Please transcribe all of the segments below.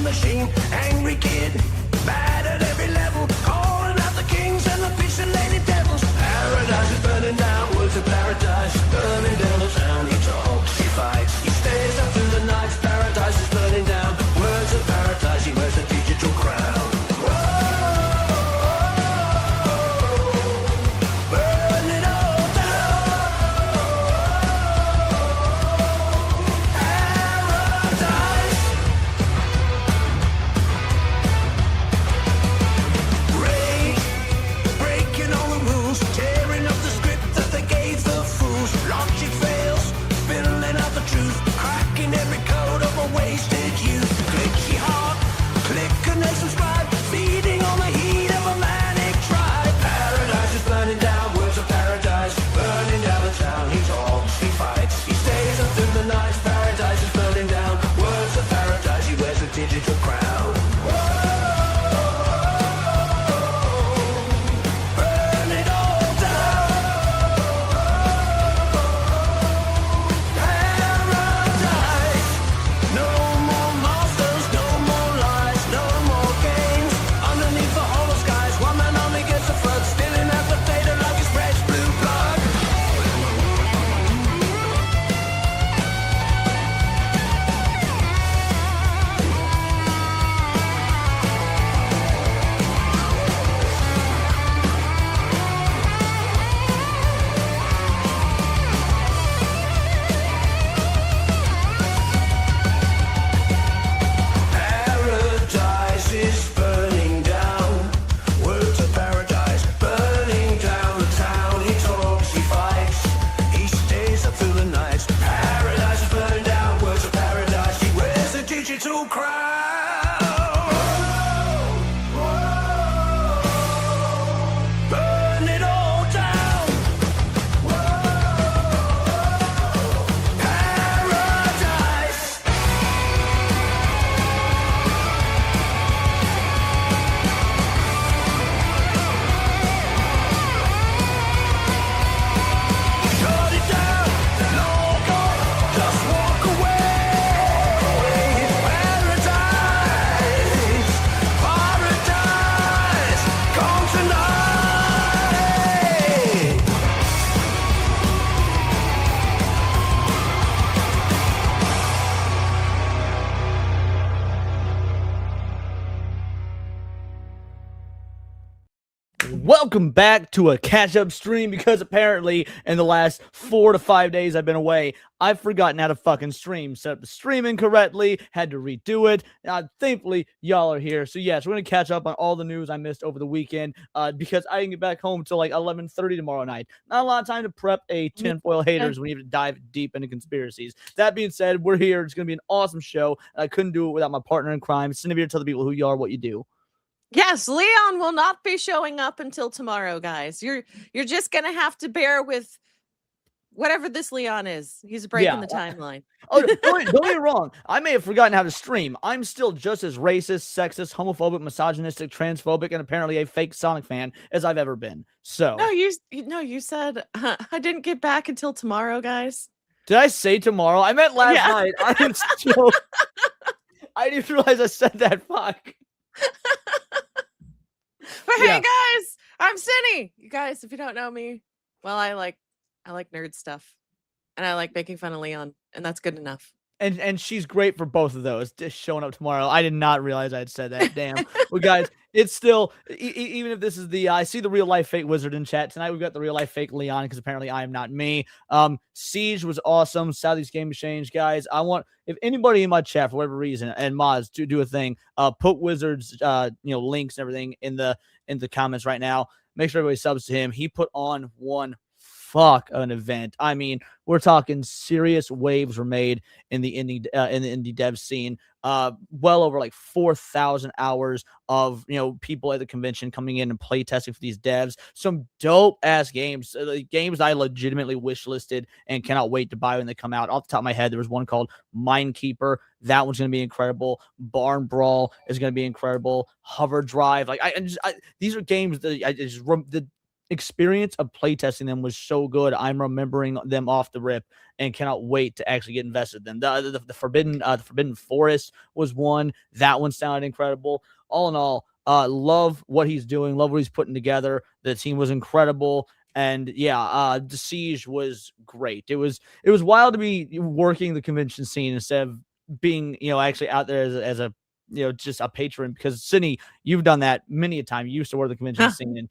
machine, angry kid, bad at every level, calling out the kings and the pixelated devils. Paradise is burning down, words of paradise, burning down the town. He talks, he fights, he stays up through the night. Paradise is burning down, words of paradise, he wears a digital crown. Digital crowd. Burn it all down. Paradise. No more monsters, no more lies, no more games. Underneath the hollow skies, one man army gets a flood, stealing at the fader like his fresh blue blood. Welcome back to a catch-up stream, because apparently in the last 4 to 5 days I've been away, I've forgotten how to fucking stream. Set up the stream incorrectly, had to redo it. Thankfully, y'all are here. So yes, we're going to catch up on all the news I missed over the weekend, because I didn't get back home until like 11:30 tomorrow night. Not a lot of time to prep a tinfoil haters when you have to dive deep into conspiracies. That being said, we're here. It's going to be an awesome show. I couldn't do it without my partner in crime. Cinevere, tell the people who you are, what you do. Yes, Leon will not be showing up until tomorrow, guys. You're just gonna have to bear with whatever this Leon is. He's breaking the timeline. Oh, don't get me wrong. I may have forgotten how to stream. I'm still just as racist, sexist, homophobic, misogynistic, transphobic, and apparently a fake Sonic fan as I've ever been. So no, you said I didn't get back until tomorrow, guys. Did I say tomorrow? I meant last night. I didn't realize I said that. Fuck. But hey guys, I'm Cinny. You guys, if you don't know me, well, I like nerd stuff, and I like making fun of Leon, and that's good enough. And she's great for both of those. Just showing up tomorrow. I did not realize I had said that. Damn. Well, guys, it's still, even if this is the, I see the real life fake wizard in chat tonight. We've got the real life fake Leon, because apparently I am not me. Siege was awesome. Southeast Game Exchange, guys. I want, if anybody in my chat for whatever reason, and mods to do a thing, put Wizards, links and everything in the comments right now. Make sure everybody subs to him. He put on one fuck an event. I mean, we're talking serious waves were made in the indie dev scene. Well over like 4,000 hours of people at the convention coming in and play testing for these devs. Some dope ass games, games I legitimately wish listed and cannot wait to buy when they come out. Off the top of my head, there was one called Minekeeper. That one's going to be incredible. Barn Brawl is going to be incredible. Hover Drive, these are games that experience of playtesting them was so good. I'm remembering them off the rip and cannot wait to actually get invested in them. The Forbidden Forest was one. That one sounded incredible. All in all, love what he's doing. Love what he's putting together. The team was incredible. And yeah, the Siege was great. It was wild to be working the convention scene instead of being, actually out there as a just a patron, because Sydney, you've done that many a time. You used to work the convention scene, and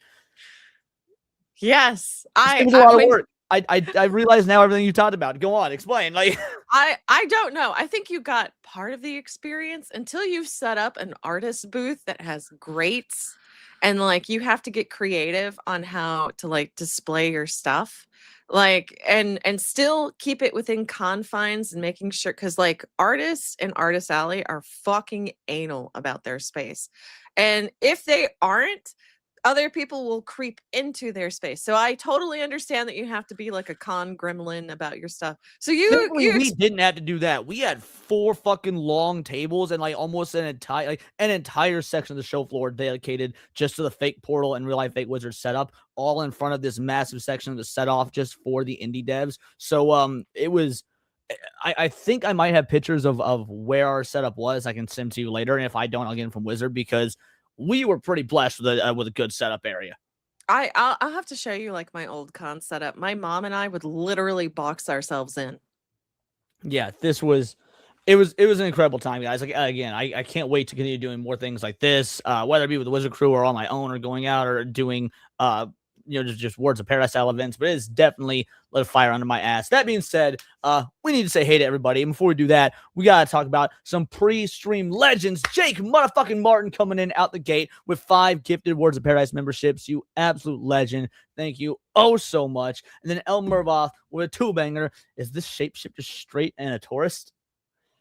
yes, it was a lot of work. I realize now everything you talked about. Go on, explain. Like, I don't know. I think you got part of the experience until you've set up an artist booth that has grates, and like you have to get creative on how to like display your stuff, like and still keep it within confines and making sure, because like artists and Artist Alley are fucking anal about their space, and if they aren't, other people will creep into their space. So I totally understand that you have to be like a con gremlin about your stuff. So we didn't have to do that. We had 4 fucking long tables and like almost an entire section of the show floor dedicated just to the fake portal and real life fake wizard setup, all in front of this massive section of the set off just for the indie devs. So it was. I think I might have pictures of where our setup was. I can send to you later, and if I don't, I'll get them from Wizard, because we were pretty blessed with a good setup area. I'll have to show you like my old con setup. My mom and I would literally box ourselves in. Yeah, it was an incredible time, guys. Like, again, I can't wait to continue doing more things like this, whether it be with the Wizard crew or on my own, or going out or doing just Words of Paradise style events. But it's definitely lit a fire under my ass. That being said, we need to say hey to everybody. And before we do that, we gotta talk about some pre-stream legends. Jake motherfucking Martin coming in out the gate with 5 gifted Words of Paradise memberships. You absolute legend. Thank you oh so much. And then El Mervoth with a 2-banger. Is this shapeshifter straight and a tourist?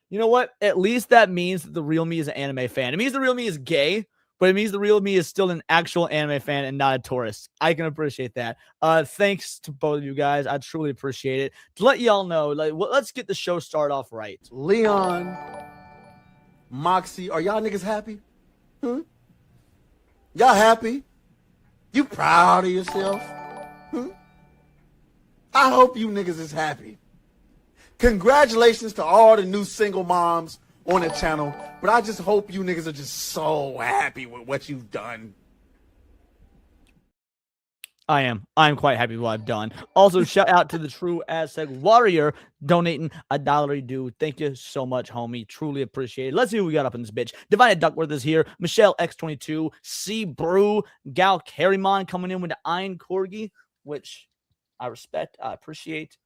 You know what? At least that means that the real me is an anime fan. It means the real me is gay, but it means the real me is still an actual anime fan and not a tourist. I can appreciate that. Thanks to both of you guys. I truly appreciate it. To let y'all know, like, let's get the show started off right. Leon, Moxie, are y'all niggas happy? Y'all happy? You proud of yourself? I hope you niggas is happy. Congratulations to all the new single moms on the channel, but I just hope you niggas are just so happy with what you've done. I'm quite happy with what I've done. Also, shout out to the True Aztec Warrior donating $1 dude. Thank you so much, homie. Truly appreciate it. Let's see who we got up in this bitch. Divine Duckworth is here. Michelle X22, C Brew, Gal Carrymon coming in with the Iron Corgi, which I respect. I appreciate.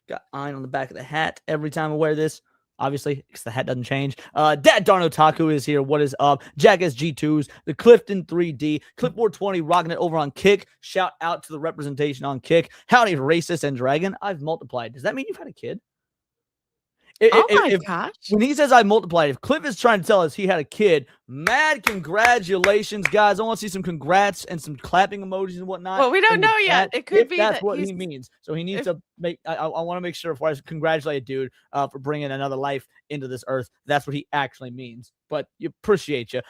Got Iron on the back of the hat every time I wear this. Obviously, because the hat doesn't change. Dad Darn Otaku is here. What is up? Jack SG2s, the Clifton 3D, Clipboard 20 rocking it over on Kick. Shout out to the representation on Kick. Howdy, Racist and Dragon. I've multiplied. Does that mean you've had a kid? Gosh. When he says I multiplied, if Cliff is trying to tell us he had a kid, mad congratulations, guys. I want to see some congrats and some clapping emojis and whatnot. Well, we don't know yet. It could be that's that what he means. So he needs to make. I want to make sure before I congratulate a dude for bringing another life into this earth. That's what he actually means. But you appreciate you.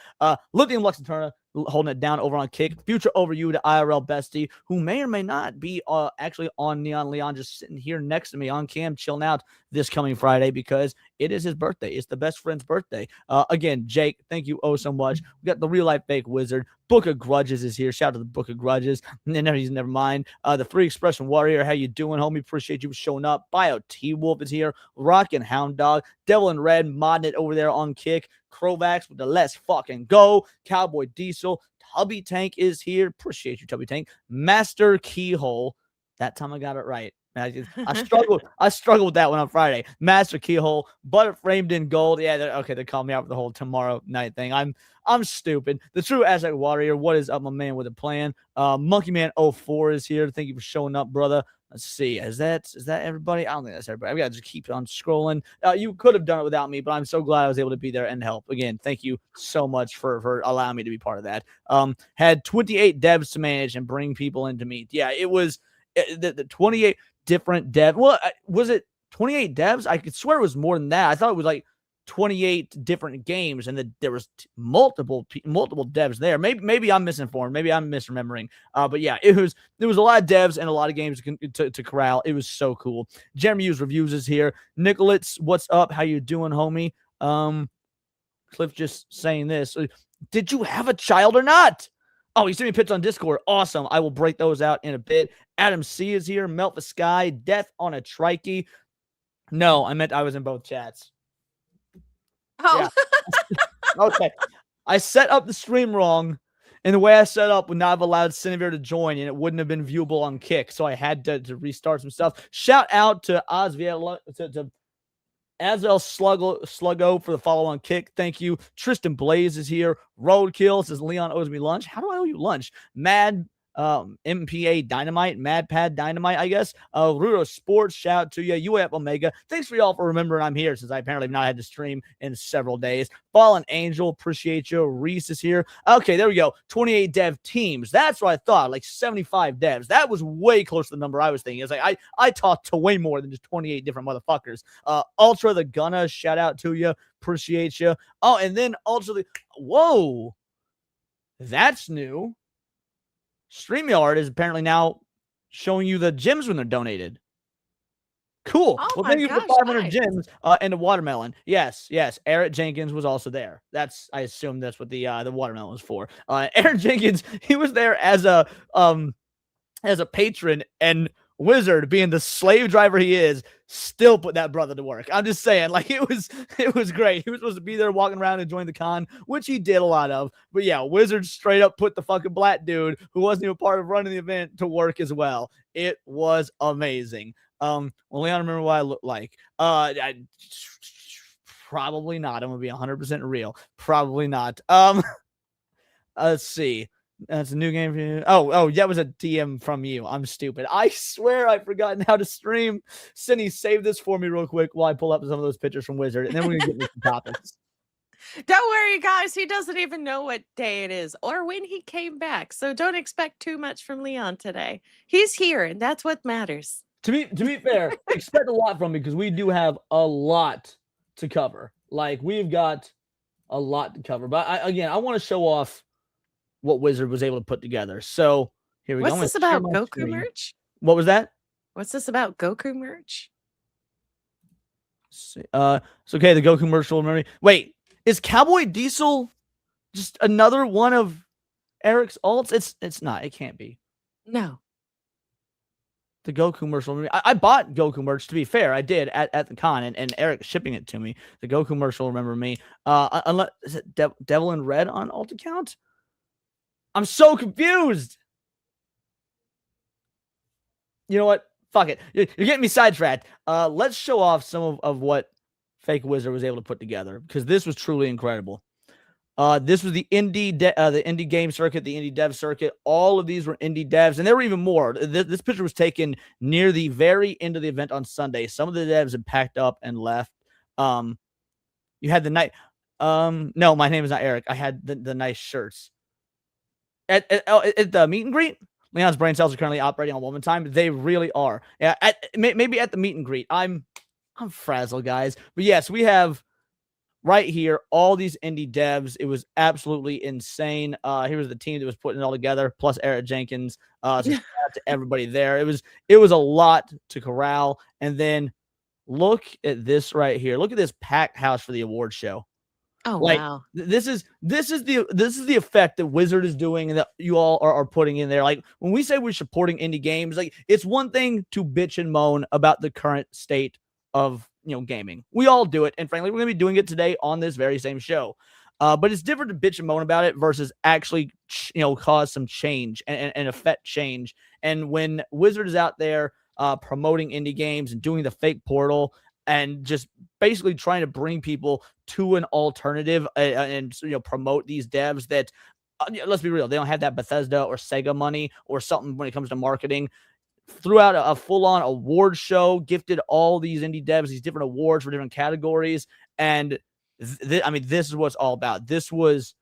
Lithium Lux and Turner holding it down over on Kick. Future over you to IRL Bestie, who may or may not be actually on Neon Leon, just sitting here next to me on cam, chilling out this coming Friday because it is his birthday. It's the best friend's birthday. Again, Jake, thank you oh so much. We got the Real Life Fake Wizard. Book of Grudges is here. Shout out to the Book of Grudges. Never mind. The Free Expression Warrior, how you doing, homie? Appreciate you showing up. Bio T-Wolf is here. Rockin' Hound Dog. Devil in Red modding it over there on Kick. Crovax with the Let's Fucking Go. Cowboy Diesel. Tubby Tank is here. Appreciate you, Tubby Tank. Master Keyhole. That time I got it right. I struggled with that one on Friday. Master Keyhole, butter framed in gold. Yeah, they're calling me out for the whole tomorrow night thing. I'm stupid. The True Aztec Warrior. What is up, my man with a plan? Monkey Man 04 is here. Thank you for showing up, brother. Let's see. Is that everybody? I don't think that's everybody. I got to just keep on scrolling. You could have done it without me, but I'm so glad I was able to be there and help. Again, thank you so much for allowing me to be part of that. Had 28 devs to manage and bring people in to meet. Yeah, it was the 28 different dev. Well, was it 28 devs? I could swear it was more than that. I thought it was like 28 different games, and there was multiple devs there. Maybe I'm misinformed. Maybe I'm misremembering. But yeah, there was a lot of devs and a lot of games to corral. It was so cool. Jeremy Hughes Reviews is here. Nicholas, what's up? How you doing, homie? Cliff just saying this. Did you have a child or not? Oh, you sent me pictures on Discord. Awesome. I will break those out in a bit. Adam C is here. Melt the Sky. Death on a Trikey. No, I meant I was in both chats. Oh, Yeah. Okay. I set up the stream wrong, and the way I set up would not have allowed Cinevere to join, and it wouldn't have been viewable on Kick, so I had to restart some stuff. Shout out to Azrael Sluggo for the follow on Kick. Thank you. Tristan Blaze is here. Roadkill says Leon owes me lunch. How do I owe you lunch? Mad MPA Dynamite, Mad Pad Dynamite, I guess. Rudo Sports, shout out to you. UAP Omega, thanks for y'all for remembering I'm here, since I apparently have not had to stream in several days. Fallen Angel, appreciate you. Reese is here. Okay, there we go. 28 dev teams. That's what I thought, like 75 devs. That was way close to the number I was thinking. It's like I talked to way more than just 28 different motherfuckers. Ultra the Gunna, shout out to you. Appreciate you. Oh, and then Ultra the whoa. That's new. StreamYard is apparently now showing you the gems when they're donated. Cool. Oh well, my thank you for gosh, 500 nice. gems and the watermelon. Yes. Eric Jenkins was also there. I assume that's what the watermelon was for. Eric Jenkins, he was there as a patron, and Wizard, being the slave driver he is, still put that brother to work. I'm just saying, like, it was great. He was supposed to be there walking around enjoying the con, which he did a lot of. But yeah, Wizard straight up put the fucking black dude who wasn't even part of running the event to work as well. It was amazing. Well, Leon, remember what I look like? Probably not. I'm gonna be 100% real. Probably not. Let's see. That's a new game for you. Oh, that was a DM from you. I'm stupid. I swear I've forgotten how to stream. Cindy, save this for me real quick while I pull up some of those pictures from Wizard, and then we're gonna get into some topics. Don't worry, guys. He doesn't even know what day it is or when he came back. So don't expect too much from Leon today. He's here, and that's what matters. To be fair, expect a lot from me, because we do have a lot to cover. Like, we've got a lot to cover. But I want to show off what Wizard was able to put together. So here we go. What's this about Goku merch? What was that? What's this about Goku merch? It's okay. The Goku merch will remember. Wait, is Cowboy Diesel just another one of Eric's alts? It's not. It can't be. No. The Goku merch will remember. I bought Goku merch, to be fair. I did at the con, and Eric shipping it to me. The Goku merch will remember me. Unless is it Devil in Red on alt account? I'm so confused. You know what? Fuck it. You're getting me sidetracked. Let's show off some of what Fake Wizard was able to put together, because this was truly incredible. This was the indie game circuit, the indie dev circuit. All of these were indie devs, and there were even more. This picture was taken near the very end of the event on Sunday. Some of the devs had packed up and left. You had the night. No, my name is not Eric. I had the nice shirts. At the meet and greet, Leon's brain cells are currently operating on woman time. They really are. Yeah, maybe at the meet and greet. I'm frazzled, guys. But yes, we have right here all these indie devs. It was absolutely insane. Here was the team that was putting it all together, plus Eric Jenkins. So shout out to everybody there. It was a lot to corral. And then look at this right here. Look at this packed house for the award show. Oh, like, wow. This is the effect that Wizard is doing and that you all are putting in there. Like, when we say we're supporting indie games, like, it's one thing to bitch and moan about the current state of gaming. We all do it, and frankly, we're gonna be doing it today on this very same show. But it's different to bitch and moan about it versus actually cause some change and affect change. And when Wizard is out there promoting indie games and doing the fake portal and just basically trying to bring people to an alternative and promote these devs that, let's be real, they don't have that Bethesda or Sega money or something when it comes to marketing. Threw out a full-on award show, gifted all these indie devs these different awards for different categories, and this is what it's all about. This was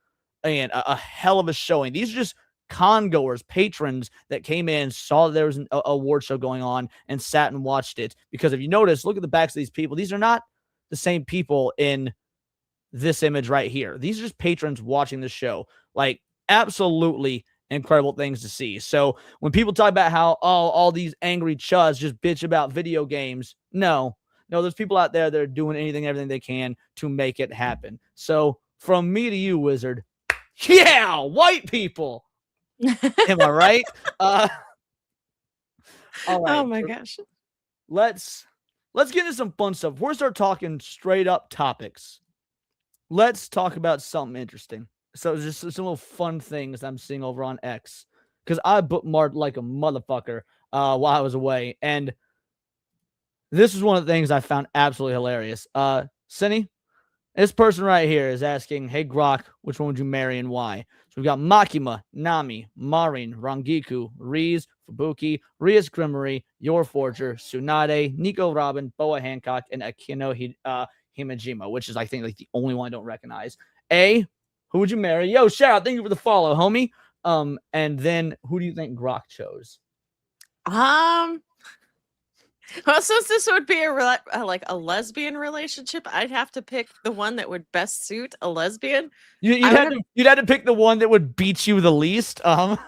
a hell of a showing. These are just con-goers, patrons that came in, saw there was an award show going on, and sat and watched it. Because if you notice, look at the backs of these people. These are not the same people in this image right here. These are just patrons watching the show. Like, absolutely incredible things to see. So when people talk about how, oh, all these angry chuds just bitch about video games, no, there's people out there that are doing everything they can to make it happen. So from me to you, Wizard, yeah, white people. Am I right? All right. Oh my gosh. Let's get into some fun stuff. We're start talking straight up topics. Let's talk about something interesting. So just some little fun things I'm seeing over on X, because I bookmarked like a motherfucker while I was away, and this is one of the things I found absolutely hilarious. Cindy, this person right here is asking, "Hey Grok, which one would you marry and why?" So we've got Makima, Nami, Marin, Rangiku, Reese, Fubuki, Rias Grimmery, Yor Forger, Tsunade, Nico Robin, Boa Hancock, and Akino Himajima, which is, I think, like the only one I don't recognize. Who would you marry? Yo, shout out. Thank you for the follow, homie. And then who do you think Grok chose? Well, since this would be like a lesbian relationship, I'd have to pick the one that would best suit a lesbian. You'd have to pick the one that would beat you the least. No,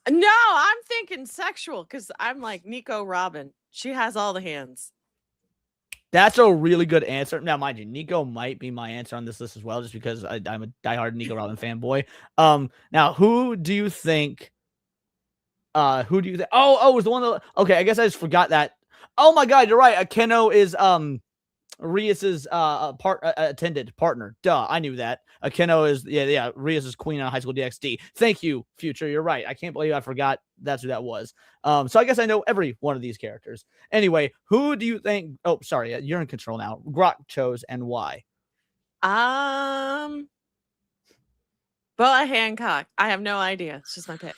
I'm thinking sexual, because I'm like Nico Robin. She has all the hands. That's a really good answer. Now, mind you, Nico might be my answer on this list as well, just because I'm a diehard Nico Robin fanboy. Now, who do you think? Oh, it was the one that. Okay, I guess I just forgot that. Oh my God, you're right. Akeno is Rias's attendant partner. Duh, I knew that. Akeno is Rias's queen on High School DxD. Thank you, Future. You're right. I can't believe I forgot that's who that was. So I guess I know every one of these characters. Anyway, who do you think? Oh, sorry, you're in control now. Grok chose and why? Boa Hancock. I have no idea. It's just my pick.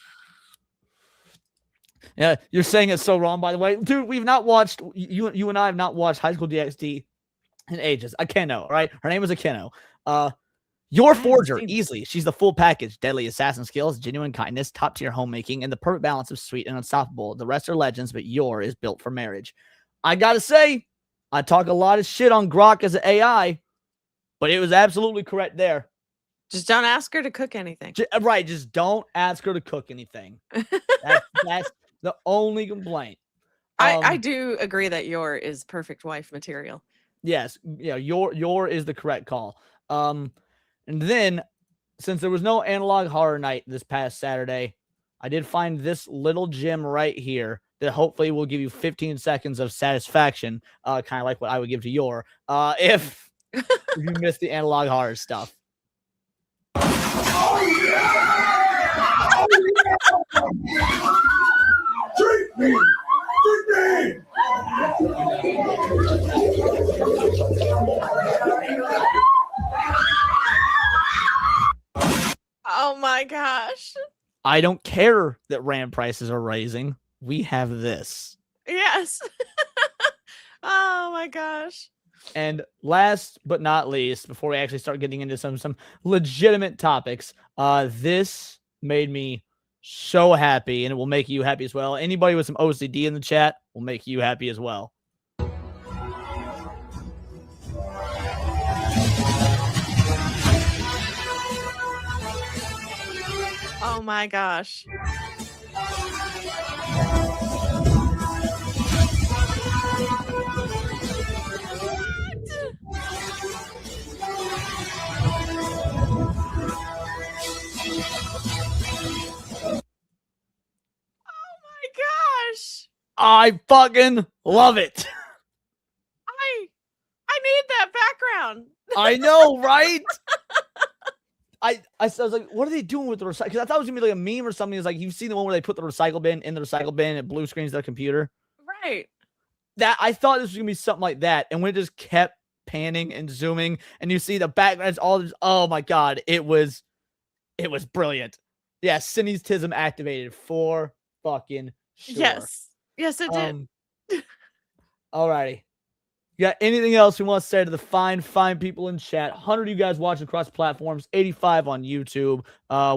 Yeah, you're saying it so wrong, by the way. Dude, we've not watched, you and I have not watched High School DxD in ages. Akeno, right? Her name is Akeno. Your Forger, easily. She's the full package. Deadly assassin skills, genuine kindness, top tier homemaking, and the perfect balance of sweet and unstoppable. The rest are legends, but Yor is built for marriage. I gotta say, I talk a lot of shit on Grok as an AI, but it was absolutely correct there. Just don't ask her to cook anything. Right, just don't ask her to cook anything. That's the only complaint. I do agree that Yor is perfect wife material. Yes, Yor is the correct call. And then, since there was no analog horror night this past Saturday, I did find this little gem right here that hopefully will give you 15 seconds of satisfaction, kind of like what I would give to Yor, if you missed the analog horror stuff. Oh, yeah! Oh, yeah! Treat me! Treat me! Oh my gosh. I don't care that RAM prices are rising. We have this. Yes. Oh my gosh. And last but not least, before we actually start getting into some legitimate topics, this made me so happy, and it will make you happy as well. Anybody with some OCD in the chat will make you happy as well. Oh my gosh. Gosh, I fucking love it. I need that background. I know, right? I was like, what are they doing with the recycle? Because I thought it was gonna be like a meme or something. It's like, you've seen the one where they put the recycle bin in the recycle bin and it blue screens their computer. Right. That I thought this was gonna be something like that, and when it just kept panning and zooming, and you see the backgrounds, all this, oh my God, it was brilliant. Yeah, Cindy's Tism activated for fucking sure. Yes, it did. Alrighty. You got anything else we want to say to the fine people in chat? 100 of you guys watching across platforms, 85 on YouTube.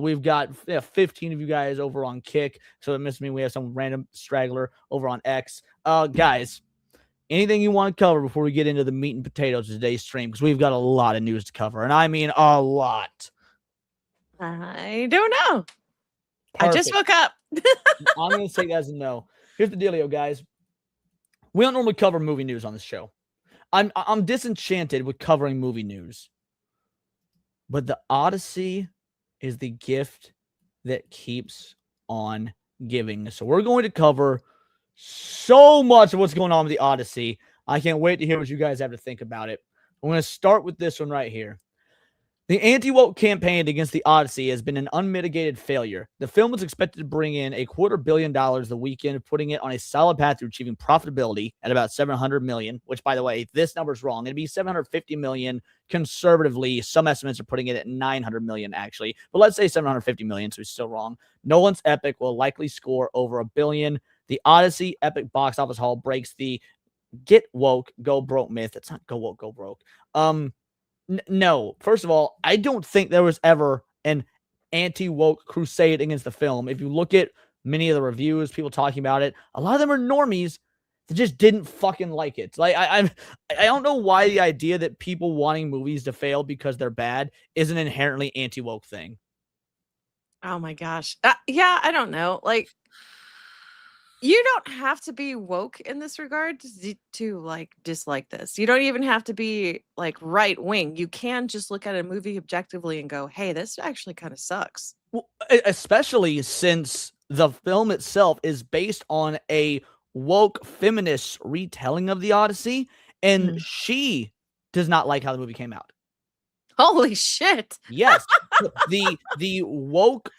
We've got 15 of you guys over on Kick. So that must mean we have some random straggler over on X. Guys, anything you want to cover before we get into the meat and potatoes of today's stream? Because we've got a lot of news to cover, and I mean a lot. I don't know. Perfect. I just woke up. I'm going to take that as a no. Here's the dealio, guys. We don't normally cover movie news on this show. I'm disenchanted with covering movie news. But the Odyssey is the gift that keeps on giving. So we're going to cover so much of what's going on with the Odyssey. I can't wait to hear what you guys have to think about it. I'm going to start with this one right here. The anti-woke campaign against the Odyssey has been an unmitigated failure. The film was expected to bring in $250 million the weekend, putting it on a solid path to achieving profitability at about $700 million, which, by the way, this number's wrong. It'd be $750 million conservatively. Some estimates are putting it at $900 million, actually. But let's say $750 million, so it's still wrong. Nolan's Epic will likely score over $1 billion. The Odyssey Epic box office haul breaks the get woke, go broke myth. It's not go woke, go broke. No, first of all, I don't think there was ever an anti-woke crusade against the film. If you look at many of the reviews, people talking about it, a lot of them are normies that just didn't fucking like it. Like I don't know why the idea that people wanting movies to fail because they're bad is an inherently anti-woke thing. Oh my gosh. Yeah, I don't know. Like, you don't have to be woke in this regard to like dislike this. You don't even have to be like right wing. You can just look at a movie objectively and go, hey, this actually kind of sucks. Well, especially since the film itself is based on a woke feminist retelling of the Odyssey, and she does not like how the movie came out. Holy shit. Yes. the woke,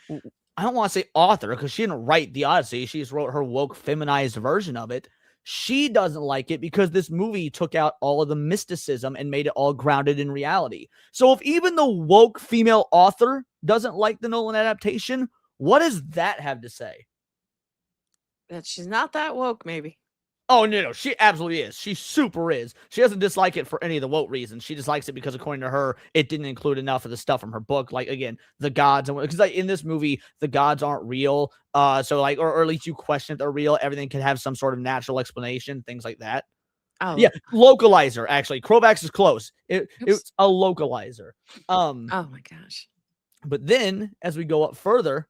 I don't want to say author because she didn't write the Odyssey. She just wrote her woke feminized version of it. She doesn't like it because this movie took out all of the mysticism and made it all grounded in reality. So if even the woke female author doesn't like the Nolan adaptation, what does that have to say? That she's not that woke, maybe. Oh, no, she absolutely is. She super is. She doesn't dislike it for any of the woke reasons. She dislikes it because, according to her, it didn't include enough of the stuff from her book. Like, again, the gods. Because like, in this movie, the gods aren't real. So, like, or at least you question if they're real. Everything can have some sort of natural explanation, things like that. Oh. Yeah, localizer, actually. Krovax is close. It's a localizer. Oh, my gosh. But then, as we go up further,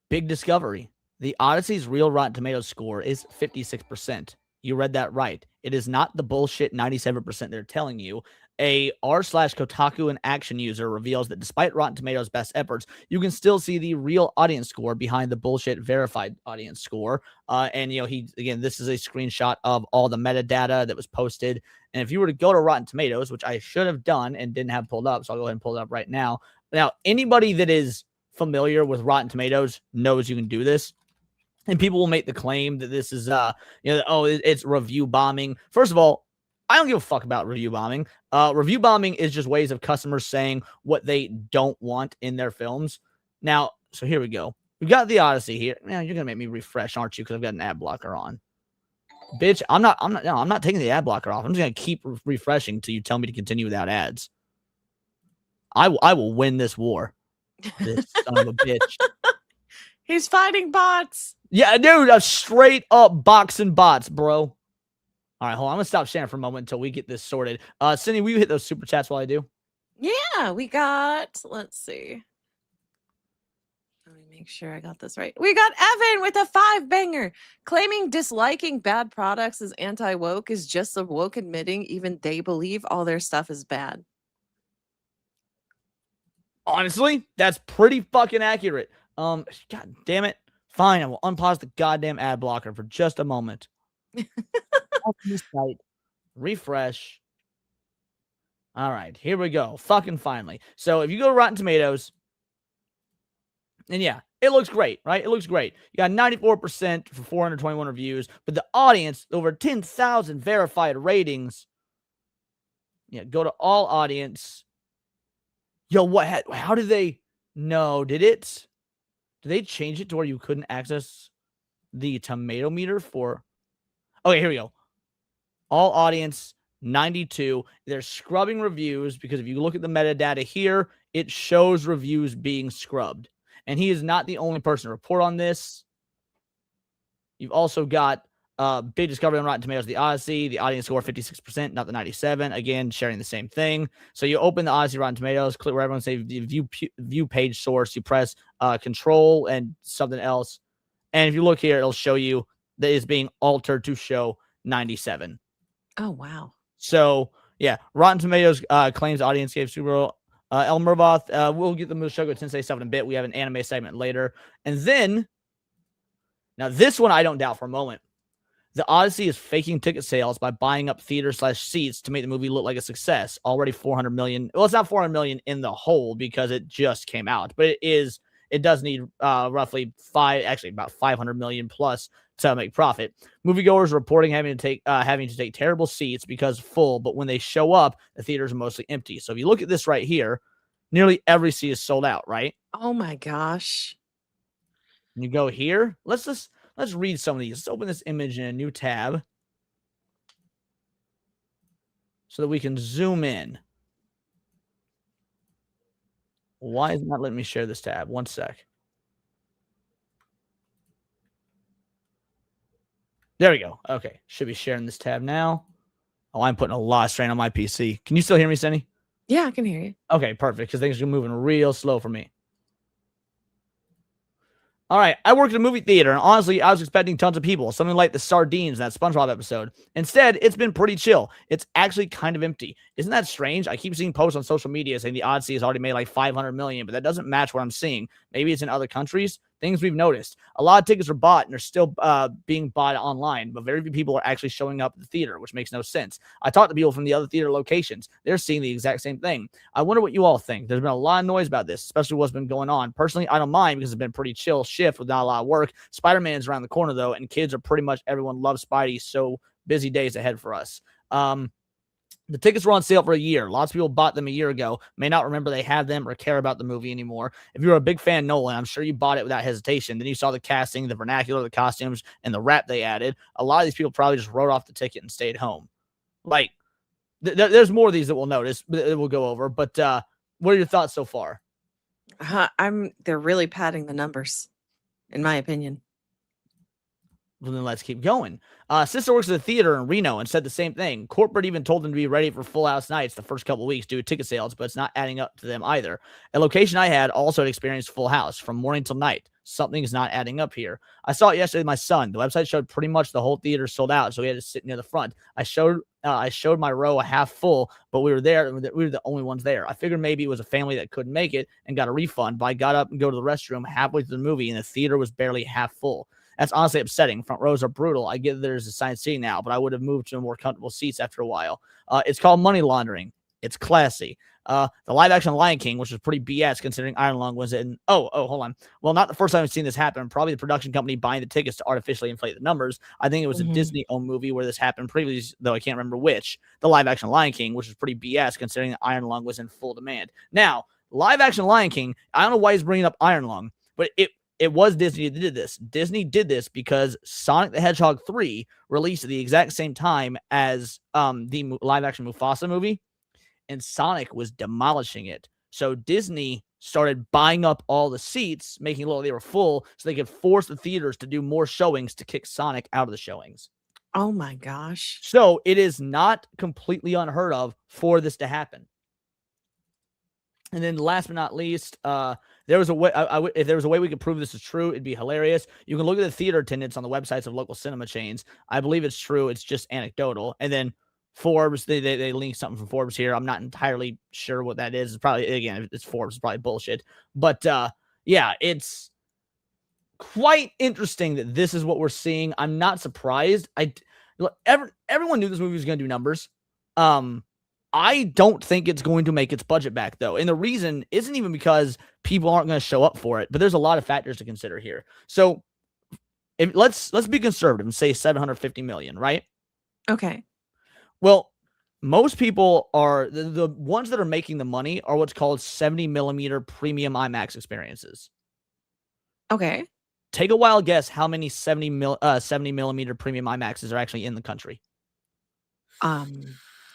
big discovery. The Odyssey's real Rotten Tomatoes score is 56%. You read that right. It is not the bullshit 97% they're telling you. A r/Kotaku and Action user reveals that despite Rotten Tomatoes' best efforts, you can still see the real audience score behind the bullshit verified audience score. And, you know, this is a screenshot of all the metadata that was posted. And if you were to go to Rotten Tomatoes, which I should have done and didn't have pulled up, so I'll go ahead and pull it up right now. Now, anybody that is familiar with Rotten Tomatoes knows you can do this. And people will make the claim that this is, it's review bombing. First of all, I don't give a fuck about review bombing. Review bombing is just ways of customers saying what they don't want in their films. Now, so here we go. We got the Odyssey here. Man, you're gonna make me refresh, aren't you? Because I've got an ad blocker on. Bitch, I'm not taking the ad blocker off. I'm just gonna keep refreshing until you tell me to continue without ads. I will win this war. This son of a bitch. He's fighting bots. Yeah, dude, a straight up boxing bots, bro. All right, hold on. I'm going to stop sharing for a moment until we get this sorted. Cindy, will you hit those super chats while I do? Yeah, we got, let's see. Let me make sure I got this right. We got Evan with a 5-banger. Claiming disliking bad products as anti-woke is just the woke admitting even they believe all their stuff is bad. Honestly, that's pretty fucking accurate. God damn it. Fine, I will unpause the goddamn ad blocker for just a moment. Site. Refresh. All right, here we go. Fucking finally. So if you go to Rotten Tomatoes, and yeah, it looks great, right? It looks great. You got 94% for 421 reviews, but the audience, over 10,000 verified ratings. Yeah, go to all audience. Yo, what? How did they? No, did it? Did they change it to where you couldn't access the tomato meter for? Okay, here we go. All audience, 92. They're scrubbing reviews because if you look at the metadata here, it shows reviews being scrubbed. And he is not the only person to report on this. You've also got big discovery on Rotten Tomatoes, the Odyssey, the audience score 56%, not the 97. Again, sharing the same thing. So you open the Odyssey Rotten Tomatoes, click where everyone say view page source. You press control and something else, and if you look here, it'll show you that it's being altered to show 97. Oh, wow. So yeah, Rotten Tomatoes claims audience gave Super Bowl. El Mervoth, we'll get the Mushoku Tensei stuff in a bit. We have an anime segment later, and then now this one I don't doubt for a moment. The Odyssey is faking ticket sales by buying up theater/seats to make the movie look like a success. Already 400 million. Well, it's not 400 million in the whole because it just came out, but it does need roughly about 500 million plus to make profit. Moviegoers reporting having to take terrible seats because full, but when they show up, the theaters are mostly empty. So if you look at this right here, nearly every seat is sold out, right? Oh my gosh. And you go here. Let's read some of these. Let's open this image in a new tab so that we can zoom in. Why is it not letting me share this tab? One sec. There we go. Okay. Should be sharing this tab now. Oh, I'm putting a lot of strain on my PC. Can you still hear me, Cindy? Yeah, I can hear you. Okay, perfect, because things are moving real slow for me. All right, I worked at a movie theater, and honestly, I was expecting tons of people, something like the sardines in that SpongeBob episode. Instead, it's been pretty chill. It's actually kind of empty. Isn't that strange? I keep seeing posts on social media saying the Odyssey has already made like 500 million, but that doesn't match what I'm seeing. Maybe it's in other countries. Things we've noticed. A lot of tickets are bought and are still being bought online, but very few people are actually showing up at the theater, which makes no sense. I talked to people from the other theater locations. They're seeing the exact same thing. I wonder what you all think. There's been a lot of noise about this, especially what's been going on. Personally, I don't mind because it's been a pretty chill shift with not a lot of work. Spider-Man's around the corner, though, and kids are pretty much everyone loves Spidey, so busy days ahead for us. The tickets were on sale for a year. Lots of people bought them a year ago, may not remember they have them or care about the movie anymore. If you were a big fan of Nolan, I'm sure you bought it without hesitation. Then you saw the casting, the vernacular, the costumes, and the rap they added. A lot of these people probably just wrote off the ticket and stayed home. Like, there's more of these that we'll notice, that we'll go over. But what are your thoughts so far? They're really padding the numbers, in my opinion. Well, then let's keep going. Sister works at a theater in Reno and said the same thing. Corporate even told them to be ready for full house nights the first couple of weeks due to ticket sales, but it's not adding up to them either. A location I had also had experienced full house from morning till night. Something is not adding up here. I saw it yesterday with my son. The website showed pretty much the whole theater sold out, so we had to sit near the front. I showed my row a half full, but we were there. We were the only ones there. I figured maybe it was a family that couldn't make it and got a refund, but I got up and go to the restroom halfway through the movie, and the theater was barely half full. That's honestly upsetting. Front rows are brutal. I get there's assigned seating now, but I would have moved to more comfortable seats after a while. It's called money laundering. It's classy. The live action Lion King, which was pretty BS considering Iron Lung was in. Oh, hold on. Well, not the first time I've seen this happen. Probably the production company buying the tickets to artificially inflate the numbers. I think it was a Disney-owned movie where this happened previously, though I can't remember which. The live action Lion King, which was pretty BS considering Iron Lung was in full demand. Now, live action Lion King, I don't know why he's bringing up Iron Lung, but it was Disney that did this. Disney did this because Sonic the Hedgehog 3 released at the exact same time as the live-action Mufasa movie, and Sonic was demolishing it. So Disney started buying up all the seats, making it look like they were full, so they could force the theaters to do more showings to kick Sonic out of the showings. Oh my gosh. So it is not completely unheard of for this to happen. And then last but not least, there was a way. If there was a way we could prove this is true, it'd be hilarious. You can look at the theater attendance on the websites of local cinema chains. I believe it's true. It's just anecdotal. And then Forbes, they link something from Forbes here. I'm not entirely sure what that is. It's probably, again, it's Forbes, it's probably bullshit. But yeah, it's quite interesting that this is what we're seeing. I'm not surprised. Everyone knew this movie was going to do numbers. I don't think it's going to make its budget back, though. And the reason isn't even because people aren't going to show up for it, but there's a lot of factors to consider here. So let's be conservative and say 750 million, right? Okay. Well, most people are the ones that are making the money are what's called 70 millimeter premium IMAX experiences. Okay. Take a wild guess how many 70 millimeter premium IMAXs are actually in the country.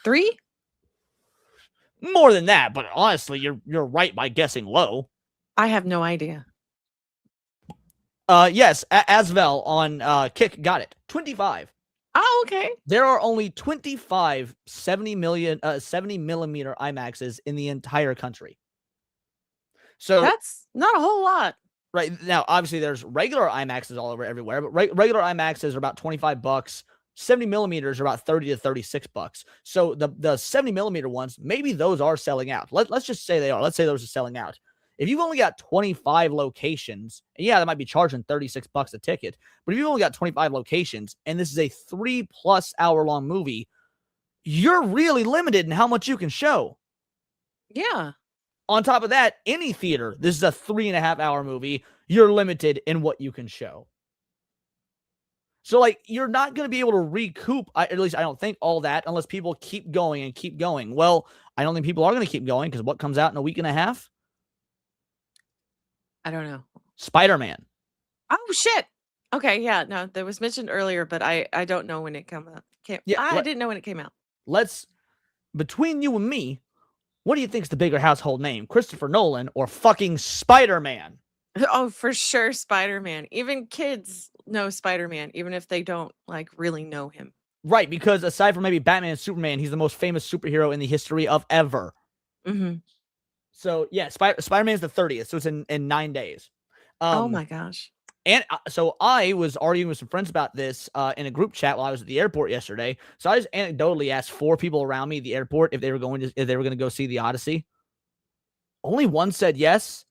3? More than that, but honestly, you're right by guessing low. I have no idea. Yes, Asvel on Kick got it. 25. Oh, okay. There are only 25 70 millimeter IMAXs in the entire country. So That's not a whole lot. right now, obviously, there's regular IMAXs all over everywhere, but regular IMAXs are about $25. 70 millimeters are about 30 to 36 bucks. So the 70 millimeter ones, maybe those are selling out. Let's just say they are. Let's say those are selling out. If you've only got 25 locations, yeah, that might be charging 36 bucks a ticket. But if you've only got 25 locations and this is a 3+ hour long movie, you're really limited in how much you can show. Yeah. On top of that, any theater, this is a 3.5 hour movie, you're limited in what you can show. So, like, you're not going to be able to recoup, at least I don't think, all that unless people keep going and keep going. Well, I don't think people are going to keep going because what comes out in a week and a half? I don't know. Spider-Man. Oh, shit. Okay, yeah, no, that was mentioned earlier, but I don't know when it came out. I didn't know when it came out. Between you and me, what do you think's the bigger household name, Christopher Nolan or fucking Spider-Man? Oh, for sure, Spider-Man. Even kids know Spider-Man, even if they don't like really know him. Right, because aside from maybe Batman and Superman, he's the most famous superhero in the history of ever. Mm-hmm. So yeah, Spider-Man's the 30th, so it's in 9 days. Oh my gosh. And so I was arguing with some friends about this in a group chat while I was at the airport yesterday. So I just anecdotally asked 4 people around me at the airport if they were going to go see the Odyssey. Only one said yes.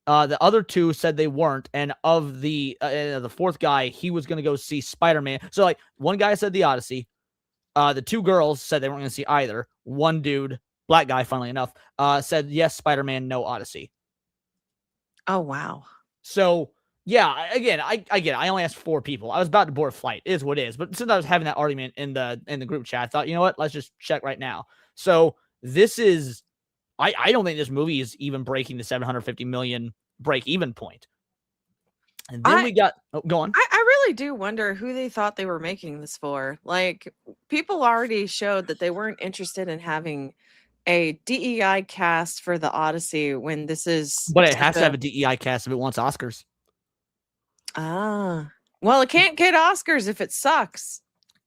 The other 2 said they weren't, and of the 4th guy, he was going to go see Spider-Man. So like one guy said the Odyssey. The 2 girls said they weren't going to see either. One dude, black guy, funnily enough, said yes, Spider-Man, no Odyssey. Oh wow. So yeah, again, I get it. I only asked 4 people. I was about to board a flight. It is what it is. But since I was having that argument in the group chat, I thought, you know what? Let's just check right now. So this is, I don't think this movie is even breaking the 750 million break-even point. And then we got, go on. I really do wonder who they thought they were making this for. Like, people already showed that they weren't interested in having a DEI cast for the Odyssey when this is. But it has to have a DEI cast if it wants Oscars. Ah. Well, it can't get Oscars if it sucks.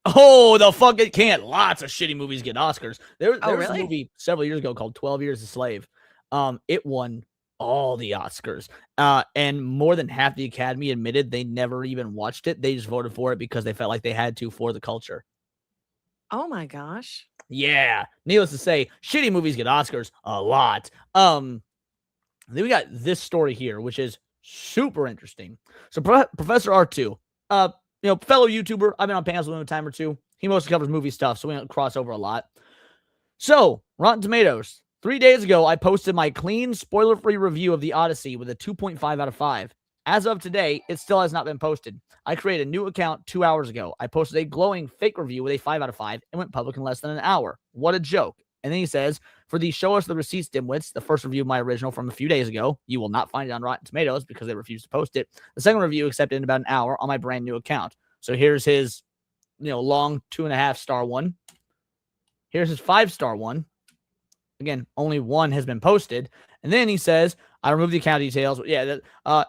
Oh, the fuck it can't. Lots of shitty movies get Oscars. There was really? a movie several years ago called 12 Years a Slave. It won all the Oscars. And more than half the Academy admitted they never even watched it. They just voted for it because they felt like they had to for the culture. Oh my gosh. Yeah. Needless to say, shitty movies get Oscars a lot. Then we got this story here, which is super interesting. So Professor R2, fellow YouTuber. I've been on panels with him a time or two. He mostly covers movie stuff, so we don't cross over a lot. So, Rotten Tomatoes. 3 days ago, I posted my clean, spoiler-free review of the Odyssey with a 2.5 out of 5. As of today, it still has not been posted. I created a new account 2 hours ago. I posted a glowing fake review with a 5 out of 5 and went public in less than an hour. What a joke. And then he says, for the show us the receipts dimwits, the first review of my original from a few days ago, you will not find it on Rotten Tomatoes because they refused to post it. The second review accepted in about an hour on my brand new account. So here's his, long 2.5-star one. Here's his 5-star one. Again, only one has been posted. And then he says, I removed the account details. Yeah,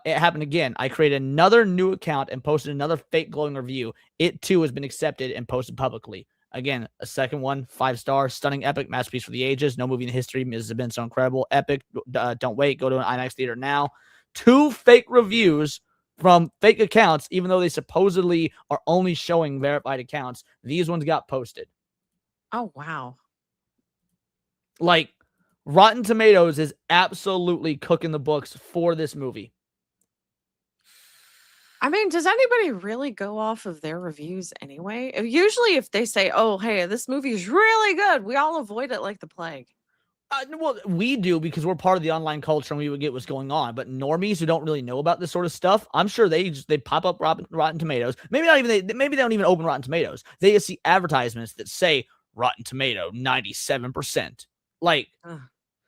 it happened again. I created another new account and posted another fake glowing review. It too has been accepted and posted publicly. Again, a second one, 5-star, stunning, epic, masterpiece for the ages. No movie in history has been so incredible. Epic, don't wait, go to an IMAX theater now. 2 fake reviews from fake accounts, even though they supposedly are only showing verified accounts. These ones got posted. Oh, wow. Like, Rotten Tomatoes is absolutely cooking the books for this movie. I mean, does anybody really go off of their reviews anyway? Usually if they say, oh, hey, this movie is really good, we all avoid it like the plague. Well, we do because we're part of the online culture and we would get what's going on. But normies who don't really know about this sort of stuff, I'm sure they pop up Rotten Tomatoes. Maybe they don't even open Rotten Tomatoes. They just see advertisements that say Rotten Tomato 97%. Like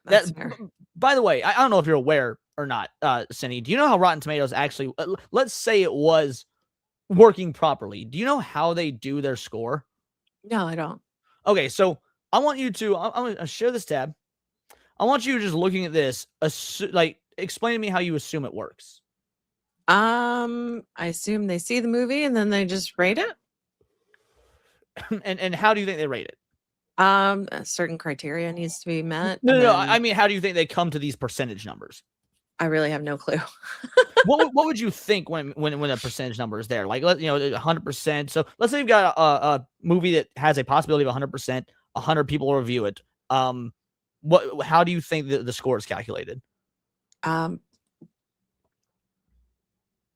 that's that. fair. By the way, I don't know if you're aware or not, Cindy. Do you know how Rotten Tomatoes actually? Let's say it was working properly. Do you know how they do their score? No, I don't. Okay, so I want you to. I'm going to share this tab. I want you just looking at this. Explain to me how you assume it works. I assume they see the movie and then they just rate it. And how do you think they rate it? A certain criteria needs to be met. No, and no, no. then I mean, how do you think they come to these percentage numbers? I really have no clue. What would you think when a percentage number is there? Like, 100%. So let's say you've got a movie that has a possibility of 100%. 100 people will review it. How do you think the score is calculated?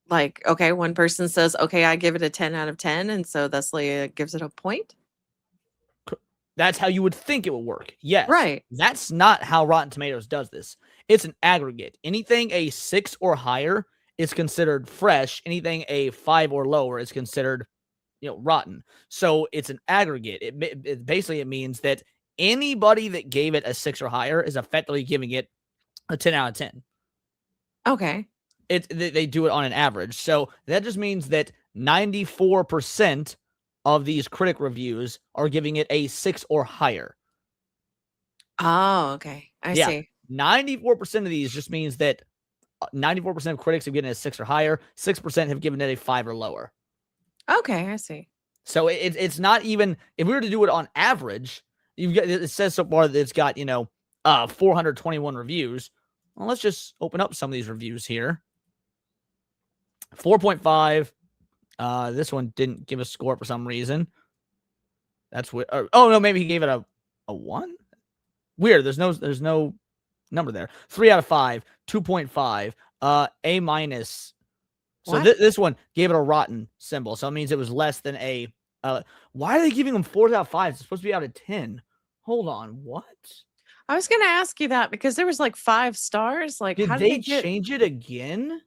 Like, okay, one person says, okay, I give it a 10 out of 10, and so thusly gives it a point. That's how you would think it would work. Yes. Right. That's not how Rotten Tomatoes does this. It's an aggregate. Anything a 6 or higher is considered fresh. Anything a 5 or lower is considered, rotten. So it's an aggregate. It basically means that anybody that gave it a 6 or higher is effectively giving it a 10 out of 10. Okay. They do it on an average. So that just means that 94% of these critic reviews are giving it a 6 or higher. Oh, okay. I see. 94% of these just means that 94% of critics have given it a 6 or higher. 6% have given it a 5 or lower. Okay, I see. So it's not even, if we were to do it on average, it says so far that it's got, 421 reviews. Well, let's just open up some of these reviews here. 4.5. This one didn't give a score for some reason. That's weird. Oh no, maybe he gave it a 1. Weird. There's no number there. 3 out of 5. 2.5. A minus. So this one gave it a rotten symbol. So it means it was less than a. Why are they giving them 4 out of 5? It's supposed to be out of 10. Hold on. What? I was going to ask you that because there was like 5 stars. Like, Did how they did they change it again?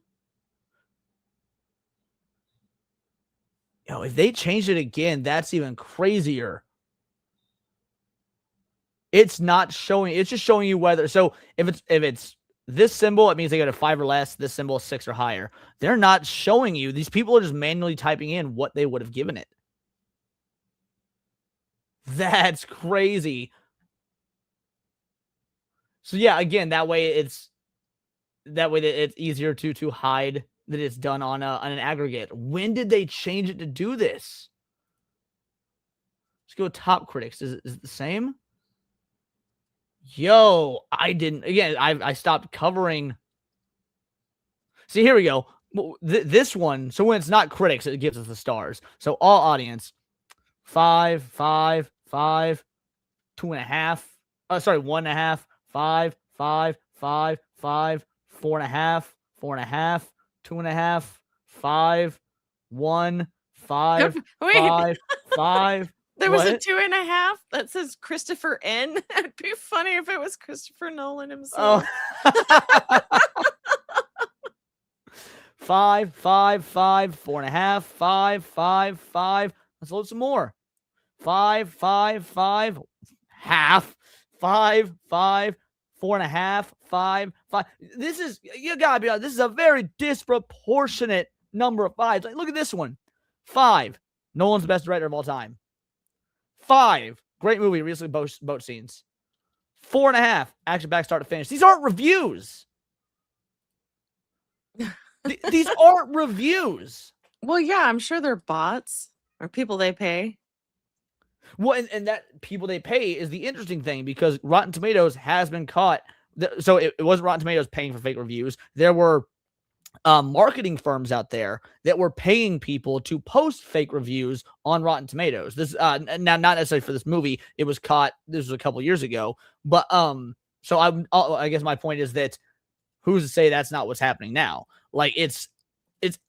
If they changed it again, that's even crazier. It's not showing. It's just showing you whether. So if it's this symbol, it means they got a 5 or less. This symbol is 6 or higher. They're not showing you. These people are just manually typing in what they would have given it. That's crazy. So yeah, again, that way it's easier to hide that it's done on an aggregate. When did they change it to do this? Let's go top critics. Is it the same? Yo, I didn't. Again, I stopped covering. See, here we go. This one. So when it's not critics, it gives us the stars. So all audience, 5, 5, 5, 2.5. 1.5, 5, 5, 5, 5, 4.5, 4.5, 2.5, 5, 1, 5, Wait. 5, 5. There was a 2.5 that says Christopher N. It'd be funny if it was Christopher Nolan himself. Oh. 5, 5, 5, 4.5, 5, 5, 5. Let's load some more. 5, 5, 5, half, 5, 5, 4.5, 5, 5. This is, you gotta be honest, this is a very disproportionate number of 5s. Like, look at this one. 5, Nolan's the best director of all time. 5, great movie, recently boat scenes. 4.5, action back start to finish. These aren't reviews. These aren't reviews. Well, yeah, I'm sure they're bots or people they pay. Well, and that people they pay is the interesting thing, because Rotten Tomatoes has been caught. So it wasn't Rotten Tomatoes paying for fake reviews. There were marketing firms out there that were paying people to post fake reviews on Rotten Tomatoes. This now not necessarily for this movie. It was caught. This was a couple years ago. But so I guess my point is that who's to say that's not what's happening now? Like, it's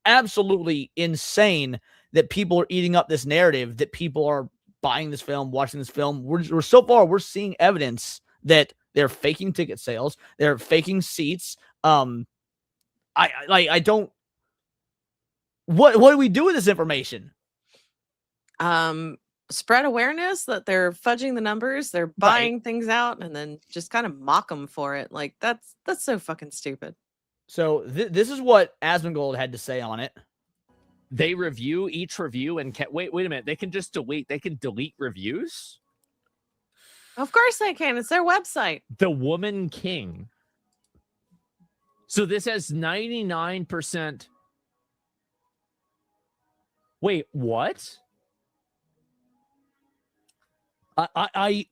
absolutely insane that people are eating up this narrative, that people are buying this film, watching this film. We're so far, we're seeing evidence that they're faking ticket sales, they're faking seats. I don't. What do we do with this information? Spread awareness that they're fudging the numbers, they're buying things out, and then just kind of mock them for it. Like, that's so fucking stupid. So this is what Asmongold had to say on it. They review each review and wait a minute. They can just delete. They can delete reviews. Of course they can. It's their website. The Woman King. So this has 99% Wait, what? I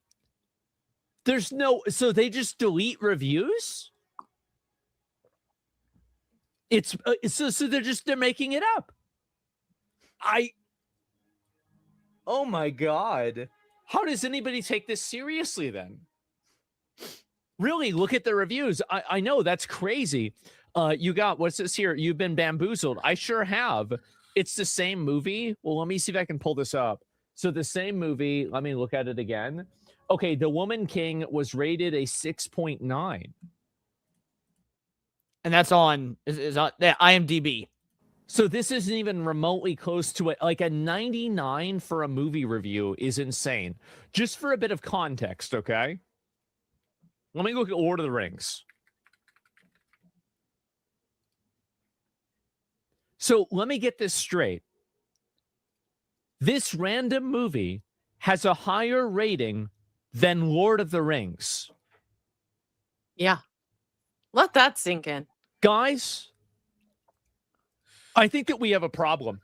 there's no, so they just delete reviews? It's so they're making it up. Oh my god. How does anybody take this seriously then? Really, look at the reviews. I know that's crazy. You got, what's this here? You've been bamboozled. I sure have. It's the same movie. Well, let me see if I can pull this up. So the same movie, let me look at it again. Okay, The Woman King was rated a 6.9. And that's on is on IMDb. So this isn't even remotely close to it. Like a 99 for a movie review is insane. Just for a bit of context, okay? Let me look at Lord of the Rings. So let me get this straight. This random movie has a higher rating than Lord of the Rings. Yeah. Let that sink in. Guys, I think that we have a problem.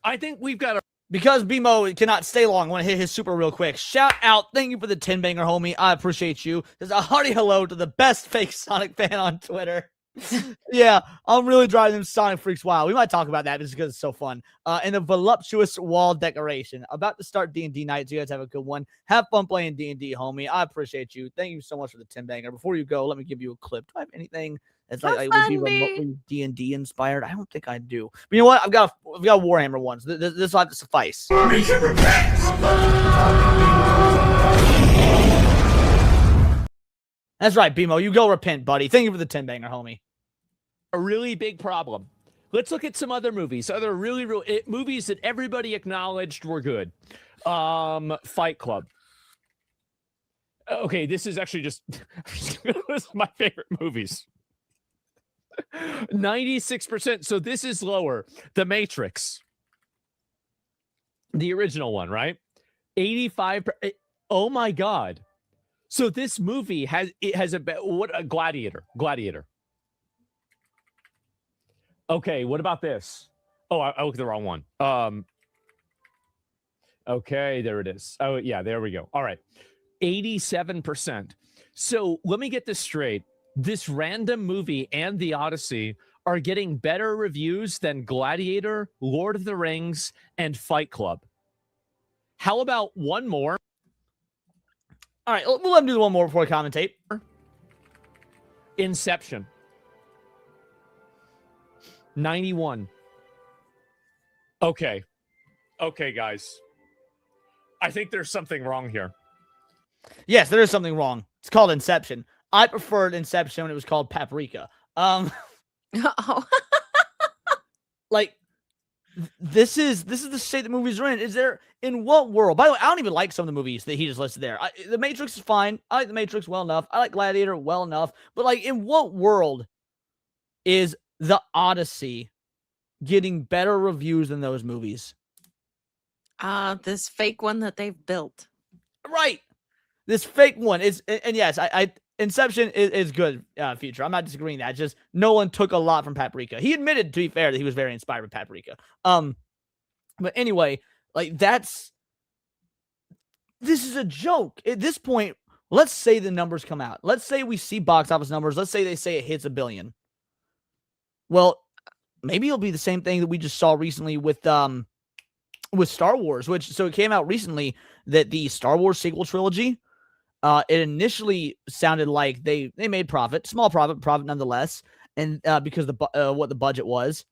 I think we've got a... Because BMO cannot stay long, I want to hit his super real quick. Shout out, thank you for the 10 banger, homie. I appreciate you. There's a hearty hello to the best fake Sonic fan on Twitter. Yeah, I'm really driving them Sonic freaks wild. We might talk about that just because it's so fun. And the voluptuous wall decoration. About to start D&D night, so you guys have a good one. Have fun playing D&D, homie. I appreciate you. Thank you so much for the 10 banger. Before you go, let me give you a clip. Do I have anything that's like would be remotely D&D inspired? I don't think I do. But you know what? I've got Warhammer ones. This will have to suffice. That's right, BMO. You go repent, buddy. Thank you for the 10 banger, homie. A really big problem. Let's look at some other movies. Other really movies that everybody acknowledged were good. Fight Club. Okay, this is actually just this is my favorite movies. 96%. So this is lower. The Matrix. The original one, right? 85%. Oh my god. So this movie has a Gladiator. Okay, what about this? Oh, I looked at the wrong one. Okay, there it is. Oh, yeah, there we go. All right. 87%. So let me get this straight. This random movie and the Odyssey are getting better reviews than Gladiator, Lord of the Rings, and Fight Club. How about one more? All right, we'll let him do one more before I commentate. Inception. 91. Okay, guys. I think there's something wrong here. Yes, there is something wrong. It's called Inception. I preferred Inception when it was called Paprika. Oh. Like, this is the state the movies are in. Is there, in what world? By the way, I don't even like some of the movies that he just listed there. The Matrix is fine. I like The Matrix well enough. I like Gladiator well enough. But like, in what world is the Odyssey getting better reviews than those movies? This fake one that they've built. Right. This fake one is, and yes, I Inception is good, Future. I'm not disagreeing that. Just Nolan took a lot from Paprika. He admitted, to be fair, that he was very inspired by Paprika. But anyway, like this is a joke. At this point, let's say the numbers come out. Let's say we see box office numbers. Let's say they say it hits $1 billion. Well, maybe it'll be the same thing that we just saw recently with Star Wars, so it came out recently that the Star Wars sequel trilogy, it initially sounded like they made profit, small profit nonetheless, and because what the budget was.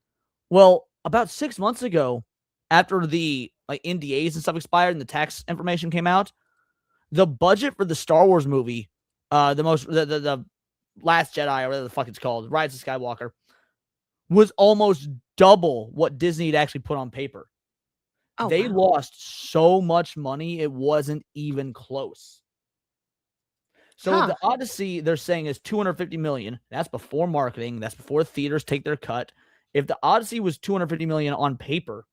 Well, about 6 months ago, after the like NDAs and stuff expired and the tax information came out, the budget for the Star Wars movie, the Last Jedi, or whatever the fuck it's called, Rise of Skywalker, was almost double what Disney had actually put on paper. Oh, They wow. lost so much money, it wasn't even close. So the Odyssey, they're saying, is $250 million. That's before marketing. That's before theaters take their cut. If the Odyssey was $250 million on paper,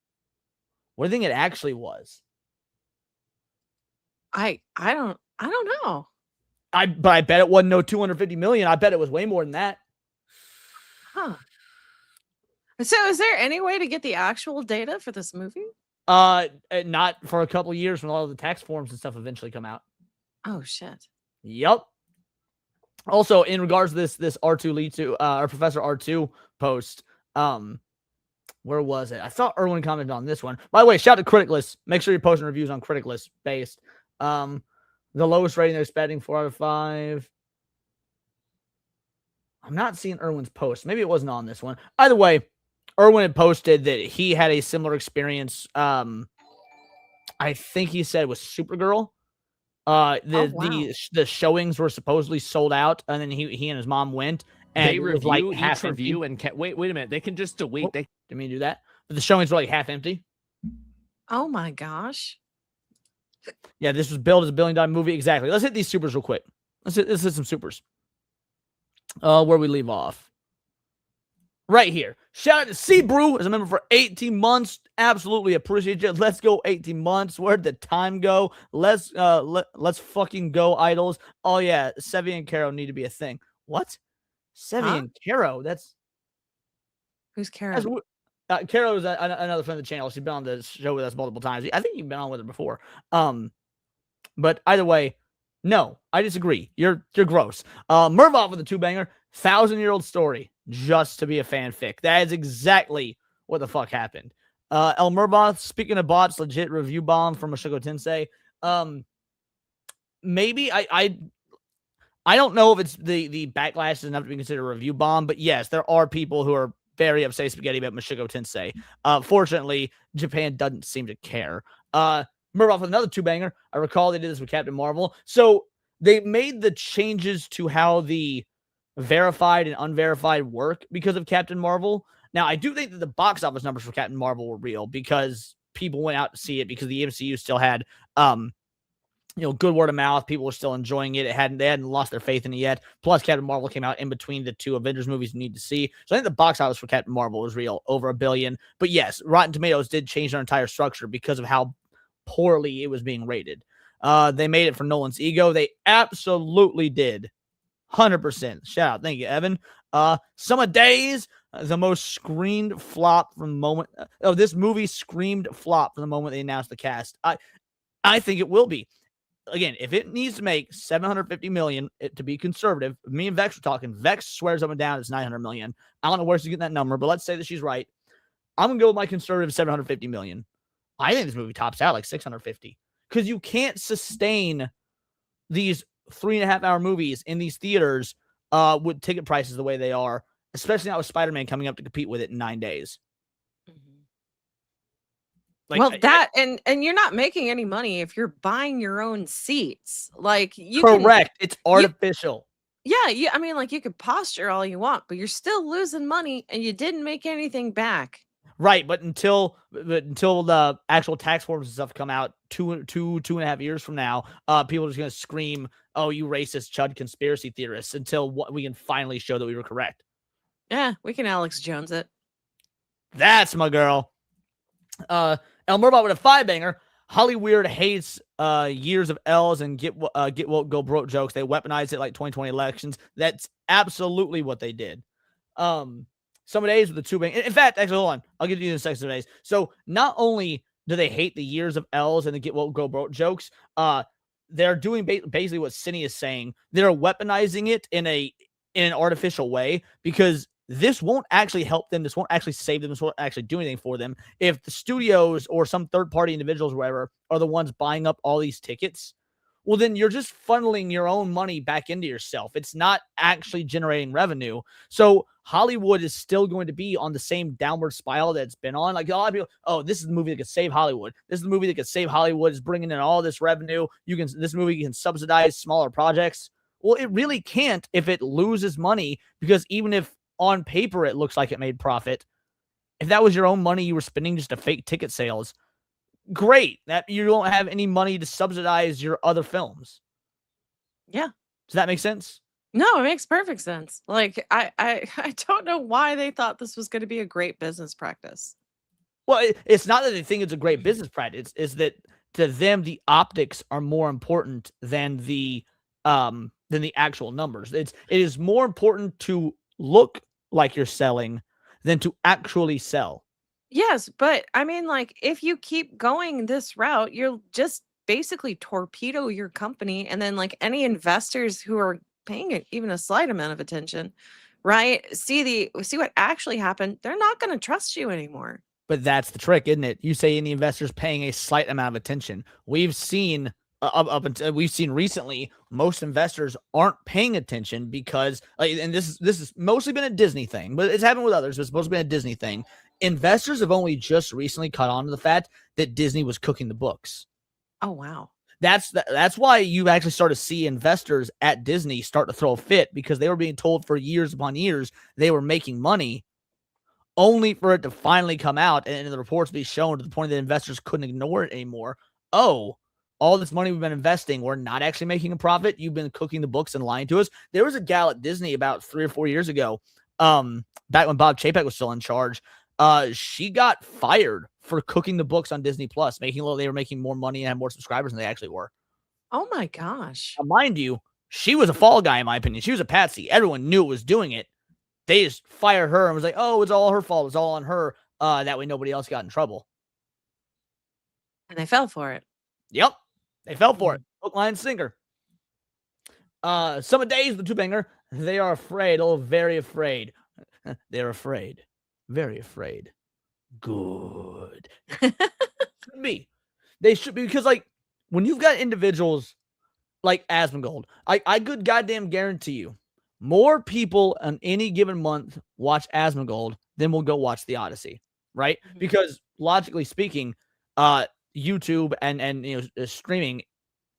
what do you think it actually was? I don't know. But I bet it wasn't no $250 million. I bet it was way more than that. Huh. So, is there any way to get the actual data for this movie? Not for a couple of years when all of the tax forms and stuff eventually come out. Oh shit. Yep. Also, in regards to this R2 lead to our Professor R2 post, where was it? I thought Erwin commented on this one. By the way, shout out to Criticless. Make sure you're posting reviews on Criticless based. The lowest rating they're expecting, 4 out of 5. I'm not seeing Erwin's post. Maybe it wasn't on this one. Either way, Erwin had posted that he had a similar experience. I think he said with Supergirl. The showings were supposedly sold out, and then he and his mom went, and They it was review like each half review empty. and wait a minute. They can just delete. Oh, didn't mean to do that, but the showings were like half empty. Oh my gosh. Yeah, this was billed as a $1 billion movie. Exactly. Let's hit these supers real quick. Let's hit some supers. Where we leave off. Right here. Shout out to C Brew as a member for 18 months. Absolutely appreciate you. Let's go 18 months. Where'd the time go? Let's fucking go, idols. Oh yeah, Sevi and Caro need to be a thing. What? Sevi and Caro? Who's Karen? Caro is another friend of the channel. She's been on the show with us multiple times. I think you've been on with her before. But either way, no, I disagree. You're gross. Mervov with a 2-banger. 1,000-year-old story just to be a fanfic. That is exactly what the fuck happened. El Mervoth, speaking of bots, legit review bomb from Mashuko Tensei. Maybe I don't know if it's the backlash is enough to be considered a review bomb, but yes, there are people who are very upset spaghetti about Mashuko Tensei. Fortunately, Japan doesn't seem to care. Mervoth with another 2-banger. I recall they did this with Captain Marvel. So they made the changes to how the verified and unverified work because of Captain Marvel. Now, I do think that the box office numbers for Captain Marvel were real because people went out to see it because the MCU still had, good word of mouth. People were still enjoying it. They hadn't lost their faith in it yet. Plus, Captain Marvel came out in between the 2 Avengers movies you need to see. So I think the box office for Captain Marvel was real, over $1 billion. But yes, Rotten Tomatoes did change their entire structure because of how poorly it was being rated. They made it for Nolan's ego. They absolutely did. 100%. Shout out. Thank you, Evan. Summer Days, the most screamed flop from the moment. This movie screamed flop from the moment they announced the cast. I think it will be. Again, if it needs to make $750 million to be conservative, me and Vex were talking. Vex swears up and down it's $900 million. I don't know where she's getting that number, but let's say that she's right. I'm gonna go with my conservative $750 million. I think this movie tops out like 650 because you can't sustain these 3.5-hour movies in these theaters with ticket prices the way they are, especially not with Spider-Man coming up to compete with it in 9 days. Like, well, that and you're not making any money if you're buying your own seats. Like you correct, it's artificial. Yeah, I mean, like you could posture all you want, but you're still losing money, and you didn't make anything back. Right, but until the actual tax forms and stuff come out 2.5 years from now, people are just gonna scream, "Oh, you racist chud conspiracy theorists!" Until we can finally show that we were correct. Yeah, we can Alex Jones it. That's my girl. El Murbot with a 5-banger. Hollyweird hates years of L's and get woke, go broke jokes. They weaponized it like 2020 elections. That's absolutely what they did. Some days with the 2-banger. In fact, actually, hold on. I'll give you the sex of days. So not only do they hate the years of L's and the get woke, go broke jokes, they're doing basically what Cindy is saying. They're weaponizing it in an artificial way because this won't actually help them. This won't actually save them. This won't actually do anything for them. If the studios or some third-party individuals, wherever, are the ones buying up all these tickets, well, then you're just funneling your own money back into yourself. It's not actually generating revenue. So Hollywood is still going to be on the same downward spiral that it's been on. Like a lot of people, oh, this is the movie that could save Hollywood. This is the movie that could save Hollywood. It's bringing in all this revenue. This movie can subsidize smaller projects. Well, it really can't if it loses money, because even if on paper it looks like it made profit, if that was your own money you were spending just to fake ticket sales, great. That you don't have any money to subsidize your other films. Yeah. Does that make sense? No, it makes perfect sense. Like I don't know why they thought this was going to be a great business practice. Well, it's not that they think it's a great business practice. It's that to them the optics are more important than the actual numbers. It is more important to look like you're selling than to actually sell. Yes, but I mean, like, if you keep going this route, you'll just basically torpedo your company, and then like any investors who are paying it even a slight amount of attention, right? See what actually happened. They're not going to trust you anymore. But that's the trick, isn't it? You say any investors paying a slight amount of attention. We've seen up until we've seen recently, most investors aren't paying attention because, and this is mostly been a Disney thing, but it's happened with others. It's supposed to be a Disney thing. Investors have only just recently caught on to the fact that Disney was cooking the books. Oh, wow. That's why you actually start to see investors at Disney start to throw a fit, because they were being told for years upon years they were making money, only for it to finally come out and the reports be shown to the point that investors couldn't ignore it anymore. Oh, all this money we've been investing, we're not actually making a profit. You've been cooking the books and lying to us. There was a gal at Disney about 3 or 4 years ago, back when Bob Chapek was still in charge. She got fired for cooking the books on Disney Plus, they were making more money and had more subscribers than they actually were. Oh my gosh. Now, mind you, she was a fall guy in my opinion. She was a patsy. Everyone knew it was doing it. They just fired her and was like, oh, it's all her fault. It's all on her. That way nobody else got in trouble. And they fell for it. Yep. They fell for it. Hook, line, sinker. Some days, the two-banger, they are afraid. Oh, very afraid. They're afraid. Very afraid. Good. Should be. They should be, because, like, when you've got individuals like Asmongold, I could goddamn guarantee you, more people on any given month watch Asmongold than will go watch the Odyssey, right? Mhm. Because logically speaking, YouTube and streaming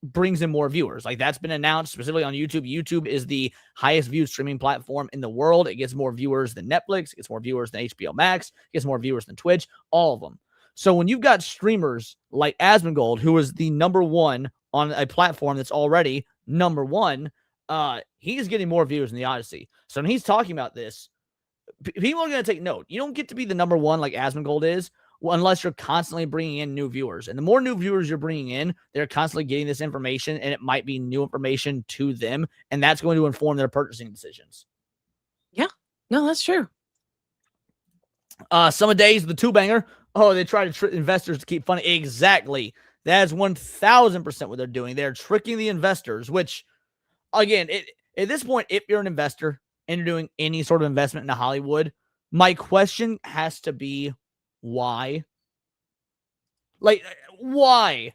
brings in more viewers. Like, that's been announced specifically on YouTube. YouTube is the highest viewed streaming platform in the world. It gets more viewers than Netflix, it gets more viewers than HBO Max, it gets more viewers than Twitch, all of them. So when you've got streamers like Asmongold, who is the number one on a platform that's already number one, he's getting more views in the Odyssey. So when he's talking about this, people are going to take note. You don't get to be the number one like Asmongold is, unless you're constantly bringing in new viewers. And the more new viewers you're bringing in, they're constantly getting this information, and it might be new information to them, and that's going to inform their purchasing decisions. Yeah, no, that's true. Some days, the two-banger, oh, they try to trick investors to keep funny. Exactly. That is 1,000% what they're doing. They're tricking the investors, which, again, at this point, if you're an investor and you're doing any sort of investment into Hollywood, my question has to be, why? Like, why?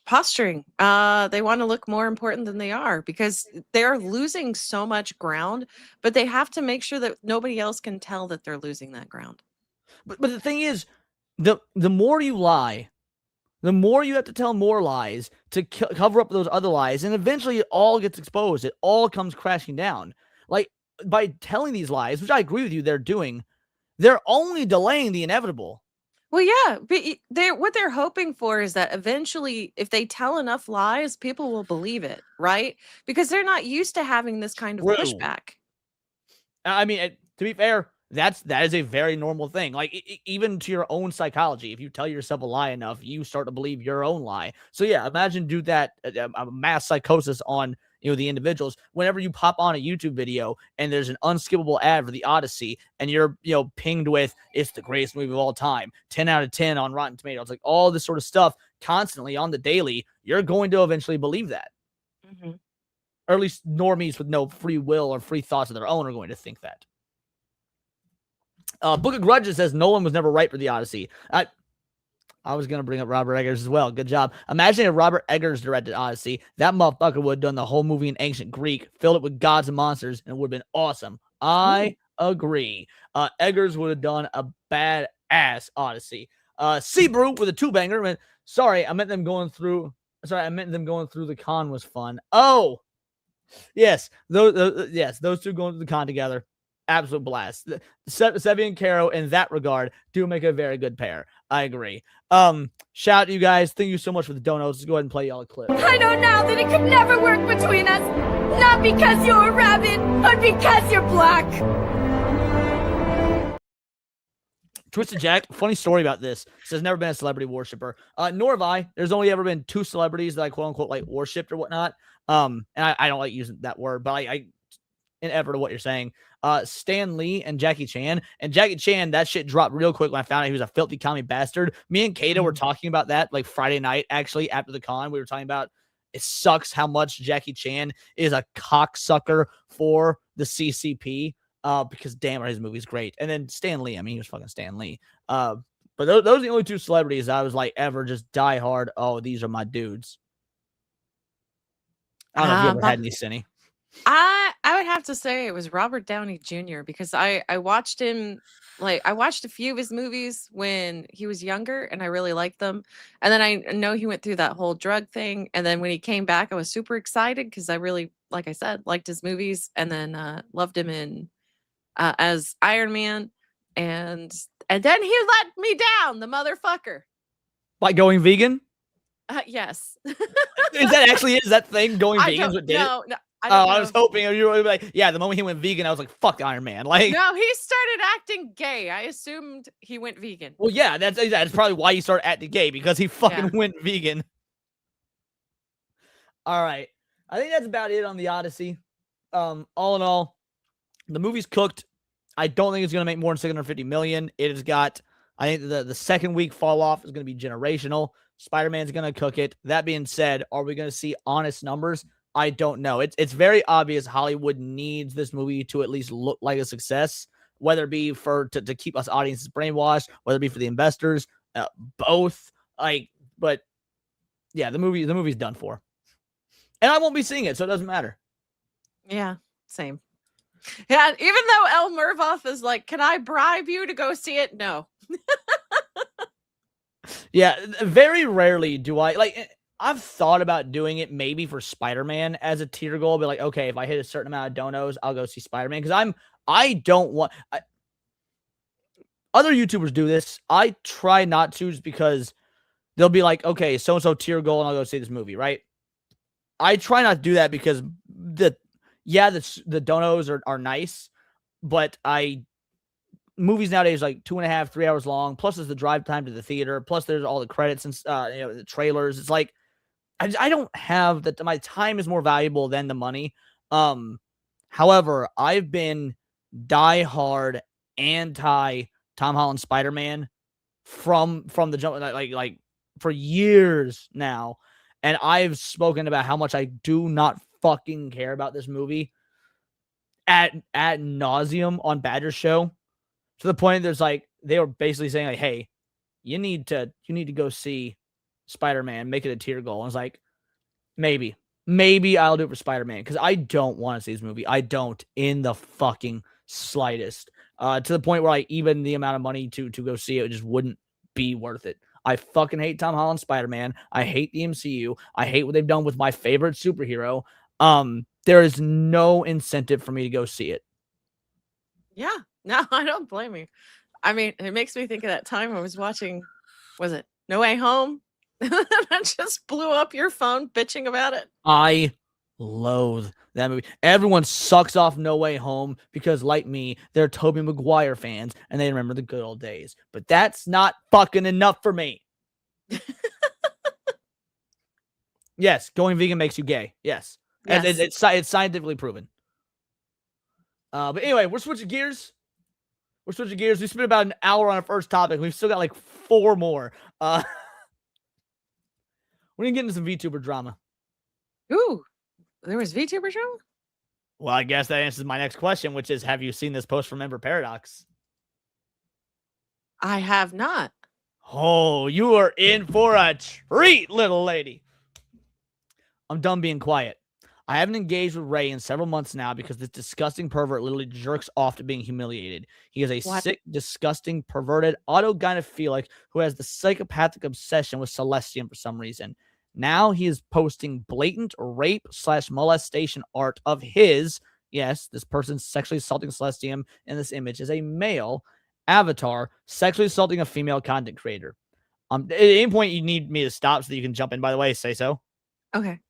Posturing. They want to look more important than they are, because they're losing so much ground, but they have to make sure that nobody else can tell that they're losing that ground. But the thing is, the more you lie, the more you have to tell more lies to cover up those other lies, and eventually it all gets exposed. It all comes crashing down. Like, by telling these lies, which I agree with you, they're doing, they're only delaying the inevitable. Well, yeah, but what they're hoping for is that eventually, if they tell enough lies, people will believe it, right? Because they're not used to having this kind of True. pushback. I mean, to be fair, that is a very normal thing. Like, even to your own psychology, if you tell yourself a lie enough, you start to believe your own lie. So yeah, imagine do that a mass psychosis on the individuals. Whenever you pop on a YouTube video and there's an unskippable ad for the Odyssey, and you're pinged with, it's the greatest movie of all time, 10 out of 10 on Rotten Tomatoes, like all this sort of stuff constantly on the daily, you're going to eventually believe that. Mm-hmm. Or at least normies with no free will or free thoughts of their own are going to think that. Book of Grudges says Nolan was never right for the Odyssey. I was going to bring up Robert Eggers as well. Good job. Imagine if Robert Eggers directed Odyssey. That motherfucker would have done the whole movie in ancient Greek, filled it with gods and monsters, and it would have been awesome. I agree. Eggers would have done a badass Odyssey. Seabrew with a two-banger. Sorry, I meant them going through the con was fun. Oh, yes. Those two going through the con together. Absolute blast. Sevi and Caro in that regard do make a very good pair. I agree. Shout out to you guys. Thank you so much for the donuts. Let's go ahead and play y'all a clip. I know now that it could never work between us. Not because you're a rabbit, but because you're black. Twisted Jack, funny story about this. Says never been a celebrity worshiper. Nor have I. There's only ever been two celebrities that I quote unquote like worshipped or whatnot. And I don't like using that word, but I in effort of what you're saying. Stan Lee and Jackie Chan. And Jackie Chan, that shit dropped real quick when I found out he was a filthy commie bastard. Me and Kato were talking about that like Friday night, actually, after the con. We were talking about it sucks how much Jackie Chan is a cocksucker for the CCP. Because damn, his movie's great. And then Stan Lee, I mean, he was fucking Stan Lee. But those are the only two celebrities I was like ever just die hard. Oh, these are my dudes. I don't know if you ever had any, Cindy. I would have to say it was Robert Downey Jr. because I watched him, like I watched a few of his movies when he was younger and I really liked them. And then I know he went through that whole drug thing. And then when he came back, I was super excited because I really, like I said, liked his movies and then loved him in as Iron Man. And then he let me down, the motherfucker. By going vegan? Yes. Is that thing going vegan? What did no, it? I was hoping you were like, yeah, the moment he went vegan, I was like, fuck Iron Man. Like, no, he started acting gay. I assumed he went vegan. Well, yeah, that's probably why he started acting gay, because he fucking went vegan. All right. I think that's about it on the Odyssey. All in all, the movie's cooked. I don't think it's going to make more than $650 million. It has got, I think the second week fall off is going to be generational. Spider-Man's going to cook it. That being said, are we going to see honest numbers? I don't know. It's very obvious Hollywood needs this movie to at least look like a success, whether it be to keep us audiences brainwashed, whether it be for the investors, both. But yeah, the movie's done for, and I won't be seeing it, so it doesn't matter. Yeah, same. Yeah, even though El Mervoth is like, can I bribe you to go see it? No. Yeah, very rarely do I like. I've thought about doing it maybe for Spider-Man as a tier goal, but like, okay, if I hit a certain amount of donos, I'll go see Spider-Man because I don't want. Other YouTubers do this. I try not to just because they'll be like, okay, so and so tier goal, and I'll go see this movie, right? I try not to do that because the donos are nice, but movies nowadays like 2.5, 3 hours long. Plus, there's the drive time to the theater. Plus, there's all the credits and the trailers. It's like I don't have that. My time is more valuable than the money. However, I've been diehard anti Tom Holland Spider-Man from the jump, like for years now, and I've spoken about how much I do not fucking care about this movie ad nauseum on Badger's show. To the point there's like they were basically saying like, hey, you need to go see Spider-Man, make it a tier goal. And I was like, maybe I'll do it for Spider-Man because I don't want to see this movie. I don't in the fucking slightest. To the point where even the amount of money to go see it just wouldn't be worth it. I fucking hate Tom Holland Spider-Man. I hate the MCU. I hate what they've done with my favorite superhero. There is no incentive for me to go see it. Yeah. No, I don't blame you. I mean, it makes me think of that time I was watching, was it No Way Home? I just blew up your phone bitching about it. I loathe that movie. Everyone sucks off No Way Home because, like me, they're Tobey Maguire fans and they remember the good old days. But that's not fucking enough for me. Yes, going vegan makes you gay. Yes. It's scientifically proven. But anyway, we're switching gears. We spent about an hour on our first topic. We've still got like 4 more. We're going to get into some VTuber drama. Ooh, there was VTuber drama? Well, I guess that answers my next question, which is, have you seen this post from Ember Paradox? I have not. Oh, you are in for a treat, little lady. I'm done being quiet. I haven't engaged with Ray in several months now because this disgusting pervert literally jerks off to being humiliated. He is a sick, disgusting, perverted, autogynephilic who has the psychopathic obsession with Celestium for some reason. Now he is posting blatant rape/molestation art of his, yes, this person's sexually assaulting Celestium in this image is a male avatar sexually assaulting a female content creator. At any point you need me to stop so that you can jump in, by the way, say so. Okay.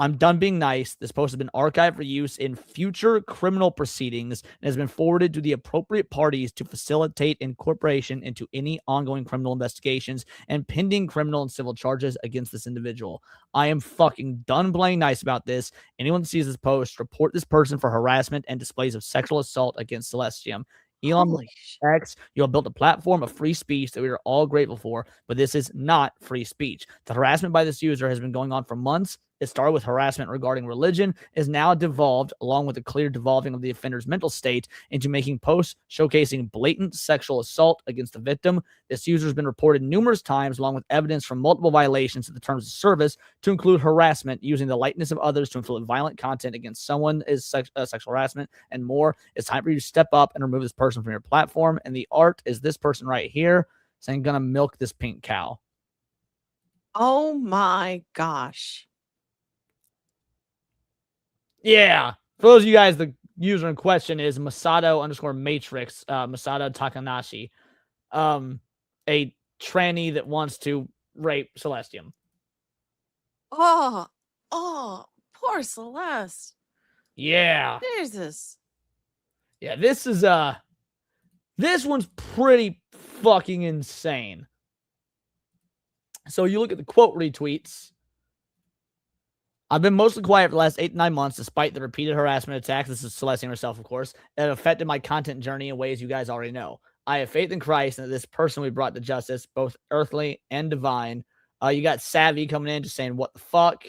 I'm done being nice. This post has been archived for use in future criminal proceedings and has been forwarded to the appropriate parties to facilitate incorporation into any ongoing criminal investigations and pending criminal and civil charges against this individual. I am fucking done playing nice about this. Anyone that sees this post, report this person for harassment and displays of sexual assault against Celestium. Elon Holy shit. X, you have built a platform of free speech that we are all grateful for, but this is not free speech. The harassment by this user has been going on for months. It started with harassment regarding religion, is now devolved, along with a clear devolving of the offender's mental state, into making posts showcasing blatant sexual assault against the victim. This user has been reported numerous times, along with evidence from multiple violations of the terms of service, to include harassment, using the likeness of others to inflict violent content against someone is sexual harassment, and more. It's time for you to step up and remove this person from your platform. And the art is this person right here saying, "Gonna milk this pink cow." Oh my gosh. Yeah. For those of you guys, the user in question is Masato_Matrix, Masato Takanashi, a tranny that wants to rape Celestium. Oh, poor Celeste. Yeah. Jesus. Yeah, this is this one's pretty fucking insane. So you look at the quote retweets. I've been mostly quiet for the last 8 to 9 months, despite the repeated harassment attacks. This is Celestium herself, of course. It affected my content journey in ways you guys already know. I have faith in Christ and that this person we brought to justice, both earthly and divine. You got Savvy coming in just saying, "What the fuck?"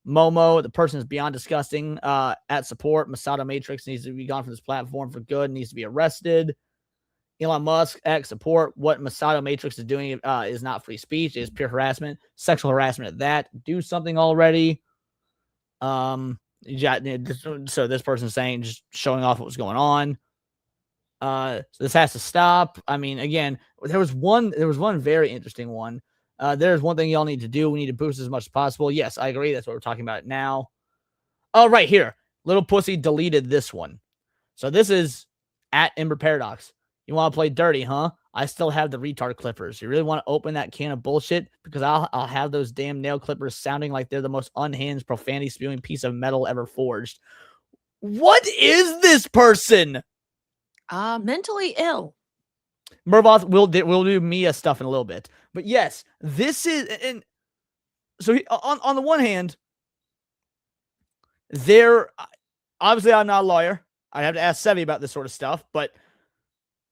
Momo, the person is beyond disgusting. At support, Masato Matrix needs to be gone from this platform for good, needs to be arrested. Elon Musk, X support. What Masato Matrix is doing is not free speech, it is pure harassment, sexual harassment at that. Do something already. So this person's saying, just showing off what was going on. So this has to stop. I mean, again, there was one very interesting one. There's one thing y'all need to do. We need to boost as much as possible. Yes, I agree. That's what we're talking about now. Oh, right here. Little Pussy deleted this one. So this is at Ember Paradox. You want to play dirty, huh? I still have the retard clippers. You really want to open that can of bullshit? Because I'll have those damn nail clippers sounding like they're the most unhinged, profanity spewing piece of metal ever forged. What is this person? Mentally ill. Mervoth will do Mia stuff in a little bit. But yes, this is, and so on the one hand, obviously I'm not a lawyer. I'd have to ask Sevi about this sort of stuff, but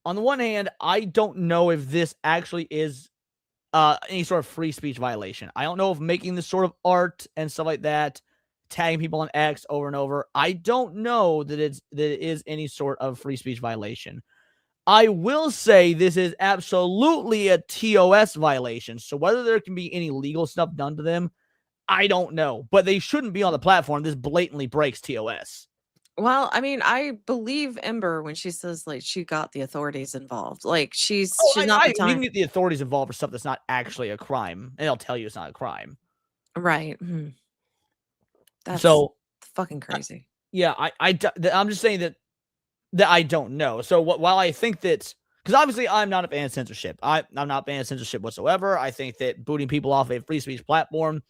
on the one hand, I don't know if this actually is any sort of free speech violation. I don't know if making this sort of art and stuff like that, tagging people on X over and over, I don't know that it is any sort of free speech violation. I will say this is absolutely a TOS violation. So whether there can be any legal stuff done to them, I don't know. But they shouldn't be on the platform. This blatantly breaks TOS. Well, I mean, I believe Ember when she says like she got the authorities involved. Like she's not the You time. can get the authorities involved for stuff that's not actually a crime, and they'll tell you it's not a crime. Right. That's so fucking crazy. Yeah, I'm just saying that I don't know. So while I think that, because obviously I'm not a fan of censorship. I'm not a fan of censorship whatsoever. I think that booting people off a free speech platform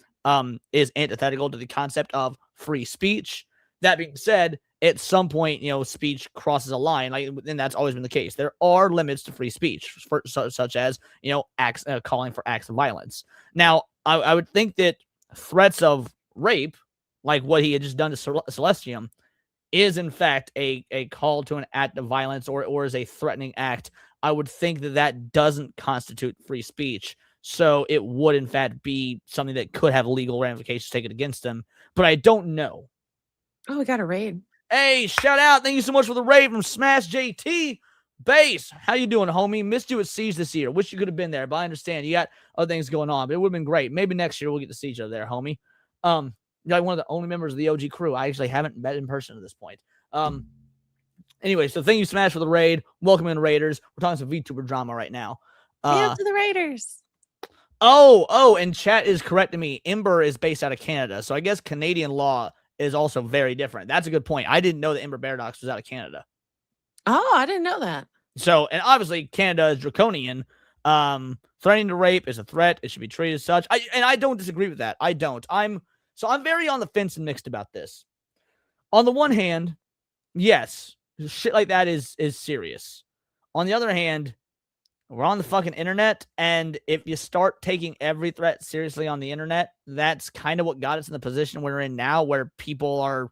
is antithetical to the concept of free speech. That being said, at some point, speech crosses a line, and that's always been the case. There are limits to free speech, such as acts calling for acts of violence. Now, I would think that threats of rape, like what he had just done to Celestium, is in fact a call to an act of violence or is a threatening act. I would think that doesn't constitute free speech. So it would in fact be something that could have legal ramifications taken against them. But I don't know. Oh, we got a raid. Hey, shout out. Thank you so much for the raid from Smash JT. Base, how you doing, homie? Missed you at SEGE this year. Wish you could have been there, but I understand you got other things going on. But it would have been great. Maybe next year we'll get to see each other there, homie. You're like one of the only members of the OG crew I actually haven't met in person at this point. Anyway, so thank you, Smash, for the raid. Welcome in, Raiders. We're talking some VTuber drama right now. Yeah, to the Raiders. Oh, and chat is correcting me. Ember is based out of Canada, so I guess Canadian law is also very different. That's a good point. I didn't know that Ember Paradox was out of Canada. Oh, I didn't know that. So, and obviously Canada is draconian. Threatening to rape is a threat. It should be treated as such. I don't disagree with that. I don't. I'm So I'm very on the fence and mixed about this. On the one hand, yes, shit like that is serious. On the other hand, we're on the fucking internet, and if you start taking every threat seriously on the internet, that's kind of what got us in the position we're in now, where people are,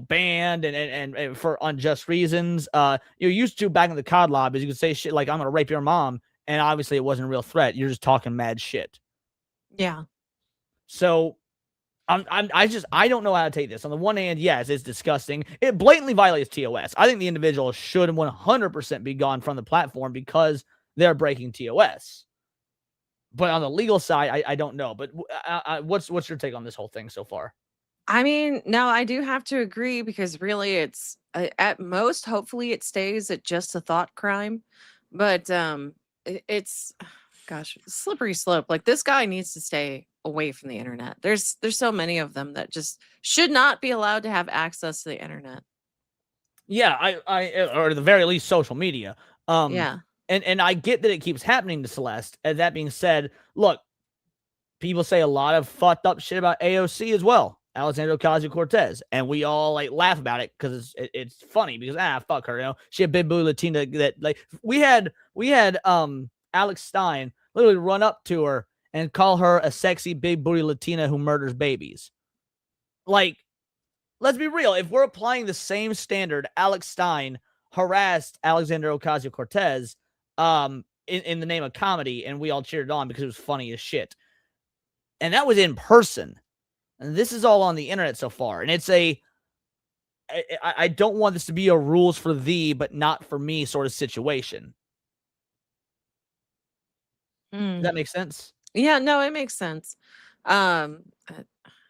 banned and for unjust reasons. You used to back in the COD lobbies, you could say shit like, "I'm gonna rape your mom," and obviously it wasn't a real threat. You're just talking mad shit. Yeah. So I don't know how to take this. On the one hand, yes, it's disgusting. It blatantly violates TOS. I think the individual should 100% be gone from the platform because they're breaking TOS. But on the legal side, I don't know. But what's your take on this whole thing so far? I mean, no, I do have to agree because really it's at most, hopefully it stays at just a thought crime. But it's gosh, slippery slope. Like this guy needs to stay away from the internet. There's so many of them that just should not be allowed to have access to the internet. Yeah, I or at the very least social media. Yeah. And I get that it keeps happening to Celeste. And that being said, look, people say a lot of fucked up shit about AOC as well, Alexandria Ocasio-Cortez, and we all like laugh about it because it's funny because fuck her, she a big booty Latina that like we had Alex Stein literally run up to her and call her a sexy big booty Latina who murders babies. Like, let's be real. If we're applying the same standard, Alex Stein harassed Alexandria Ocasio-Cortez in the name of comedy, and we all cheered on because it was funny as shit. And that was in person. And this is all on the internet so far. And it's I don't want this to be a rules for thee, but not for me sort of situation. Does that make sense? Yeah, no, it makes sense. Um,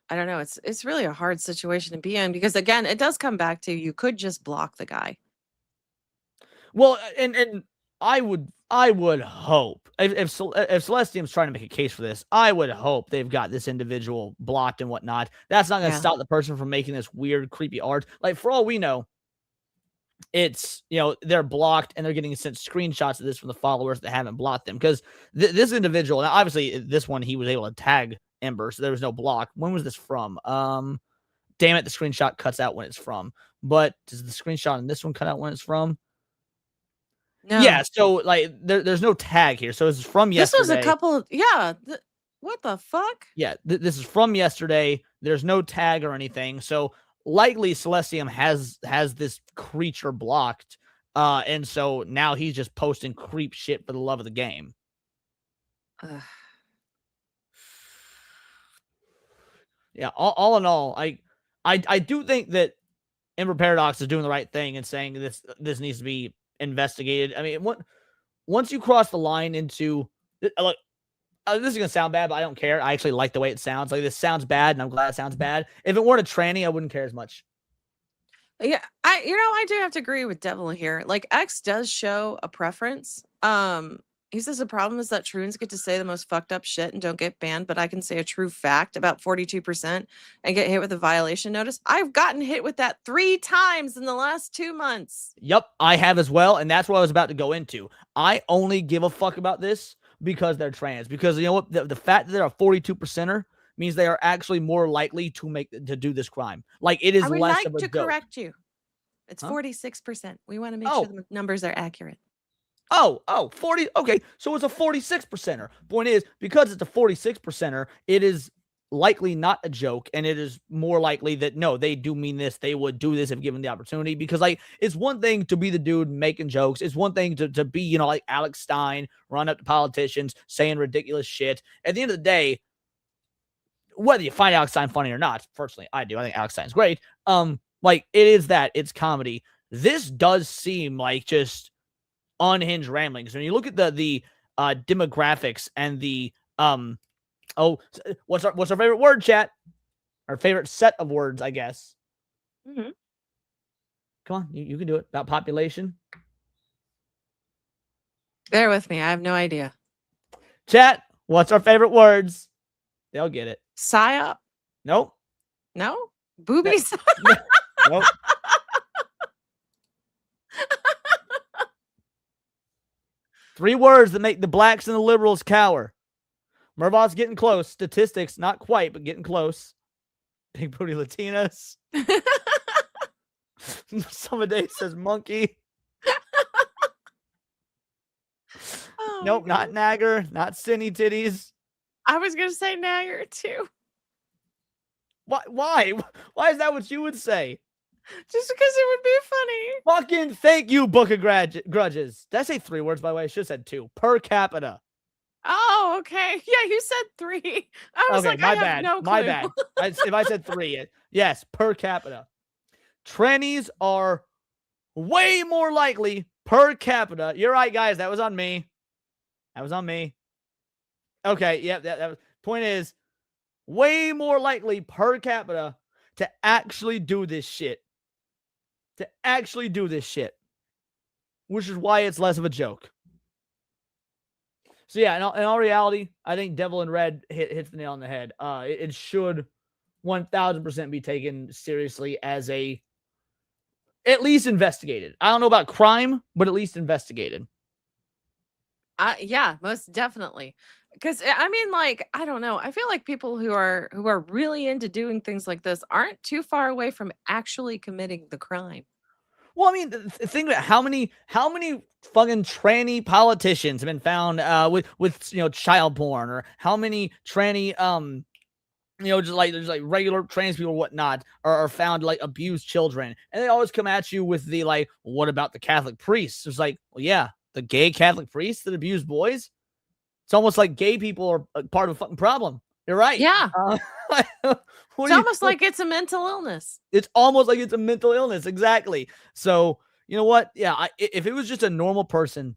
I don't know. It's really a hard situation to be in because again, it does come back to you could just block the guy. Well, and I would hope if Celestium's trying to make a case for this, I would hope they've got this individual blocked and whatnot. That's not going to Yeah. stop the person from making this weird, creepy art. Like for all we know, it's they're blocked and they're getting sent screenshots of this from the followers that haven't blocked them because this individual, now obviously this one he was able to tag Ember, so there was no block. When was this from? Damn it, the screenshot cuts out when it's from. But does the screenshot in this one cut out when it's from? No. Yeah, so like there's no tag here. So this is from This yesterday. was a couple yeah. What the fuck? Yeah, this is from yesterday. There's no tag or anything. So likely Celestium has this creature blocked. And so now he's just posting creep shit for the love of the game. Ugh. Yeah, all in all, I do think that Ember Paradox is doing the right thing and saying this needs to be investigated. I mean, once you cross the line into look, this is gonna sound bad, but I don't care. I actually like the way it sounds. Like this sounds bad, and I'm glad it sounds bad. If it weren't a tranny, I wouldn't care as much. Yeah, I do have to agree with Devil here. Like X does show a preference. He says the problem is that Troons get to say the most fucked up shit and don't get banned, but I can say a true fact about 42% and get hit with a violation notice. I've gotten hit with that 3 times in the last 2 months. Yep, I have as well, and that's what I was about to go into. I only give a fuck about this because they're trans. Because you know what? The fact that they're a 42%er means they are actually more likely to do this crime. Like it is I would less like of a to joke. correct you. It's Huh? 46%. We want to make Oh. sure the numbers are accurate. 40. Okay, so it's a 46%er. Point is, because it's a 46%er, it is likely not a joke, and it is more likely that no, they do mean this. They would do this if given the opportunity. Because like, it's one thing to be the dude making jokes. It's one thing to be like Alex Stein, run up to politicians saying ridiculous shit. At the end of the day, whether you find Alex Stein funny or not, personally, I do. I think Alex Stein's great. Like it is that it's comedy. This does seem like just unhinged ramblings. When you look at the demographics and the what's our favorite word, chat? Our favorite set of words, I guess. Mhm. Come on, you can do it. About population. Bear with me. I have no idea. Chat, what's our favorite words? They'll get it. PSYOP? Nope. No? Boobies? Nope. Three words that make the blacks and the liberals cower. Mervot's getting close. Statistics, not quite, but getting close. Big booty Latinas. Somebody says monkey. Oh, Nope, my not God. Nagger, not Cinny Titties. I was gonna say Nagger too, Why? Why is that what you would say? just because it would be funny. Fucking thank you, Book of Grudges. Did I say 3 words, by the way? I should have said 2. Per capita. Oh, okay. Yeah, you said 3. I was Okay, like, my I have bad. no clue. My bad. If I said 3, yes, per capita. Trannies are way more likely per capita. You're right, guys. That was on me. That was on me. Okay, yeah. That was, point is, way more likely per capita to actually do this shit. Which is why it's less of a joke. So yeah, in all reality, I think Devil in Red hits the nail on the head. It should 1000% be taken seriously as at least investigated. I don't know about crime, but at least investigated. Yeah, most definitely. Because I mean, like, I don't know. I feel like people who are really into doing things like this aren't too far away from actually committing the crime. Well, I mean, think about how many fucking tranny politicians have been found with child porn, or how many tranny just like regular trans people or whatnot are found to like abuse children, and they always come at you with the like, what about the Catholic priests? It's like, well, yeah, the gay Catholic priests that abuse boys. It's almost like gay people are a part of a fucking problem. You're right. Yeah. It's It's almost like it's a mental illness. It's almost like it's a mental illness. Exactly. So, you know what? Yeah, if it was just a normal person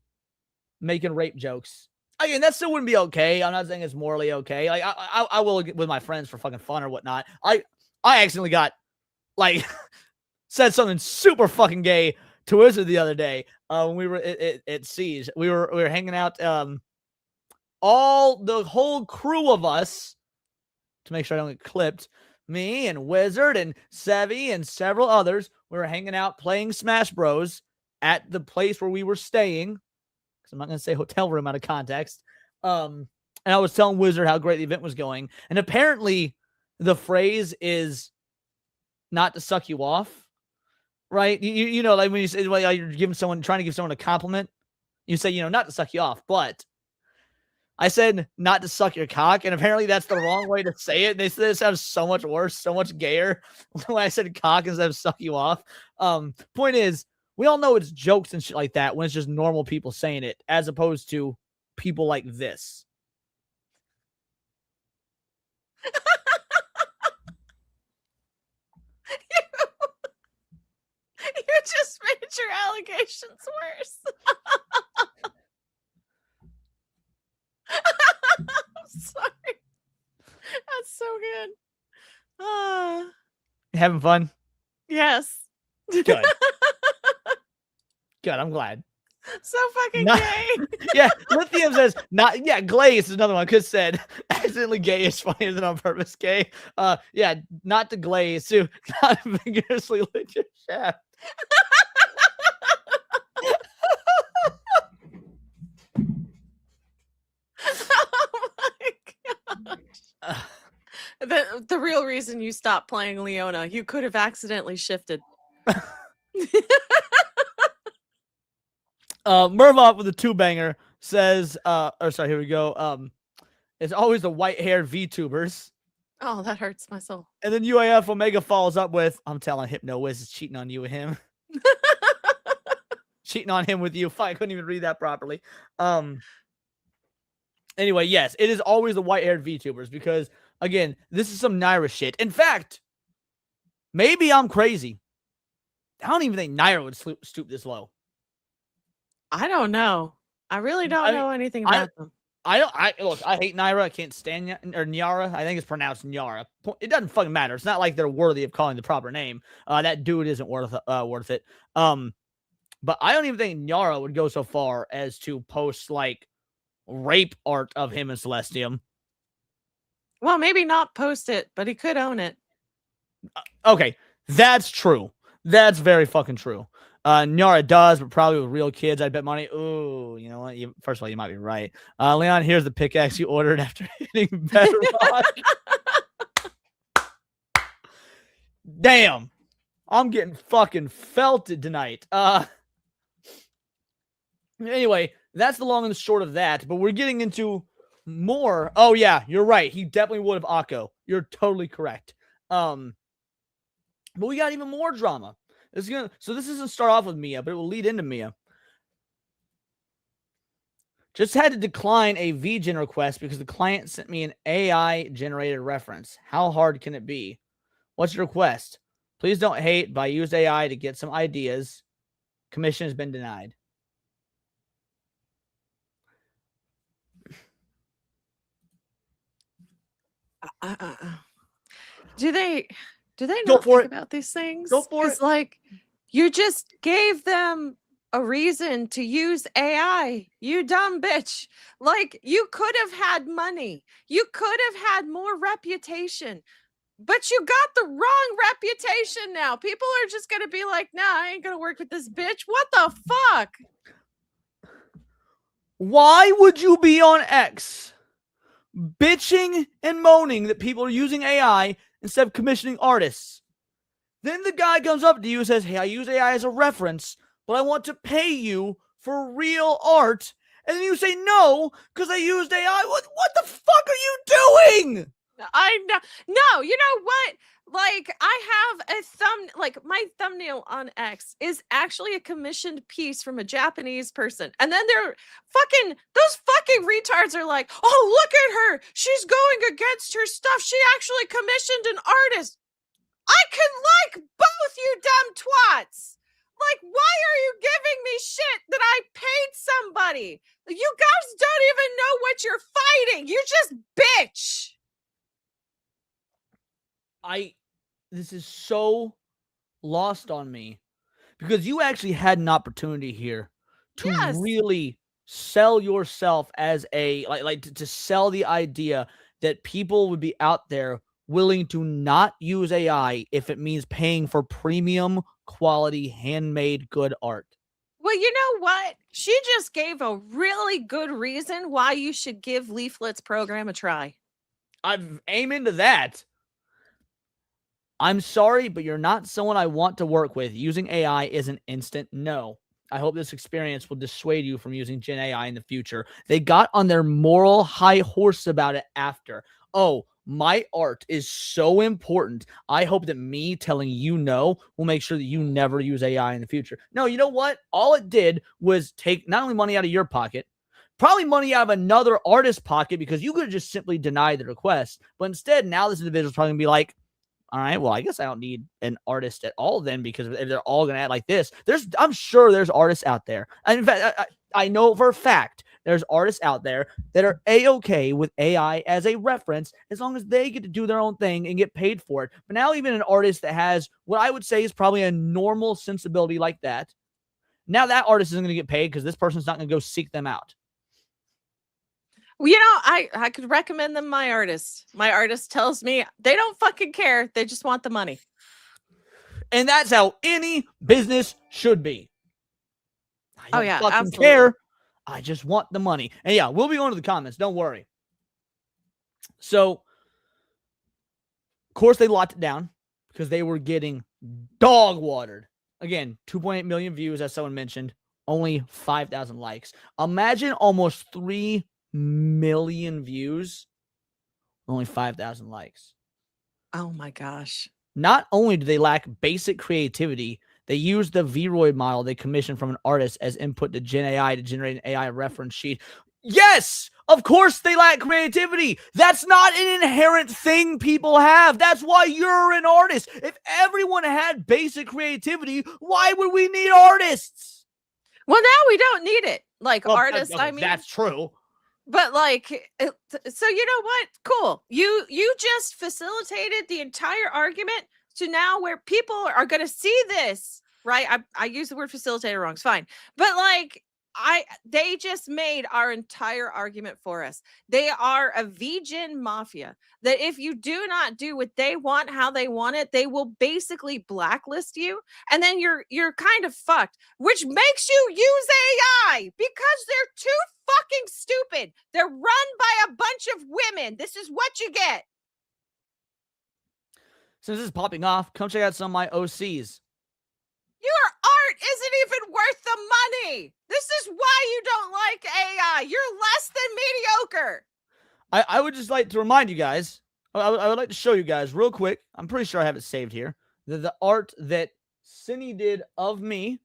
making rape jokes, again, that still wouldn't be okay. I'm not saying it's morally okay. Like, I will with my friends for fucking fun or whatnot. I accidentally got, like, said something super fucking gay to Wizard the other day when we were at SEGE. We were hanging out, the whole crew of us, to make sure I don't get clipped. Me and Wizard and Sevi and several others, we were hanging out playing Smash Bros at the place where we were staying. Because I'm not going to say hotel room out of context. And I was telling Wizard how great the event was going. And apparently the phrase is not to suck you off, right? You know, like when you say, well, you're trying to give someone a compliment, you say, not to suck you off, but I said not to suck your cock, and apparently that's the wrong way to say it. They said this sounds so much worse, so much gayer when I said cock instead of suck you off. Point is, we all know it's jokes and shit like that when it's just normal people saying it, as opposed to people like this. You just made your allegations worse. I'm sorry. That's so good. Having fun? Yes. Good. Good, I'm glad. So fucking Not- gay. Yeah, Lithium says, not, yeah, Glaze is another one. Cause said, accidentally gay is funnier than on purpose gay. Yeah, not to Glaze, too. Not vigorously lick your shaft. Oh my gosh. The real reason you stopped playing Leona, you could have accidentally shifted. Mervop with a 2-banger says, here we go. It's always the white-haired VTubers. Oh, that hurts my soul. And then UAF Omega follows up with, I'm telling Hypno Wiz is cheating on you with him. Cheating on him with you. Fine, I couldn't even read that properly. Anyway, yes, it is always the white-haired VTubers because, again, this is some Naira shit. In fact, maybe I'm crazy. I don't even think Naira would stoop this low. I don't know. I really don't know anything about them. Look, I hate Naira. I can't stand Nyara. I think it's pronounced Nyara. It doesn't fucking matter. It's not like they're worthy of calling the proper name. That dude isn't worth it. But I don't even think Nyara would go so far as to post like rape art of him and Celestium. Well, maybe not post it, but he could own it. Okay, that's true. That's very fucking true. Nyara does, but probably with real kids, I'd bet money. Ooh, you know what? First of all, you might be right. Leon, here's the pickaxe you ordered after hitting Bedrock. Damn. I'm getting fucking felted tonight. Anyway, that's the long and the short of that, but we're getting into more. Oh yeah, you're right. He definitely would have Akko. You're totally correct. But we got even more drama. So this doesn't start off with Mia, but it will lead into Mia. Just had to decline a VGen request because the client sent me an AI generated reference. How hard can it be? What's your request? Please don't hate, but I used AI to get some ideas. Commission has been denied. Do they Go not for think it. about these things? Go for it. Like, you just gave them a reason to use AI. You dumb bitch. Like, you could have had money. You could have had more reputation. But you got the wrong reputation now. People are just going to be like, nah, I ain't going to work with this bitch. What the fuck? Why would you be on X bitching and moaning that people are using AI instead of commissioning artists? Then the guy comes up to you and says, hey, I use AI as a reference, but I want to pay you for real art. And then you say no because I used AI. What the fuck are you doing? I know. No, you know what? Like, I have a my thumbnail on X is actually a commissioned piece from a Japanese person. And then those fucking retards are like, oh, look at her. She's going against her stuff. She actually commissioned an artist. I can like both, you dumb twats. Like, why are you giving me shit that I paid somebody? You guys don't even know what you're fighting. You just bitch. This is so lost on me because you actually had an opportunity here to really sell yourself as a to sell the idea that people would be out there willing to not use AI if it means paying for premium quality handmade good art. Well, you know what? She just gave a really good reason why you should give Leaflet's program a try. I'm aiming to that. I'm sorry, but you're not someone I want to work with. Using AI is an instant no. I hope this experience will dissuade you from using Gen AI in the future. They got on their moral high horse about it after. Oh, my art is so important. I hope that me telling you no will make sure that you never use AI in the future. No, you know what? All it did was take not only money out of your pocket, probably money out of another artist's pocket because you could have just simply denied the request. But instead, now this individual's probably going to be like, all right, well, I guess I don't need an artist at all then because if they're all going to act like this, I'm sure there's artists out there. And in fact, I know for a fact there's artists out there that are A-okay with AI as a reference as long as they get to do their own thing and get paid for it. But now even an artist that has what I would say is probably a normal sensibility like that, now that artist isn't going to get paid because this person's not going to go seek them out. Well, you know, I could recommend them my artist. My artist tells me they don't fucking care. They just want the money. And that's how any business should be. I don't fucking absolutely. care. I just want the money. And yeah, we'll be going to the comments. Don't worry. So, of course, they locked it down because they were getting dog watered. Again, 2.8 million views, as someone mentioned. Only 5,000 likes. Imagine almost 3 million views, only 5,000 likes. Oh my gosh. Not only do they lack basic creativity, they use the Vroid model they commissioned from an artist as input to Gen AI to generate an AI reference sheet. Yes, of course they lack creativity. That's not an inherent thing people have. That's why you're an artist. If everyone had basic creativity, why would we need artists? Well, now we don't need it. Like, artists, I mean. That's true. But like, so you know what? Cool. You just facilitated the entire argument to now where people are going to see this, right? I use the word facilitator wrong. It's fine. But like, They just made our entire argument for us. They are a vegan mafia that if you do not do what they want, how they want it, they will basically blacklist you, and then you're kind of fucked, which makes you use AI because they're too fucking stupid. They're run by a bunch of women. This is what you get. Since this is popping off, come check out some of my OCs. Your art isn't even worth the money. This is why you don't like AI. You're less than mediocre. I would just like to remind you guys, I would like to show you guys real quick. I'm pretty sure I have it saved here. The art that Cindy did of me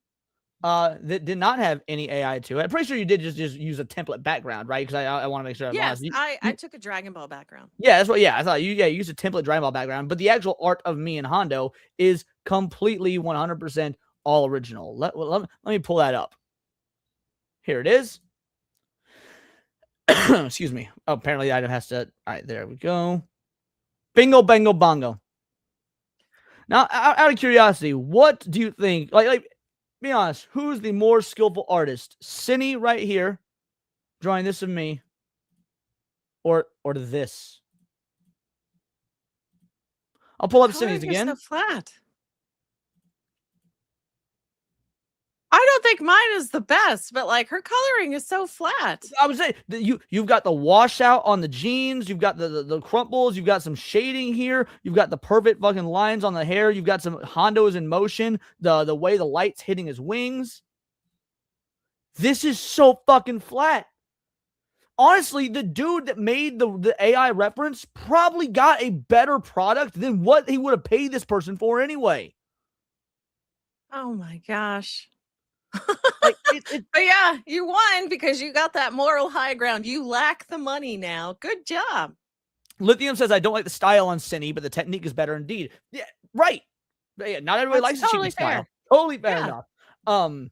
that did not have any AI to it. I'm pretty sure you did just use a template background, right? Because I want to make sure. Yes, I took a Dragon Ball background. Yeah, that's what. Yeah, I thought you used a template Dragon Ball background, but the actual art of me and Hondo is completely 100% all original. Let me pull that up. Here it is. Excuse me. Oh, apparently the item has to. All right, there we go. Bingo, bango, bongo. Now, out of curiosity, what do you think? Like, be honest. Who's the more skillful artist? Cindy right here, drawing this of me, or this? I'll pull up Cindy's Coloring is again. so flat. I don't think mine is the best, but like her coloring is so flat. I would say that you've got the washout on the jeans, you've got the crumples, you've got some shading here, you've got the perfect fucking lines on the hair, you've got some Hondo's in motion, the way the light's hitting his wings. This is so fucking flat. Honestly, the dude that made the AI reference probably got a better product than what he would have paid this person for anyway. Oh my gosh. Like, But yeah, you won because you got that moral high ground. You lack the money now. Good job. Lithium says, I don't like the style on Cindy, but the technique is better indeed. Yeah, right. But yeah, not everybody likes That's the totally cheapy style. fair. Totally fair Yeah. enough.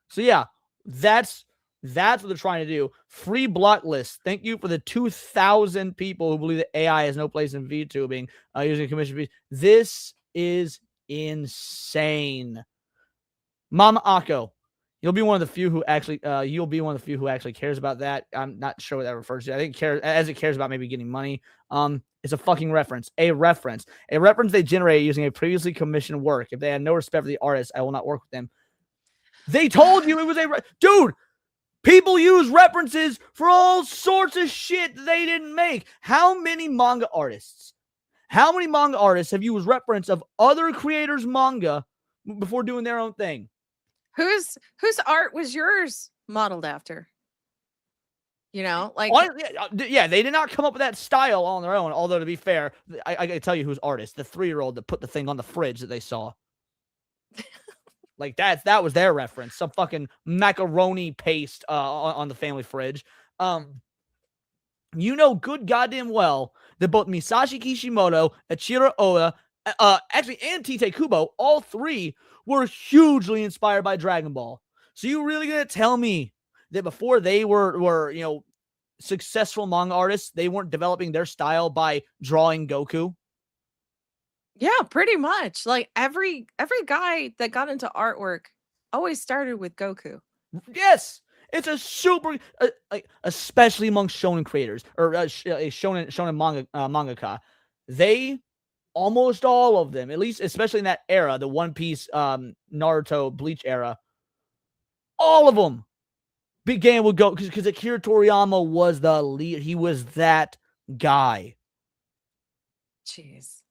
So yeah, that's what they're trying to do. Free block list. Thank you for the 2,000 people who believe that AI has no place in VTubing using commission fees. This is insane. Mama Akko, you'll be one of the few who actually cares about that. I'm not sure what that refers to. I think it cares about maybe getting money. It's a fucking reference. A reference they generate using a previously commissioned work. If they have no respect for the artist, I will not work with them. They told you it was dude. People use references for all sorts of shit that they didn't make. How many manga artists have used reference of other creators' manga before doing their own thing? Whose art was yours modeled after? You know, like yeah, they did not come up with that style on their own. Although to be fair, I can tell you who's artist. The 3-year-old that put the thing on the fridge that they saw. Like that was their reference. Some fucking macaroni paste on the family fridge. You know good goddamn well that both Masashi Kishimoto, Ichiro Oda, actually, and Tite Kubo, all three were hugely inspired by Dragon Ball. So you really gonna tell me that before they were successful manga artists, they weren't developing their style by drawing Goku? yeah, pretty much. Like every guy that got into artwork always started with Goku. Yes, it's a super especially among shonen creators or shonen mangaka. They almost all of them, at least especially in that era, the One Piece, Naruto, Bleach era, all of them began with Goku because Akira Toriyama was the lead. He was that guy. Jeez.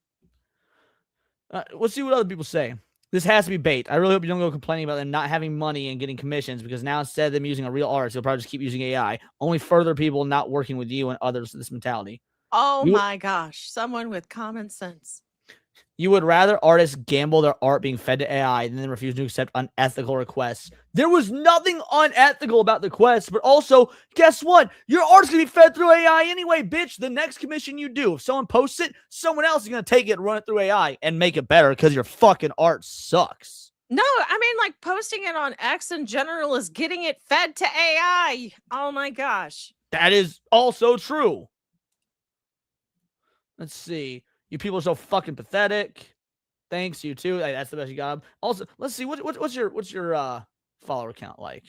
Let's see what other people say. This has to be bait. I really hope you don't go complaining about them not having money and getting commissions, because now instead of them using a real artist, they'll probably just keep using AI. Only further people not working with you and others with this mentality. Oh my gosh. Someone with common sense. You would rather artists gamble their art being fed to AI than refuse to accept unethical requests. There was nothing unethical about the quest, but also, guess what? Your art's going to be fed through AI anyway, bitch. The next commission you do, if someone posts it, someone else is going to take it, run it through AI, and make it better because your fucking art sucks. No, I mean, like posting it on X in general is getting it fed to AI. Oh my gosh. That is also true. Let's see. You people are so fucking pathetic. Thanks, you too. Hey, that's the best you got. Also, let's see. What's your follower count like?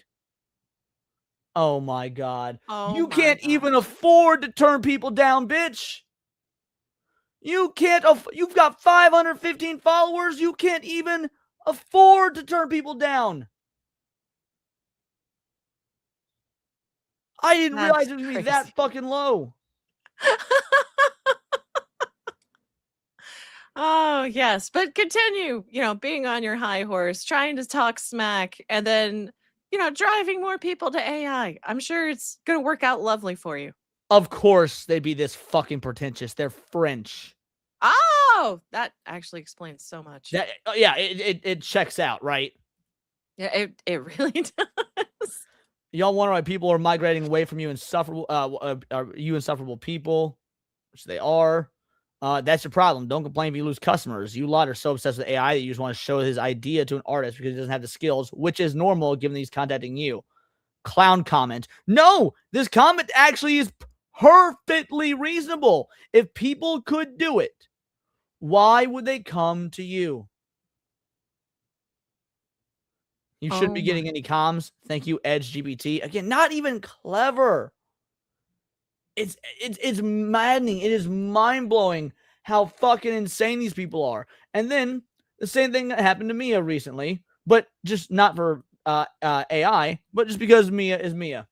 Oh my God. Oh You my can't God. even afford to turn people down, bitch. You can't. You've got 515 followers. You can't even afford to turn people down. I didn't realize That's it was going to be that crazy. fucking low. Oh, yes. But continue, being on your high horse, trying to talk smack, and then, driving more people to AI. I'm sure it's going to work out lovely for you. Of course they'd be this fucking pretentious. They're French. Oh, that actually explains so much. That yeah, it checks out, right? Yeah, it really does. Y'all wonder why people are migrating away from you insufferable, you insufferable people, which they are. That's your problem. Don't complain if you lose customers. You lot are so obsessed with AI that you just want to show his idea to an artist because he doesn't have the skills, which is normal given that he's contacting you. Clown comment. No, this comment actually is perfectly reasonable. If people could do it, why would they come to you? You shouldn't be getting any comms. Thank you, Edge GPT. Again, not even clever. It's maddening. It is mind-blowing how fucking insane these people are. And then the same thing that happened to Mia recently, but just not for AI, but just because Mia is Mia.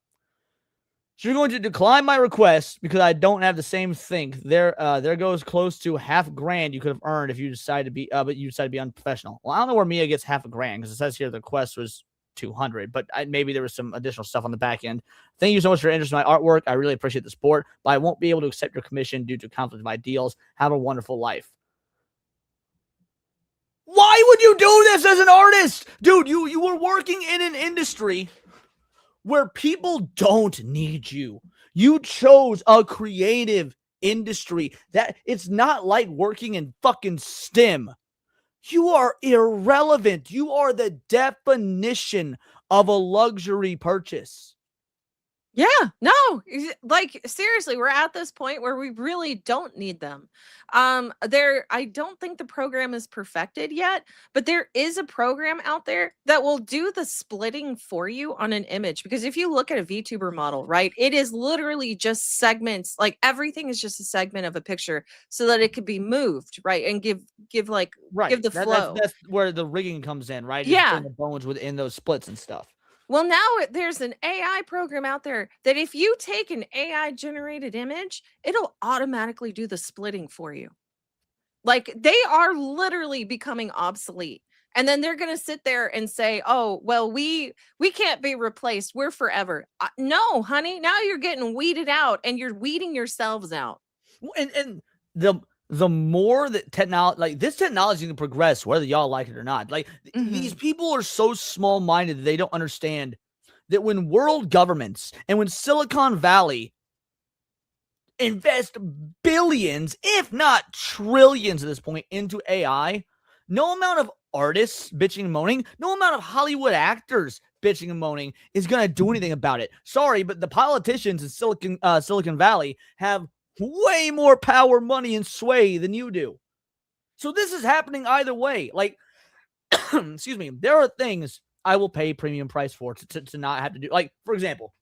So you're going to decline my request because I don't have the same thing. There goes close to $5,000 you could have earned if you decide to be, but you decide to be unprofessional. Well, I don't know where Mia gets $5,000 because it says here the request was 200, but maybe there was some additional stuff on the back end. Thank you so much for your interest in my artwork. I really appreciate the support, but I won't be able to accept your commission due to conflict of ideals. Have a wonderful life. Why would you do this as an artist? Dude, you were working in an industry where people don't need you. You chose a creative industry that it's not like working in fucking STEM. You are irrelevant. You are the definition of a luxury purchase. Yeah, no, like seriously, we're at this point where we really don't need them. I don't think the program is perfected yet, but there is a program out there that will do the splitting for you on an image. Because if you look at a VTuber model, right, it is literally just segments, like everything is just a segment of a picture so that it could be moved, right, and give the flow. That's where the rigging comes in, right? Yeah. The bones within those splits and stuff. Well, now there's an AI program out there that if you take an AI generated image, it'll automatically do the splitting for you. Like they are literally becoming obsolete. And then they're going to sit there and say, "Oh, well, we can't be replaced. We're forever." No, honey, now you're getting weeded out and you're weeding yourselves out. And the more that technology, like this technology can progress, whether y'all like it or not, like these people are so small-minded that they don't understand that when world governments and when Silicon Valley invest billions, if not trillions at this point, into AI, no amount of artists bitching and moaning, no amount of Hollywood actors bitching and moaning is going to do anything about it. Sorry, but the politicians in Silicon Valley have way more power, money, and sway than you do. So this is happening either way. Like, excuse me, there are things I will pay premium price for to not have to do. Like, for example,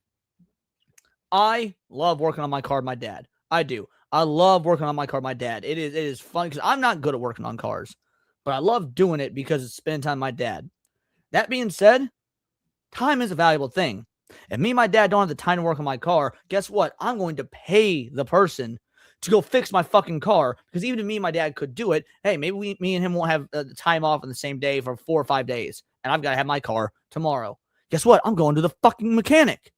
I love working on my car with my dad. I do. I love working on my car with my dad. It is fun because I'm not good at working on cars, but I love doing it because it's spending time with my dad. That being said, time is a valuable thing. If me and my dad don't have the time to work on my car, guess what? I'm going to pay the person to go fix my fucking car because even if me and my dad could do it, hey, maybe me and him won't have the time off on the same day for 4 or 5 days, and I've got to have my car tomorrow. Guess what? I'm going to the fucking mechanic.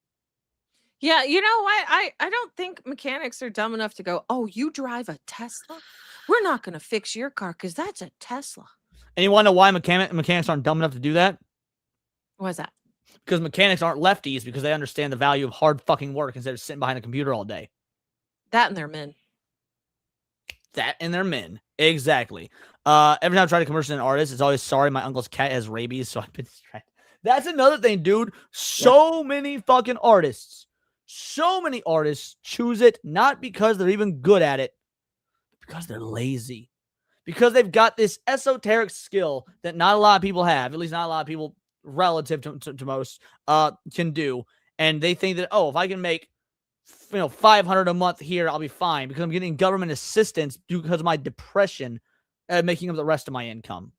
Yeah, you know what? I don't think mechanics are dumb enough to go, "Oh, you drive a Tesla? We're not going to fix your car because that's a Tesla." And you want to know why mechanics aren't dumb enough to do that? What's that? Because mechanics aren't lefties because they understand the value of hard fucking work instead of sitting behind a computer all day. That and their men. That and their men. Exactly. Every time I try to commercial an artist, it's always, "Sorry, my uncle's cat has rabies, so I've been distracted." That's another thing, dude. So many fucking artists. So many artists choose it not because they're even good at it, but because they're lazy. Because they've got this esoteric skill that not a lot of people have, at least not a lot of people relative to most, can do. and they think that, oh, if I can make $500 a month here, I'll be fine because I'm getting government assistance because of my depression, making up the rest of my income.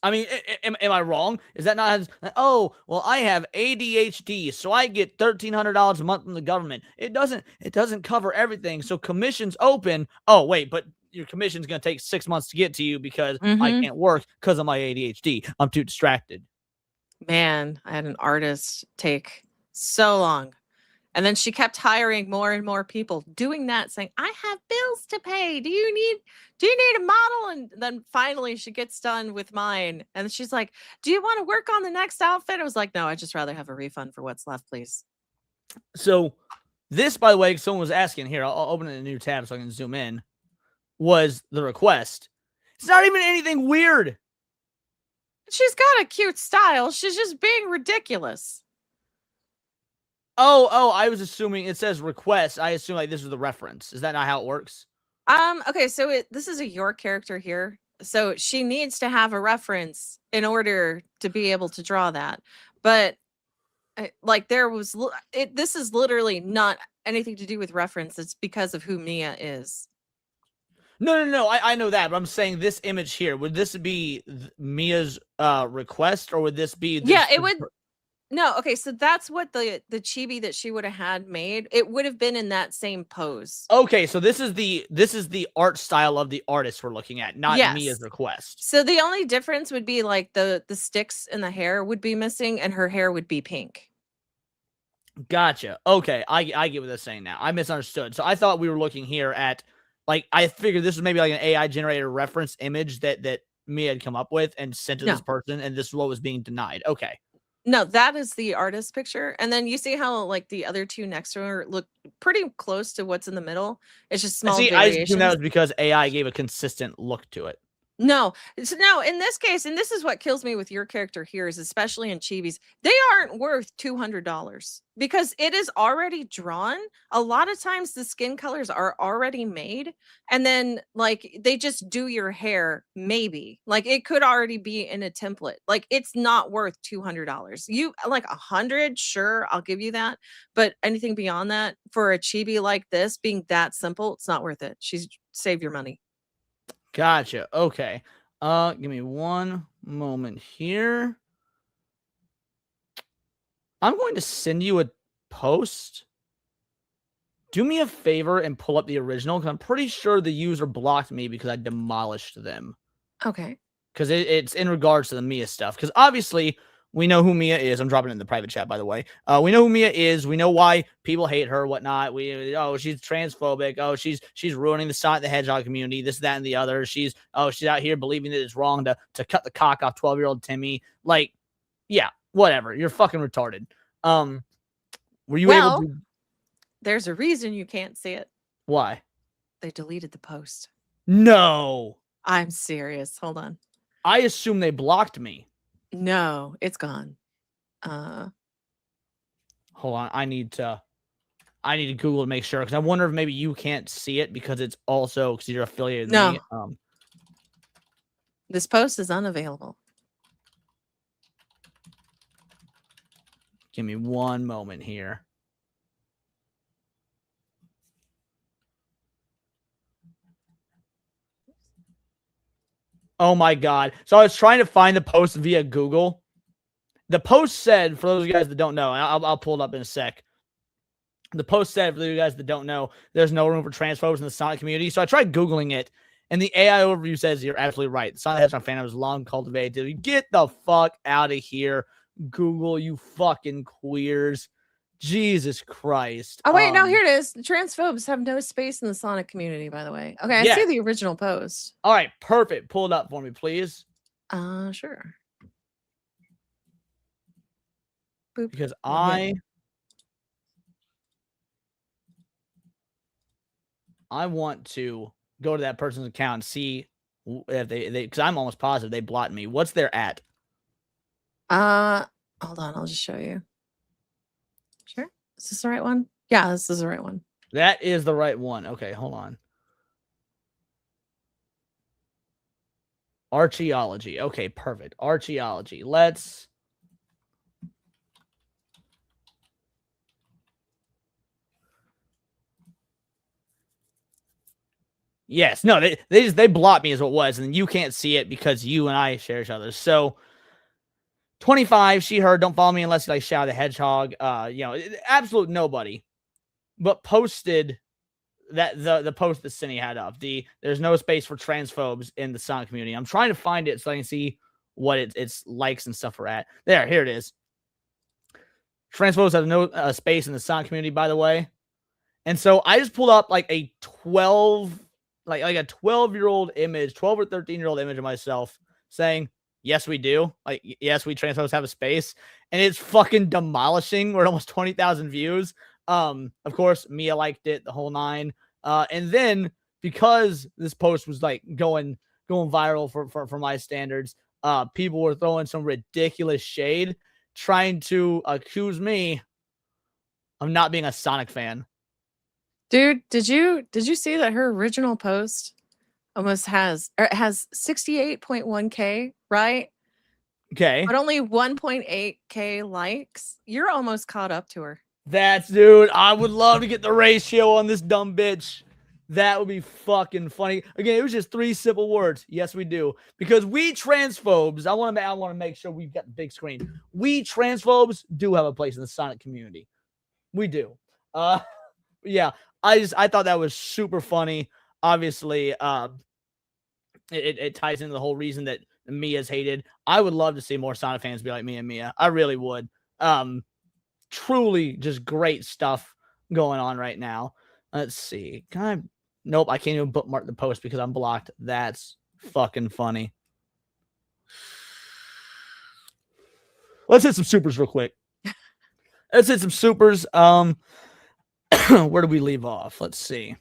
I mean, am I wrong? Is that not? Oh, well, I have ADHD, so I get $1,300 a month from the government. It doesn't cover everything. So commissions open. Oh, wait, but your commission's gonna take 6 months to get to you because I can't work because of my ADHD. I'm too distracted. Man, I had an artist take so long. And then she kept hiring more and more people doing that, saying, I have bills to pay. Do you need a model? And then finally she gets done with mine. And she's like, do you want to work on the next outfit? I was like, no, I'd just rather have a refund for what's left, please. So this, by the way, someone was asking here, I'll open a new tab so I can zoom in, was the request. It's not even anything weird. She's got a cute style. She's just being ridiculous. Oh, I was assuming it says request. I assume like this is the reference. Is that not how it works? Okay, so this is a your character here. So she needs to have a reference in order to be able to draw that. But like this is literally not anything to do with reference. It's because of who Mia is. No. I know that, but I'm saying this image here. Would this be Mia's request, or would this be? Yeah, it would. No, okay, so that's what the chibi that she would have had made. It would have been in that same pose. Okay, so this is the art style of the artist we're looking at, not Mia's request. So the only difference would be like the sticks in the hair would be missing, and her hair would be pink. Gotcha. Okay, I get what they're saying now. I misunderstood. So I thought we were looking here at, like, I figured this was maybe like an AI generated reference image that Mia had come up with and sent to this person, and this is what was being denied. Okay. No, that is the artist picture. And then you see how like the other two next to her look pretty close to what's in the middle. It's just small variations. I assume that was because AI gave a consistent look to it. No, in this case, and this is what kills me with your character here, is especially in chibis, they aren't worth $200 because it is already drawn. A lot of times the skin colors are already made, and then like they just do your hair. Maybe like it could already be in a template. Like it's not worth $200. You like 100, sure, I'll give you that, but anything beyond that for a chibi like this being that simple, it's not worth it. Save your money. Gotcha. Okay. Give me one moment here. I'm going to send you a post. Do me a favor and pull up the original, because I'm pretty sure the user blocked me because I demolished them. Okay. Because it's in regards to the Mia stuff. Because obviously we know who Mia is. I'm dropping it in the private chat, by the way. We know who Mia is. We know why people hate her, whatnot. She's transphobic. Oh, she's ruining the Sonic the Hedgehog community. This, that, and the other. She's out here believing that it's wrong to cut the cock off 12-year-old Timmy. Like, yeah, whatever. You're fucking retarded. Were you able to? There's a reason you can't see it. Why? They deleted the post. No. I'm serious. Hold on. I assume they blocked me. No, it's gone. Hold on. I need to Google to make sure, because I wonder if maybe you can't see it because it's also because you're affiliated with me. This post is unavailable. Give me one moment here. Oh my God. So I was trying to find the post via Google. The post said, for those of you guys that don't know, and I'll pull it up in a sec. The post said, for you guys that don't know, there's no room for transphobes in the Sonic community. So I tried Googling it, and the AI overview says you're absolutely right. The Sonic Hedgehog fandom is long cultivated. Get the fuck out of here, Google, you fucking queers. Jesus Christ. Oh, wait, no, here it is. The transphobes have no space in the Sonic community, by the way. Okay, I see the original post. All right, perfect. Pull it up for me, please. Sure. Boop. Because I want to go to that person's account and see if they because I'm almost positive they blocked me. What's their at? Hold on, I'll just show you. Sure. Is this the right one? Yeah, this is the right one. That is the right one. Okay, hold on. Archaeology. Okay, perfect. Archaeology. Let's Yes, no, they blocked me is what it was, and you can't see it because you and I share each other. So 25, she heard, don't follow me unless you like Shadow the Hedgehog. Absolute nobody, but posted that the post that Cindy had up. There's no space for transphobes in the Sonic community. I'm trying to find it so I can see what its likes and stuff are at. Here it is. Transphobes have no space in the Sonic community, by the way. And so I just pulled up like a 12-year-old image, 12 or 13-year-old image of myself saying, yes, we do. Like, yes, we transphobes have a space. And it's fucking demolishing. We're at almost 20,000 views. Of course, Mia liked it, the whole 9. And then because this post was like going viral for my standards, people were throwing some ridiculous shade, trying to accuse me of not being a Sonic fan. Dude, did you see that her original post almost has 68.1K, right? Okay. But only 1.8K likes. You're almost caught up to her. Dude, I would love to get the ratio on this dumb bitch. That would be fucking funny. Again, it was just 3 simple words. Yes, we do. Because we transphobes, I want to make sure we've got the big screen. We transphobes do have a place in the Sonic community. We do. Yeah, I thought that was super funny. Obviously, it ties into the whole reason that Mia's hated. I would love to see more Sonic fans be like me and Mia. I really would. Truly just great stuff going on right now. Let's see. Nope, I can't even bookmark the post because I'm blocked. That's fucking funny. Let's hit some supers real quick. Let's hit some supers. Where do we leave off? Let's see.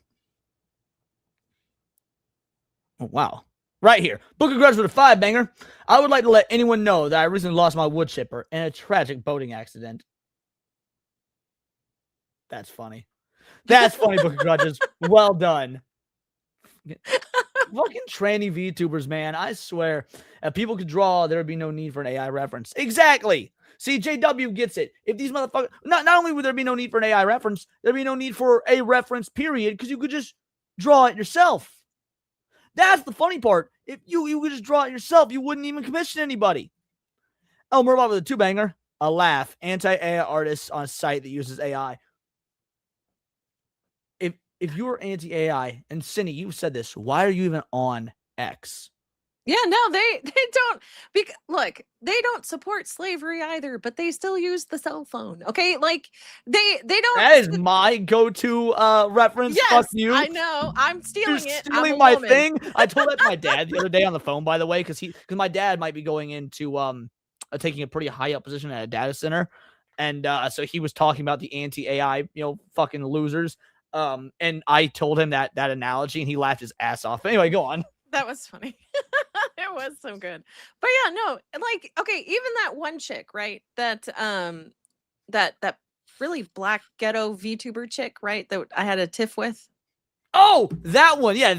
Oh, wow. Right here. Book a grudge with a 5-banger. I would like to let anyone know that I recently lost my wood chipper in a tragic boating accident. That's funny. That's funny, Book of Grudges. Well done. Fucking tranny VTubers, man. I swear. If people could draw, there would be no need for an AI reference. Exactly. See, JW gets it. If these motherfuckers... Not only would there be no need for an AI reference, there'd be no need for a reference, period, because you could just draw it yourself. That's the funny part. If you could just draw it yourself, you wouldn't even commission anybody. Oh, Murdoch with a 2-banger. A laugh. Anti-AI artists on a site that uses AI. If you're anti-AI, and Cindy, you said this, why are you even on X? Yeah, no, they don't. Look, they don't support slavery either, but they still use the cell phone. Okay, like they don't. That is my go-to reference. Yes, Fuck you. I know. I'm stealing You're it. stealing my thing. I told that to my dad the other day on the phone, by the way, because my dad might be going into taking a pretty high up position at a data center, and so he was talking about the anti-AI, fucking losers. And I told him that analogy, and he laughed his ass off. Anyway, go on. That was funny. It was so good. But yeah, no, like, okay, even that one chick, right? That that really black ghetto VTuber chick, right? That I had a tiff with. Oh, that one. Yeah,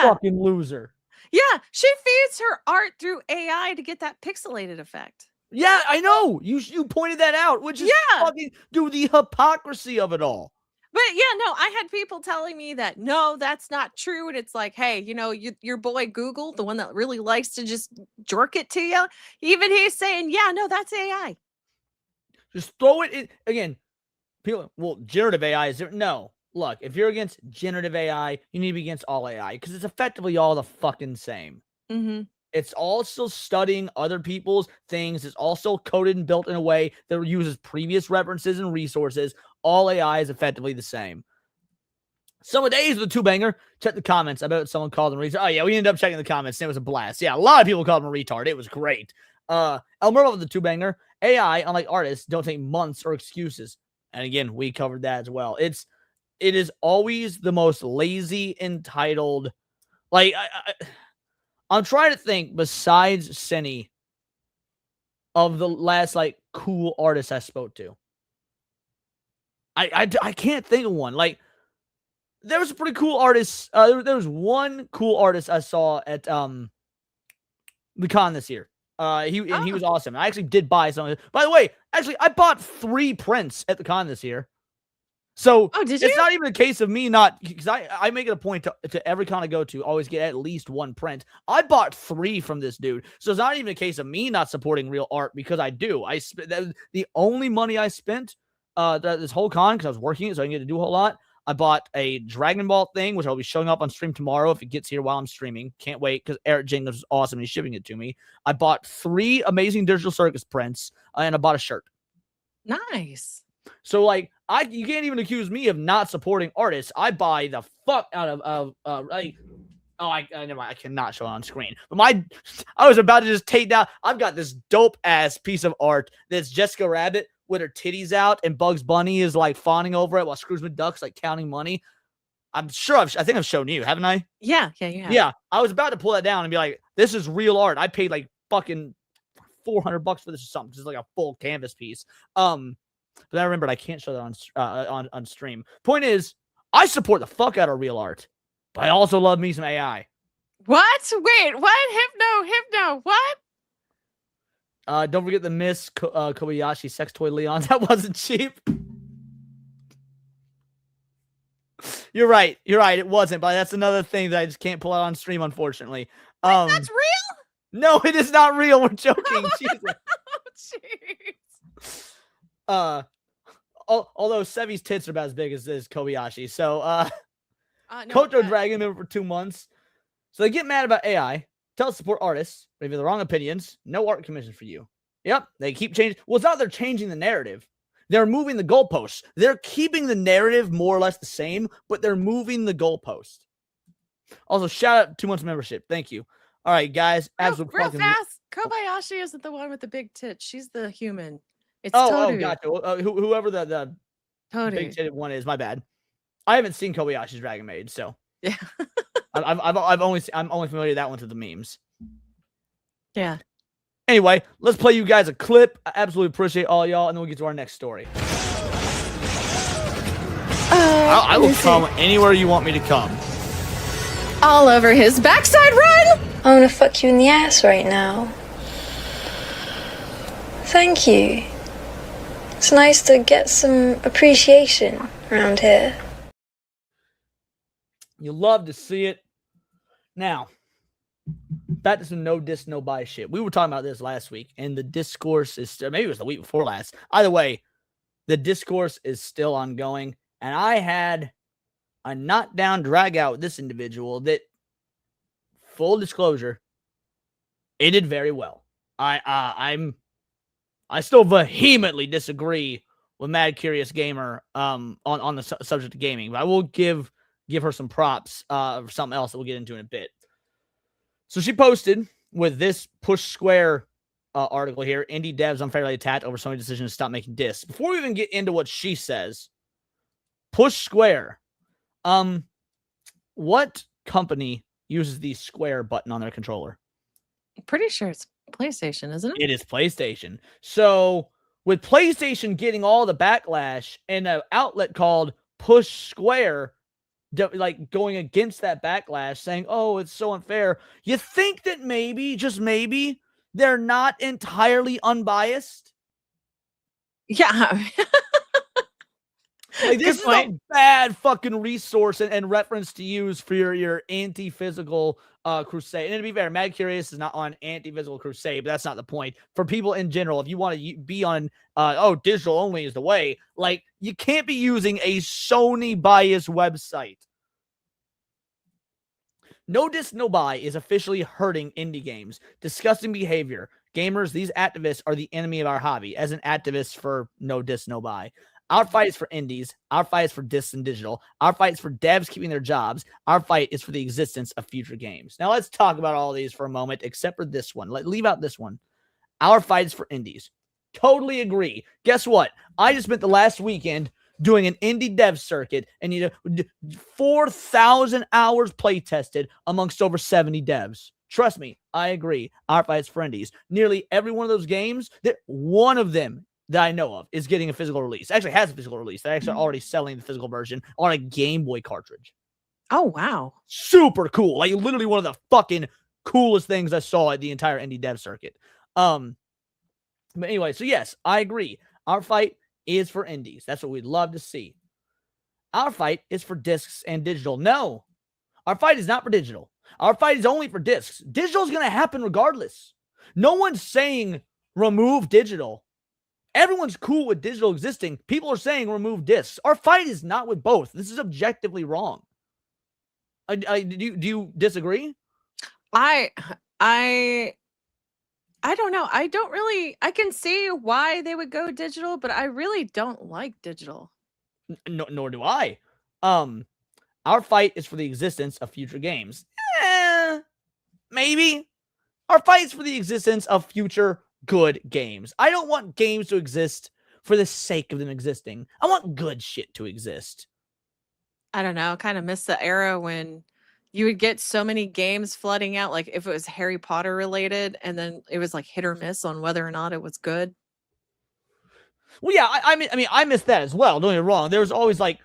fucking loser. Yeah, she feeds her art through AI to get that pixelated effect. Yeah, I know. You pointed that out, which is fucking the hypocrisy of it all. But yeah, no, I had people telling me that, no, that's not true. And it's like, hey, your boy Google, the one that really likes to just jerk it to you, even he's saying, yeah, no, that's AI. Just throw it in. Again, people, generative AI is different. No, look, if you're against generative AI, you need to be against all AI because it's effectively all the fucking same. Mm-hmm. It's all still studying other people's things. It's all still coded and built in a way that uses previous references and resources. All AI is effectively the same. Summer Days with a 2-banger. Check the comments. I bet someone called him a retard. Oh, yeah, we ended up checking the comments, and it was a blast. Yeah, a lot of people called him a retard. It was great. Elmer with the 2-banger. AI, unlike artists, don't take months or excuses. And again, we covered that as well. It is always the most lazy, entitled... Like, I'm trying to think, besides Senny, of the last, cool artists I spoke to. I can't think of one. Like, there was a pretty cool artist. There was one cool artist I saw at the con this year. He was awesome. I actually did buy some of it. By the way, I bought 3 prints at the con this year. So Oh, did it's you? not even a case of me not, because I make it a point to every con I go to always get at least one print. I bought 3 from this dude. So it's not even a case of me not supporting real art, because I do. The only money I spent this whole con, because I was working it, so I didn't get to do a whole lot. I bought a Dragon Ball thing, which I'll be showing up on stream tomorrow if it gets here while I'm streaming. Can't wait, because Eric Jingles is awesome and he's shipping it to me. I bought 3 Amazing Digital Circus prints, and I bought a shirt. Nice. So, like, you can't even accuse me of not supporting artists. I buy the fuck out of like, never mind, I cannot show it on screen. But I was about to just take down. I've got this dope ass piece of art that's Jessica Rabbit with her titties out, and Bugs Bunny is like fawning over it while Scrooge McDuck's like counting money. I'm sure I think I've shown you, haven't I? Yeah, you have. Yeah, I was about to pull that down and be like, this is real art. I paid like fucking $400 for this or something. It's like a full canvas piece. But I remembered I can't show that on stream. Point is, I support the fuck out of real art, but I also love me some AI. What? Wait, what? Hypno, what? Don't forget the Miss Kobayashi sex toy Leon. That wasn't cheap. You're right. It wasn't, but that's another thing that I just can't pull out on stream, unfortunately. Wait, that's real? No, it is not real. We're joking. Jesus. Oh, jeez. Although Sevi's tits are about as big as Kobayashi. So, No, Koto Dragon been for 2 months. So they get mad about AI, tell support artists, but if you have the wrong opinions, no art commission for you. Yep, they keep changing. Well, it's not they're changing the narrative. They're moving the goalposts. They're keeping the narrative more or less the same, but they're moving the goalpost. Also, shout out 2 months membership. Thank you. All right, guys. Real fast. Kobayashi isn't the one with the big tits. She's the human. It's Toru. Gotcha. Whoever the Toru. big titted one is, my bad. I haven't seen Kobayashi's Dragon Maid, so Yeah. I'm only familiar with that one through the memes. Yeah. Anyway, let's play you guys a clip. I absolutely appreciate all y'all, and then we'll get to our next story. I will come anywhere you want me to come. All over his backside, run! I wanna fuck you in the ass right now. Thank you. It's nice to get some appreciation around here. You love to see it. Now, back to some no diss, no buy shit. We were talking about this last week, and the discourse is maybe it was the week before last. Either way, the discourse is still ongoing, and I had a knockdown drag out with this individual that, full disclosure, it did very well. I still vehemently disagree with Mad Curious Gamer on the subject of gaming, but I will give her some props for something else that we'll get into in a bit. So she posted with this Push Square article here, indie devs unfairly attacked over Sony's decision to stop making discs. Before we even get into what she says, Push Square, what company uses the square button on their controller? I'm pretty sure it's PlayStation, isn't it? It is PlayStation. So with PlayStation getting all the backlash and an outlet called Push Square like going against that backlash, saying, oh, it's so unfair, you think that maybe, just maybe, they're not entirely unbiased? Yeah. Like, this is a bad fucking resource and reference to use for your anti-physical crusade. And to be fair, Mad Curious is not on anti-physical crusade, but that's not the point. For people in general, if you want to be on, digital only is the way, like, you can't be using a Sony biased website. No Diss No Buy is officially hurting indie games. Disgusting behavior. Gamers, these activists are the enemy of our hobby. As an activist for No Diss No Buy, our fight is for indies. Our fight is for discs and digital. Our fight is for devs keeping their jobs. Our fight is for the existence of future games. Now let's talk about all these for a moment, except for this one. Leave out this one. Our fight is for indies. Totally agree. Guess what? I just spent the last weekend doing an indie dev circuit, and 4,000 hours play tested amongst over 70 devs. Trust me, I agree. Our fight is for indies. Nearly every one of those games, one of them that I know of is getting a physical release. Actually has a physical release. They're actually already selling the physical version on a Game Boy cartridge. Oh, wow. Super cool. Like, literally one of the fucking coolest things I saw at the entire indie dev circuit. But anyway, so yes, I agree. Our fight is for indies. That's what we'd love to see. Our fight is for discs and digital. No, our fight is not for digital. Our fight is only for discs. Digital is going to happen regardless. No one's saying remove digital. Everyone's cool with digital existing. People are saying remove discs. Our fight is not with both. This is objectively wrong. Do you disagree? I don't know. I can see why they would go digital, but I really don't like digital. No, nor do I. Our fight is for the existence of future games. Maybe. Our fight is for the existence of future good games. I don't want games to exist for the sake of them existing. I want good shit to exist. I don't know. Kind of miss the era when you would get so many games flooding out, like if it was Harry Potter related, and then it was like hit or miss on whether or not it was good. Well, yeah, I mean, I miss that as well. Don't get me wrong. There was always like,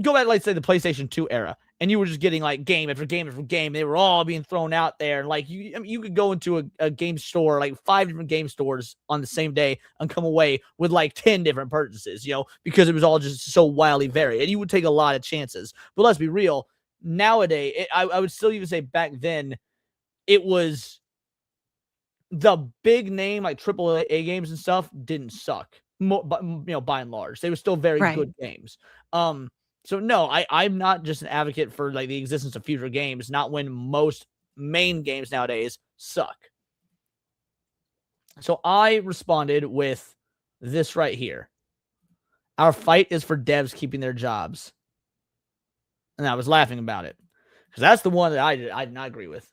go back, like say the PlayStation 2 era, and you were just getting like game after game after game. They were all being thrown out there, and like you could go into a game store, like 5 different game stores on the same day, and come away with like 10 different purchases, because it was all just so wildly varied, and you would take a lot of chances. But let's be real. Nowadays, I would still even say back then, it was the big name like AAA games and stuff didn't suck. But by and large, they were still very good games. So no, I'm not just an advocate for like the existence of future games, not when most main games nowadays suck. So I responded with this right here. Our fight is for devs keeping their jobs. And I was laughing about it because that's the one that I did not agree with.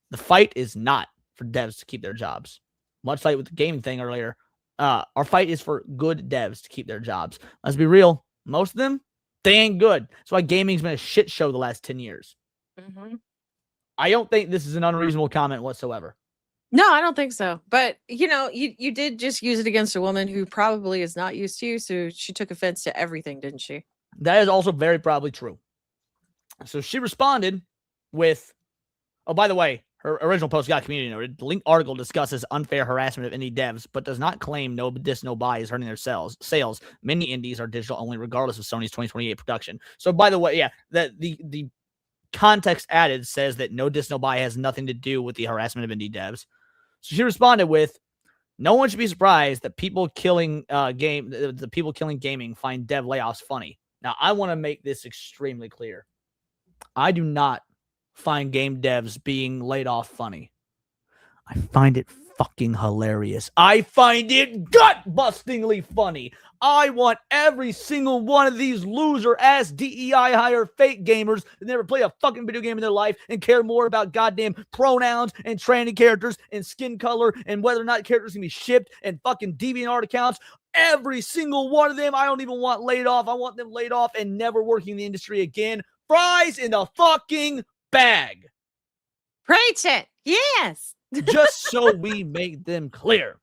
The fight is not for devs to keep their jobs. Much like with the gaming thing earlier, our fight is for good devs to keep their jobs. Let's be real. Most of them, they ain't good. That's why gaming's been a shit show the last 10 years. Mm-hmm. I don't think this is an unreasonable comment whatsoever. No, I don't think so. But, you did just use it against a woman who probably is not used to you. So she took offense to everything, didn't she? That is also very probably true. So she responded with, oh, by the way, her original post got community noted. The linked article discusses unfair harassment of indie devs, but does not claim no buy is hurting their sales. Many indies are digital only, regardless of Sony's 2028 production. So, by the way, yeah, the context added says that no buy has nothing to do with the harassment of indie devs. So she responded with, no one should be surprised that people killing the people killing gaming find dev layoffs funny. Now, I want to make this extremely clear. I do not find game devs being laid off funny. I find it fucking hilarious. I find it gut-bustingly funny. I want every single one of these loser-ass DEI hire fake gamers that never play a fucking video game in their life and care more about goddamn pronouns and training characters and skin color and whether or not characters can be shipped and fucking DeviantArt accounts. Every single one of them, I don't even want laid off. I want them laid off and never working in the industry again. Fries in the fucking bag. Preach it. Yes. Just so we make them clear.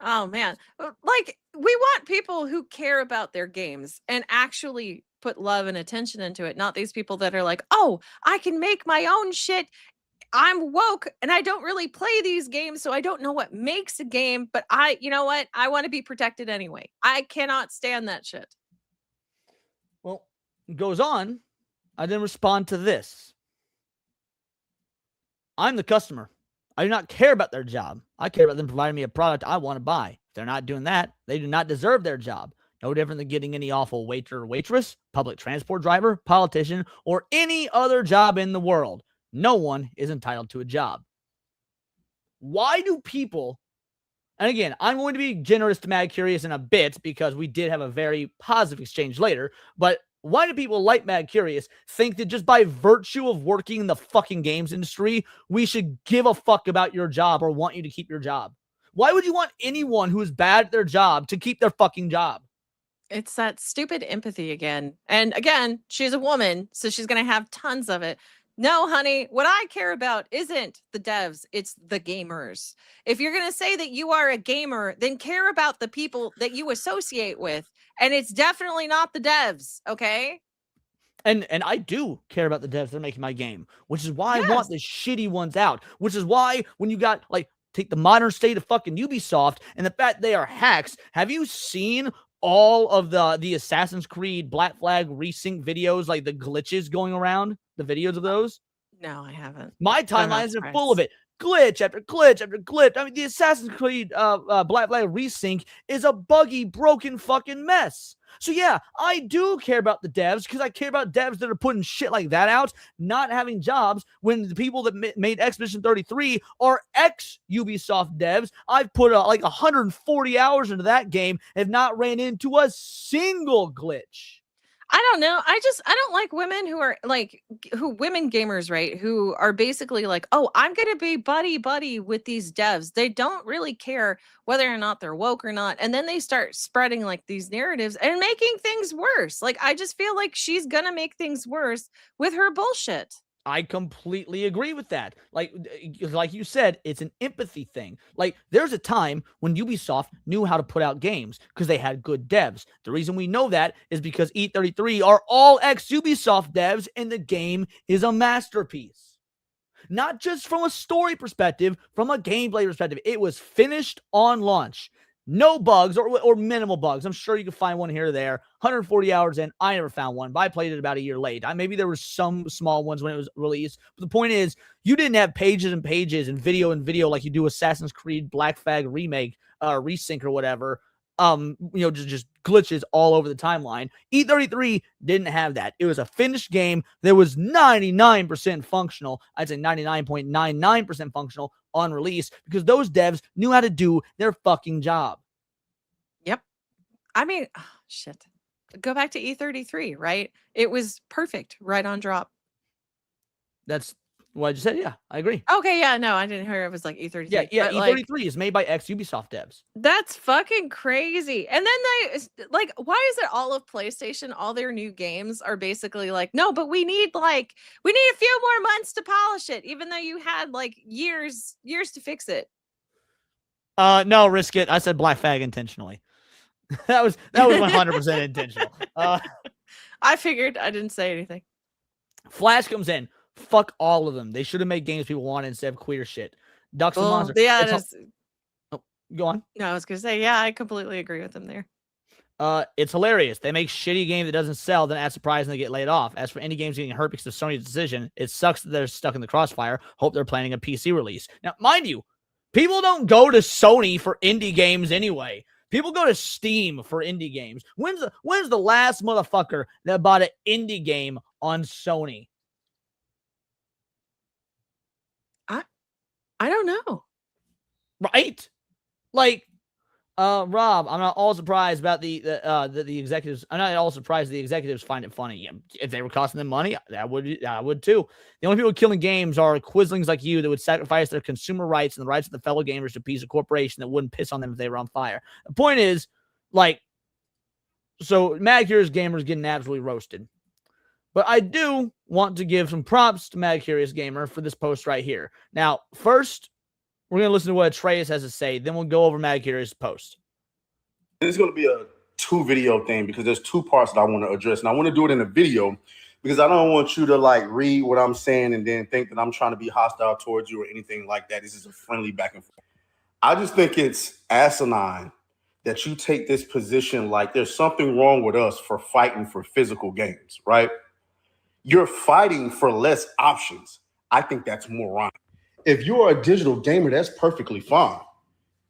Oh, man. Like, we want people who care about their games and actually put love and attention into it, not these people that are like, oh, I can make my own shit. I'm woke and I don't really play these games, so I don't know what makes a game, but you know what? I want to be protected anyway. I cannot stand that shit. Well, it goes on. I then respond to this. I'm the customer. I do not care about their job. I care about them providing me a product I want to buy. If they're not doing that, they do not deserve their job. No different than getting any awful waiter or waitress, public transport driver, politician, or any other job in the world. No one is entitled to a job. Why do people, and again, I'm going to be generous to Mad Curious in a bit because we did have a very positive exchange later, but why do people like Mad Curious think that just by virtue of working in the fucking games industry, we should give a fuck about your job or want you to keep your job? Why would you want anyone who is bad at their job to keep their fucking job? It's that stupid empathy again. And again, she's a woman, so she's going to have tons of it. No, honey, what I care about isn't the devs, it's the gamers. If you're going to say that you are a gamer, then care about the people that you associate with. And it's definitely not the devs, okay? And I do care about the devs that are making my game, which is why I want the shitty ones out, which is why when you got, like, take the modern state of fucking Ubisoft and the fact they are hacks. Have you seen all of the Assassin's Creed Black Flag resync videos, like the glitches going around, the videos of those? No, I haven't. My I'm not timelines are full of surprised. it. Glitch after glitch after glitch. I mean, the Assassin's Creed Black Flag resync is a buggy, broken fucking mess. So yeah, I do care about the devs because I care about devs that are putting shit like that out, not having jobs when the people that made Expedition 33 are ex-Ubisoft devs. I've put like 140 hours into that game and have not ran into a single glitch. I don't know. I don't like women who are like women gamers, right? Who are basically like, oh, I'm gonna be buddy with these devs. They don't really care whether or not they're woke or not. And then they start spreading like these narratives and making things worse. Like I just feel like she's gonna make things worse with her bullshit. I completely agree with that. Like you said, it's an empathy thing. Like there's a time when Ubisoft knew how to put out games because they had good devs. The reason we know that is because E33 are all ex-Ubisoft devs and the game is a masterpiece. Not just from a story perspective, from a gameplay perspective. It was finished on launch. No bugs or minimal bugs. I'm sure you can find one here or there. 140 hours in, I never found one, but I played it about a year late. Maybe there were some small ones when it was released. But the point is, you didn't have pages and pages and video like you do Assassin's Creed Black Flag remake, resync or whatever. Just glitches all over the timeline. E33 didn't have that. It was a finished game that was 99% functional. I'd say 99.99% functional on release because those devs knew how to do their fucking job. Yep. I mean, shit. Go back to E33, right? It was perfect, right on drop. That's what I just said. Yeah, I agree. Okay, yeah, no, I didn't hear it was like E33. Yeah, but, E33 is made by ex-Ubisoft devs. That's fucking crazy. And then they why is it all of PlayStation, all their new games are basically like, no, but we need a few more months to polish it, even though you had like years to fix it. No, risk it. I said Black Flag intentionally. that was 100% intentional. I figured. I didn't say anything. Flash comes in. Fuck all of them. They should have made games people wanted instead of queer shit. Ducks and Monsters. Yeah, go on. No, I was gonna say, yeah, I completely agree with them there. It's hilarious. They make shitty game that doesn't sell, then act surprised and they get laid off. As for indie games getting hurt because of Sony's decision, it sucks that they're stuck in the crossfire. Hope they're planning a PC release. Now, mind you, people don't go to Sony for indie games anyway. People go to Steam for indie games. When's the last motherfucker that bought an indie game on Sony? I don't know. Right? Like, Rob, I'm not all surprised about the executives. I'm not all surprised the executives find it funny. Yeah, if they were costing them money, I would too. The only people killing games are quislings like you that would sacrifice their consumer rights and the rights of the fellow gamers to appease a corporation that wouldn't piss on them if they were on fire. The point is, like, so Mad Curious Gamer is getting absolutely roasted. But I do want to give some props to Mad Curious Gamer for this post right here. Now, first, we're going to listen to what Atreus has to say. Then we'll go over Mad Curious' post. This is going to be a 2-video thing because there's 2 parts that I want to address. And I want to do it in a video because I don't want you to like read what I'm saying and then think that I'm trying to be hostile towards you or anything like that. This is a friendly back and forth. I just think it's asinine that you take this position like there's something wrong with us for fighting for physical games, right? You're fighting for less options. I think that's moronic. If you're a digital gamer, that's perfectly fine.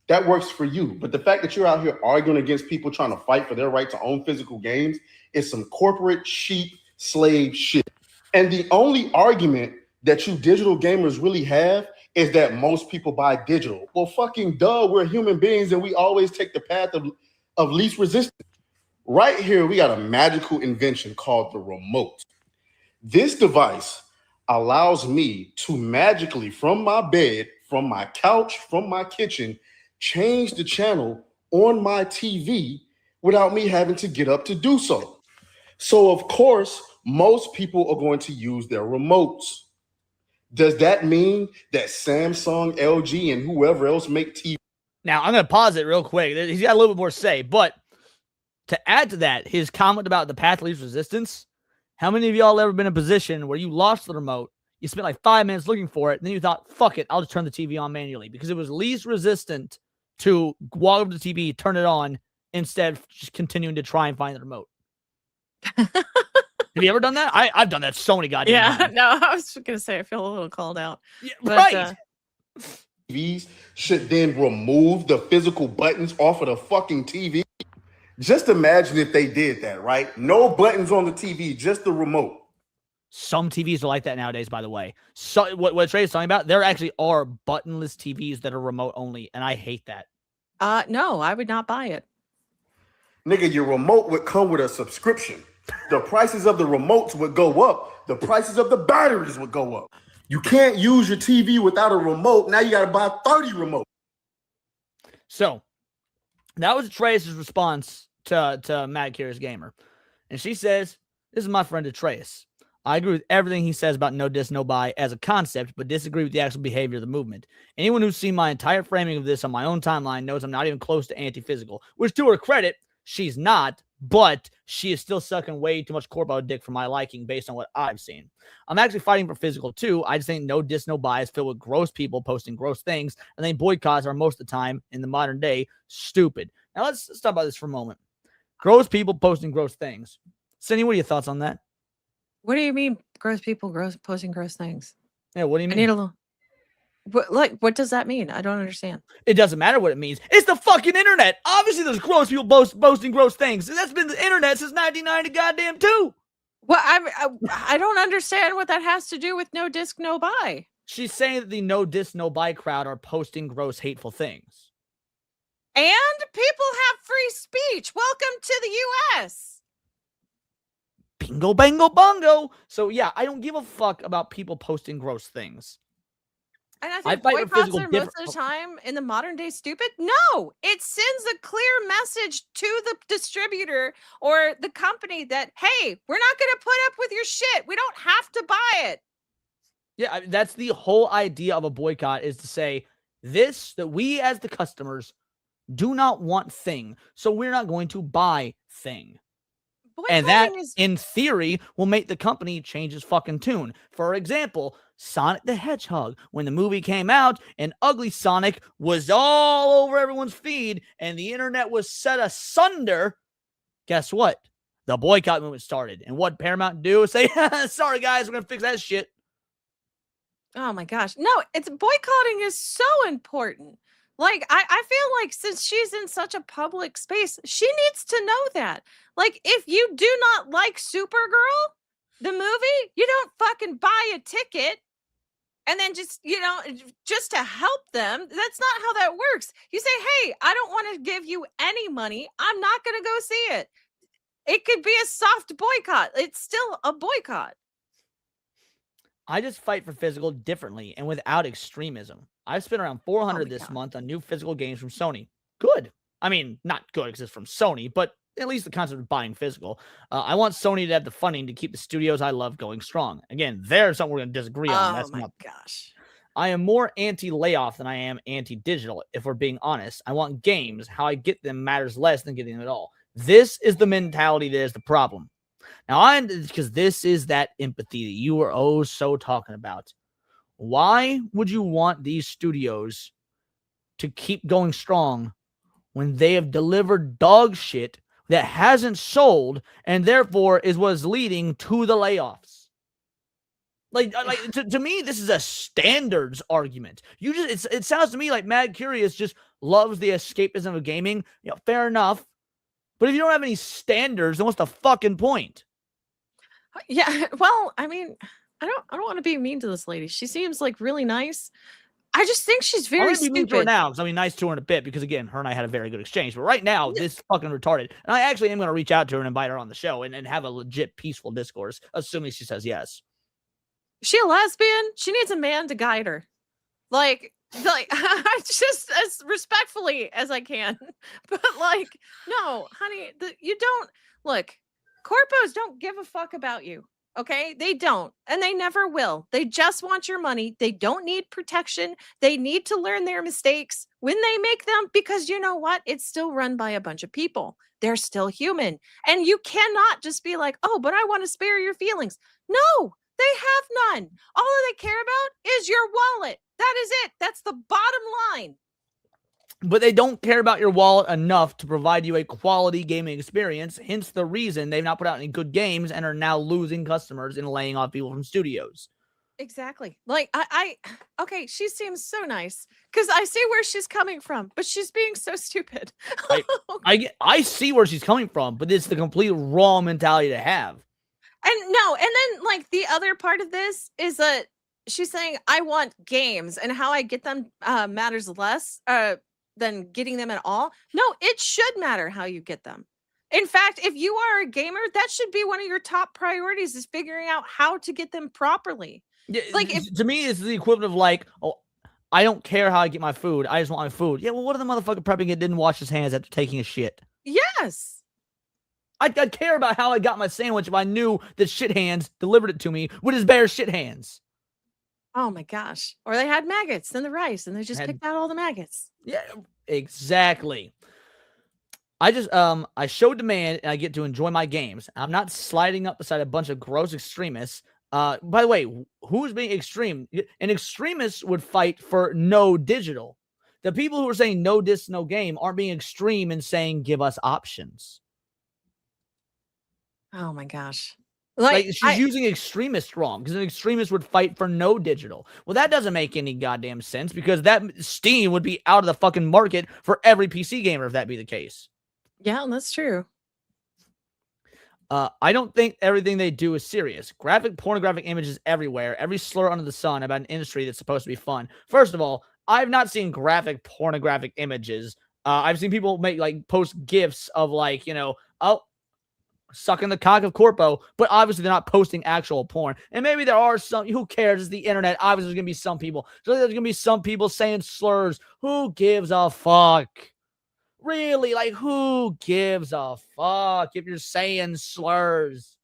That works for you. But the fact that you're out here arguing against people trying to fight for their right to own physical games is some corporate sheep slave shit. And the only argument that you digital gamers really have is that most people buy digital. Well, fucking duh, we're human beings and we always take the path of least resistance. Right here, we got a magical invention called the remote. This device allows me to magically, from my bed, from my couch, from my kitchen, change the channel on my TV without me having to get up to do so. So, of course, most people are going to use their remotes. Does that mean that Samsung, LG, and whoever else make TV? Now, I'm going to pause it real quick. He's got a little bit more to say, but to add to that, his comment about the path least resistance, how many of y'all ever been in a position where you lost the remote, you spent like 5 minutes looking for it, and then you thought, fuck it, I'll just turn the TV on manually because it was least resistant to walk up to the TV, turn it on, instead of just continuing to try and find the remote. Have you ever done that? I've done that so many goddamn times. No, I was gonna say I feel a little called out. Yeah, But, right. TVs should then remove the physical buttons off of the fucking TV. Just imagine if they did that, right? No buttons on the TV, just the remote. Some TVs are like that nowadays, by the way. So what Trey is talking about, there actually are buttonless TVs that are remote only, and I hate that. No, I would not buy it. Nigga, your remote would come with a subscription. The prices of the remotes would go up. The prices of the batteries would go up. You can't use your TV without a remote. Now you got to buy 30 remotes. So that was Atreus' response to Mad Curious Gamer. And she says, this is my friend Atreus. I agree with everything he says about no diss, no buy as a concept, but disagree with the actual behavior of the movement. Anyone who's seen my entire framing of this on my own timeline knows I'm not even close to anti-physical, which to her credit, she's not, but she is still sucking way too much corpo dick for my liking based on what I've seen. I'm actually fighting for physical too. I just think no diss, no buy is filled with gross people posting gross things, and then boycotts are most of the time in the modern day stupid. Now let's talk about this for a moment. Gross people posting gross things. Cindy, what are your thoughts on that? What do you mean, gross people posting gross things? Yeah, what do you mean? I need a little. What does that mean? I don't understand. It doesn't matter what it means. It's the fucking internet. Obviously, there's gross people posting gross things. That's been the internet since 1990 goddamn too. Well, I don't understand what that has to do with no disc, no buy. She's saying that the no diss, no buy crowd are posting gross, hateful things. And people have free speech. Welcome to the U.S. Bingo, bango, bongo. So yeah, I don't give a fuck about people posting gross things. And I I think fight for boycotts physical are most of the time in the modern day stupid. No, it sends a clear message to the distributor or the company that, hey, we're not going to put up with your shit. We don't have to buy it. Yeah, that's the whole idea of a boycott, is to say this, that we as the customers do not want thing, so we're not going to buy thing. And that, in theory, will make the company change its fucking tune. For example, Sonic the Hedgehog. When the movie came out and Ugly Sonic was all over everyone's feed and the internet was set asunder, guess what? The boycott movement started. And what Paramount do? Say, sorry guys, we're going to fix that shit. Oh my gosh. No, it's boycotting is so important. Like, I feel like since she's in such a public space, she needs to know that. Like, if you do not like Supergirl, the movie, you don't fucking buy a ticket and then just, just to help them. That's not how that works. You say, hey, I don't want to give you any money. I'm not going to go see it. It could be a soft boycott. It's still a boycott. I just fight for physical differently and without extremism. I've spent around $400 this month on new physical games from Sony. Good. I mean, not good because it's from Sony, but at least the concept of buying physical. I want Sony to have the funding to keep the studios I love going strong. Again, there's something we're going to disagree on. Oh my gosh. I am more anti-layoff than I am anti-digital, if we're being honest. I want games. How I get them matters less than getting them at all. This is the mentality that is the problem. Now, because this is that empathy that you were oh so talking about. Why would you want these studios to keep going strong when they have delivered dog shit that hasn't sold and therefore is what's leading to the layoffs? To me, this is a standards argument. It sounds to me like Mad Curious just loves the escapism of gaming. Fair enough. But if you don't have any standards, then what's the fucking point? Yeah, well, I mean, I don't want to be mean to this lady. She seems like really nice. I just think she's very stupid. Mean to her now, because I mean, nice to her in a bit, because again, her and I had a very good exchange. But right now, this fucking retarded. And I actually am going to reach out to her and invite her on the show and have a legit peaceful discourse, assuming she says yes. Is she a lesbian? She needs a man to guide her. Like just as respectfully as I can. But no, honey, you don't look. Corpos don't give a fuck about you. Okay, they don't, and they never will. They just want your money. They don't need protection. They need to learn their mistakes when they make them, because you know what? It's still run by a bunch of people. They're still human. And you cannot just be like, oh, but I want to spare your feelings. No, they have none. All they care about is your wallet. That is it. That's the bottom line. But they don't care about your wallet enough to provide you a quality gaming experience. Hence the reason they've not put out any good games and are now losing customers and laying off people from studios. Exactly. Like okay, she seems so nice because I see where she's coming from, but she's being so stupid. I see where she's coming from, but it's the complete wrong mentality to have. And then like the other part of this is that she's saying I want games and how I get them matters less than getting them at all. No, it should matter how you get them. In fact, if you are a gamer, that should be one of your top priorities is figuring out how to get them properly. Yeah, Like to me, it's the equivalent of like, oh, I don't care how I get my food. I just want my food. Yeah, well, what if the motherfucker prepping it didn't wash his hands after taking a shit? Yes. I'd care about how I got my sandwich if I knew that shit hands delivered it to me with his bare shit hands. Oh my gosh. Or they had maggots in the rice and they just picked out all the maggots. Yeah, exactly. I show demand and I get to enjoy my games. I'm not sliding up beside a bunch of gross extremists. By the way, who's being extreme? An extremist would fight for no digital. The people who are saying no disc, no game aren't being extreme and saying give us options. Oh my gosh. Like she's using extremist wrong because an extremist would fight for no digital. Well, that doesn't make any goddamn sense because that Steam would be out of the fucking market for every PC gamer if that be the case. Yeah, that's true. I don't think everything they do is serious. Pornographic images everywhere. Every slur under the sun about an industry that's supposed to be fun. First of all, I've not seen pornographic images. I've seen people post GIFs of sucking the cock of Corpo, but obviously they're not posting actual porn. And maybe there are some, who cares? It's the internet. Obviously there's going to be some people. So there's going to be some people saying slurs. Who gives a fuck? Really? Like, who gives a fuck if you're saying slurs?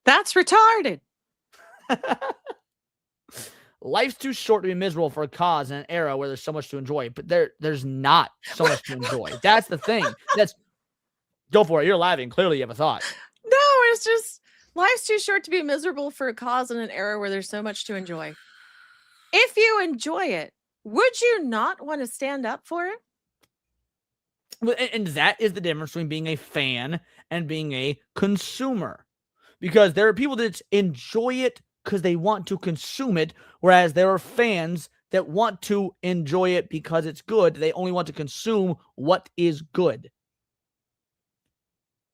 That's retarded. Life's too short to be miserable for a cause in an era where there's so much to enjoy. But there's not so much to enjoy. That's the thing. Go for it. You're laughing. Clearly you have a thought. No, it's just life's too short to be miserable for a cause in an era where there's so much to enjoy. If you enjoy it, would you not want to stand up for it? And that is the difference between being a fan and being a consumer. Because there are people that enjoy it because they want to consume it, whereas there are fans that want to enjoy it because it's good. They only want to consume what is good.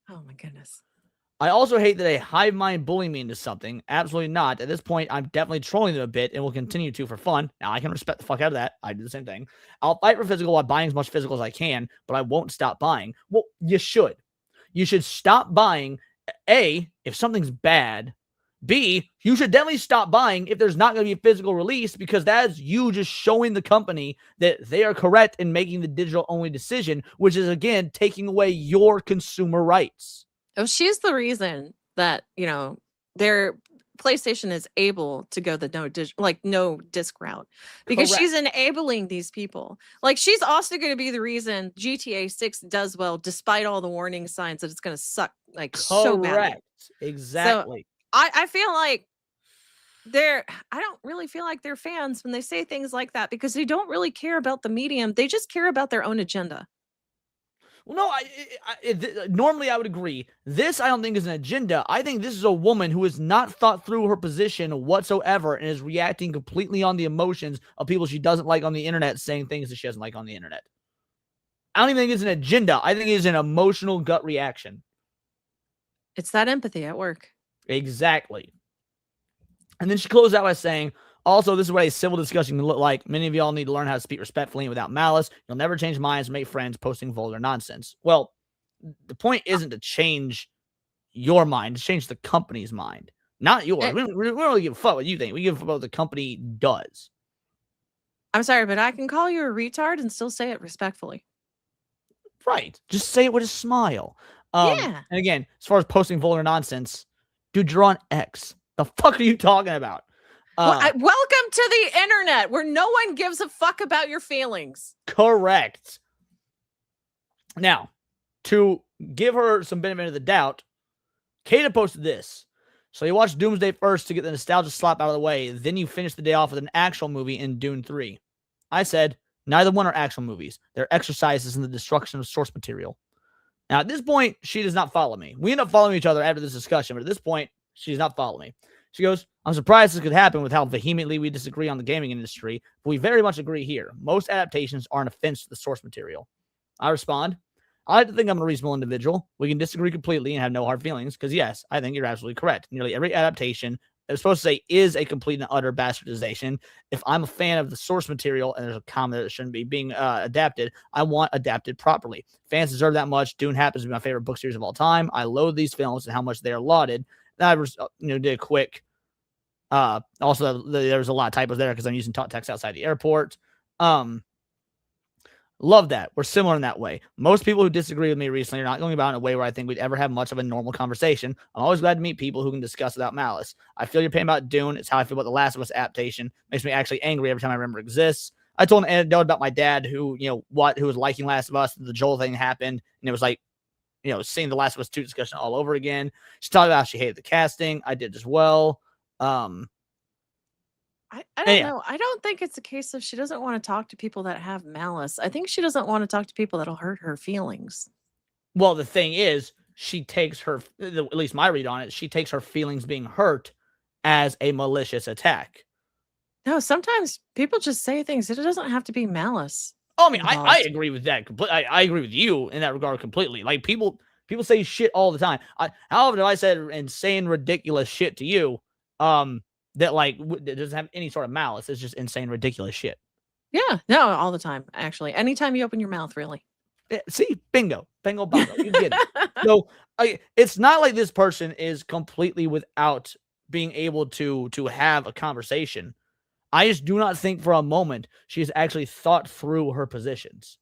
Oh my goodness. I also hate that a hive mind bully me into something. Absolutely not. At this point, I'm definitely trolling them a bit and will continue to for fun. Now, I can respect the fuck out of that. I do the same thing. I'll fight for physical while buying as much physical as I can, but I won't stop buying. Well, you should. You should stop buying, A, if something's bad. B, you should definitely stop buying if there's not going to be a physical release because that's you just showing the company that they are correct in making the digital-only decision, which is, again, taking away your consumer rights. Oh, she's the reason that, their PlayStation is able to go the no disc route because Correct. she's enabling these people. Like she's also going to be the reason GTA 6 does well, despite all the warning signs that it's going to suck so bad. Correct. Exactly. So I feel like I don't really feel like they're fans when they say things like that because they don't really care about the medium. They just care about their own agenda. Well, no, normally I would agree. This, I don't think, is an agenda. I think this is a woman who has not thought through her position whatsoever and is reacting completely on the emotions of people she doesn't like on the internet, saying things that she doesn't like on the internet. I don't even think it's an agenda. I think it's an emotional gut reaction. It's that empathy at work. Exactly. And then she closed out by saying, also, this is what a civil discussion can look like. Many of y'all need to learn how to speak respectfully and without malice. You'll never change minds, make friends, posting vulgar nonsense. Well, the point isn't to change your mind, to change the company's mind, not yours. We don't really give a fuck what you think. We give a fuck what the company does. I'm sorry, but I can call you a retard and still say it respectfully. Right. Just say it with a smile. Yeah. And again, as far as posting vulgar nonsense, dude, you're on X. The fuck are you talking about? Welcome to the internet where no one gives a fuck about your feelings. Correct. Now, to give her some benefit of the doubt, Kata posted this. So you watch Doomsday first to get the nostalgia slap out of the way. Then you finish the day off with an actual movie in Dune 3. I said, Neither one are actual movies. They're exercises in the destruction of source material. Now, at this point, she does not follow me. We end up following each other after this discussion, but at this point, she does not follow me. She goes, I'm surprised this could happen with how vehemently we disagree on the gaming industry, but we very much agree here. Most adaptations are an offense to the source material. I respond, I like to think I'm a reasonable individual. We can disagree completely and have no hard feelings, because yes, I think you're absolutely correct. Nearly every adaptation, it's supposed to say, is a complete and utter bastardization. If I'm a fan of the source material and there's a comment that it shouldn't be being adapted, I want adapted properly. Fans deserve that much. Dune happens to be my favorite book series of all time. I loathe these films and how much they are lauded. And I did a quick. Also, there was a lot of typos there because I'm using talk text outside the airport. Love that. We're similar in that way. Most people who disagree with me recently are not going about in a way where I think we'd ever have much of a normal conversation. I'm always glad to meet people who can discuss without malice. I feel your pain about Dune. It's how I feel about The Last of Us adaptation. Makes me actually angry every time I remember it exists. I told an anecdote about my dad who was liking Last of Us. The Joel thing happened, and it was like, seeing The Last of Us 2 discussion all over again. She talked about how she hated the casting. I did as well. I don't know. I don't think it's a case of she doesn't want to talk to people that have malice. I think she doesn't want to talk to people that'll hurt her feelings. Well, the thing is, she takes her, at least my read on it, she takes her feelings being hurt as a malicious attack. No, sometimes people just say things. It doesn't have to be malice. Oh, I mean, I agree with that. I agree with you in that regard completely. Like, people say shit all the time. How often have I said insane, ridiculous shit to you? That it doesn't have any sort of malice. It's just insane, ridiculous shit. Yeah, no, all the time. Actually, anytime you open your mouth, really. See, bingo, bongo. You get it. So it's not like this person is completely without being able to have a conversation. I just do not think for a moment she's actually thought through her positions.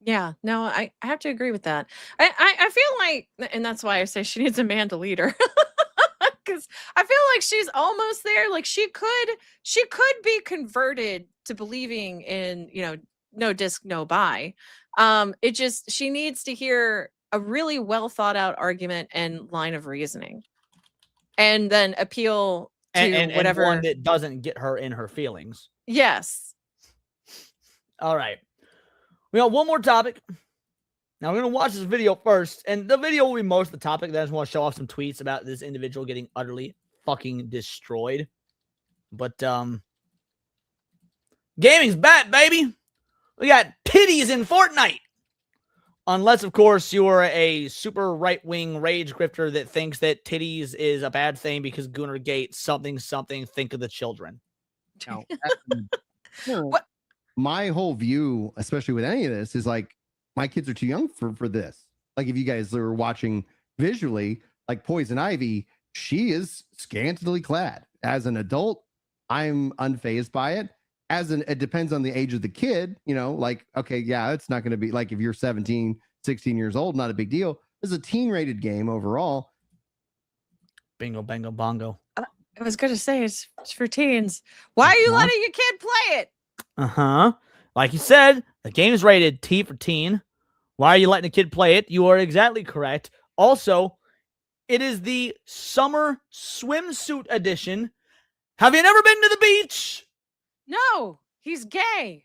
Yeah, no, I have to agree with that. I feel like, and that's why I say she needs a man to lead her. Because I feel like she's almost there. Like she could be converted to believing in, no disc, no buy. She needs to hear a really well thought out argument and line of reasoning, and then appeal to whatever and one that doesn't get her in her feelings. Yes. All right. We got one more topic. Now, we're going to watch this video first, and the video will be most of the topic. Then I just want to show off some tweets about this individual getting utterly fucking destroyed. But, gaming's back, baby. We got titties in Fortnite. Unless, of course, you are a super right-wing rage grifter that thinks that titties is a bad thing because Gunnar Gate, something, think of the children. No, What? My whole view, especially with any of this, is like, my kids are too young for this. Like, if you guys are watching visually, like Poison Ivy, she is scantily clad. As an adult, I'm unfazed by it. It depends on the age of the kid, like, okay, yeah, it's not going to be like if you're 17, 16 years old, not a big deal. It's a teen rated game overall. Bingo, bango, bongo. I was going to say it's for teens. Why are you letting your kid play it? Like you said, the game is rated T for teen. Why are you letting a kid play it? You are exactly correct. Also, it is the summer swimsuit edition. Have you never been to the beach? No, he's gay.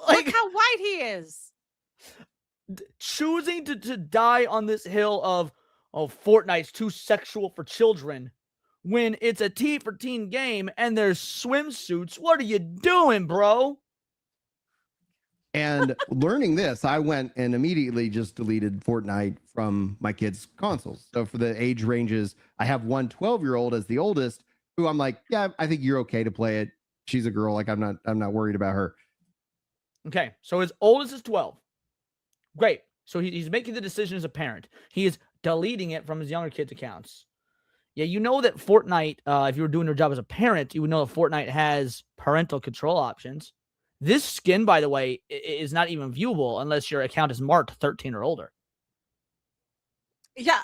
Like, Look how white he is. Choosing to die on this hill of, Fortnite's too sexual for children when it's a T for teen game and there's swimsuits. What are you doing, bro? And learning this, I went and immediately just deleted Fortnite from my kids' consoles. So for the age ranges, I have one 12-year-old as the oldest, who I'm like, yeah, I think you're okay to play it. She's a girl. Like, I'm not worried about her. Okay, so his oldest is 12. Great. So he's making the decision as a parent. He is deleting it from his younger kids' accounts. Yeah, you know that Fortnite, if you were doing your job as a parent, you would know that Fortnite has parental control options. This skin, by the way, is not even viewable unless your account is marked 13 or older. Yeah,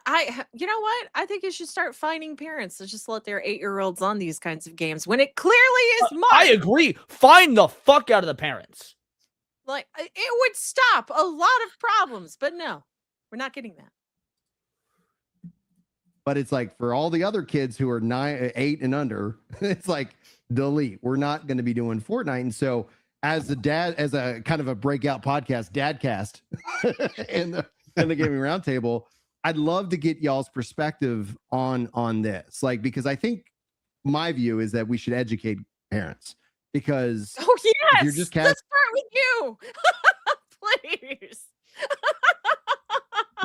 you know what? I think you should start finding parents to just let their 8-year-olds on these kinds of games when it clearly is marked. I agree. Find the fuck out of the parents. Like, it would stop a lot of problems, but no, we're not getting that. But it's like for all the other kids who are 8 and under, it's like delete. We're not going to be doing Fortnite. And so as a dad, as a kind of a breakout podcast, Dadcast, in the gaming roundtable, I'd love to get y'all's perspective on this, like, because I think my view is that we should educate parents, because Oh if yes. you're just Let's start with you. Please.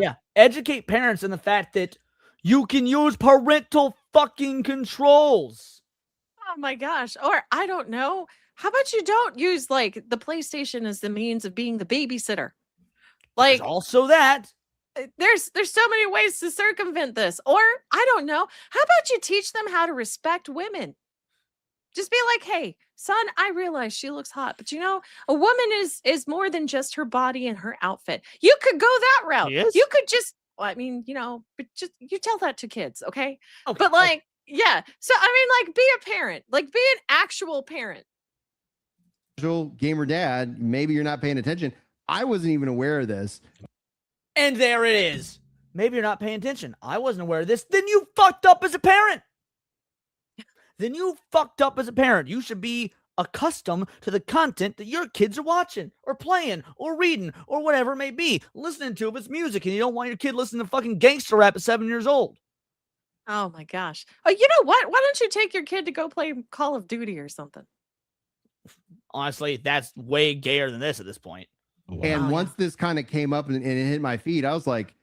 Yeah, educate parents in the fact that you can use parental fucking controls. Oh my gosh. Or I don't know. How about you don't use like the PlayStation as the means of being the babysitter? There's Like also that. there's so many ways to circumvent this. Or I don't know. How about you teach them how to respect women? Just be like, hey, son, I realize she looks hot, but you know, a woman is more than just her body and her outfit. You could go that route. She is? You could just, well, I mean, you know, but just you tell that to kids, okay? Okay, But okay. like, yeah. So I mean, like, be a parent, like, be an actual parent. gamer dad, maybe you're not paying attention. I wasn't even aware of this. And there it is. Maybe you're not paying attention. I wasn't aware of this. Then you fucked up as a parent. You should be accustomed to the content that your kids are watching or playing or reading or whatever it may be. Listening to if it's music and you don't want your kid listening to fucking gangster rap at 7 years old. Oh my gosh. Oh, you know what? Why don't you take your kid to go play Call of Duty or something? Honestly, that's way gayer than this at this point. And Wow. once this kind of came up and it hit my feed, I was like,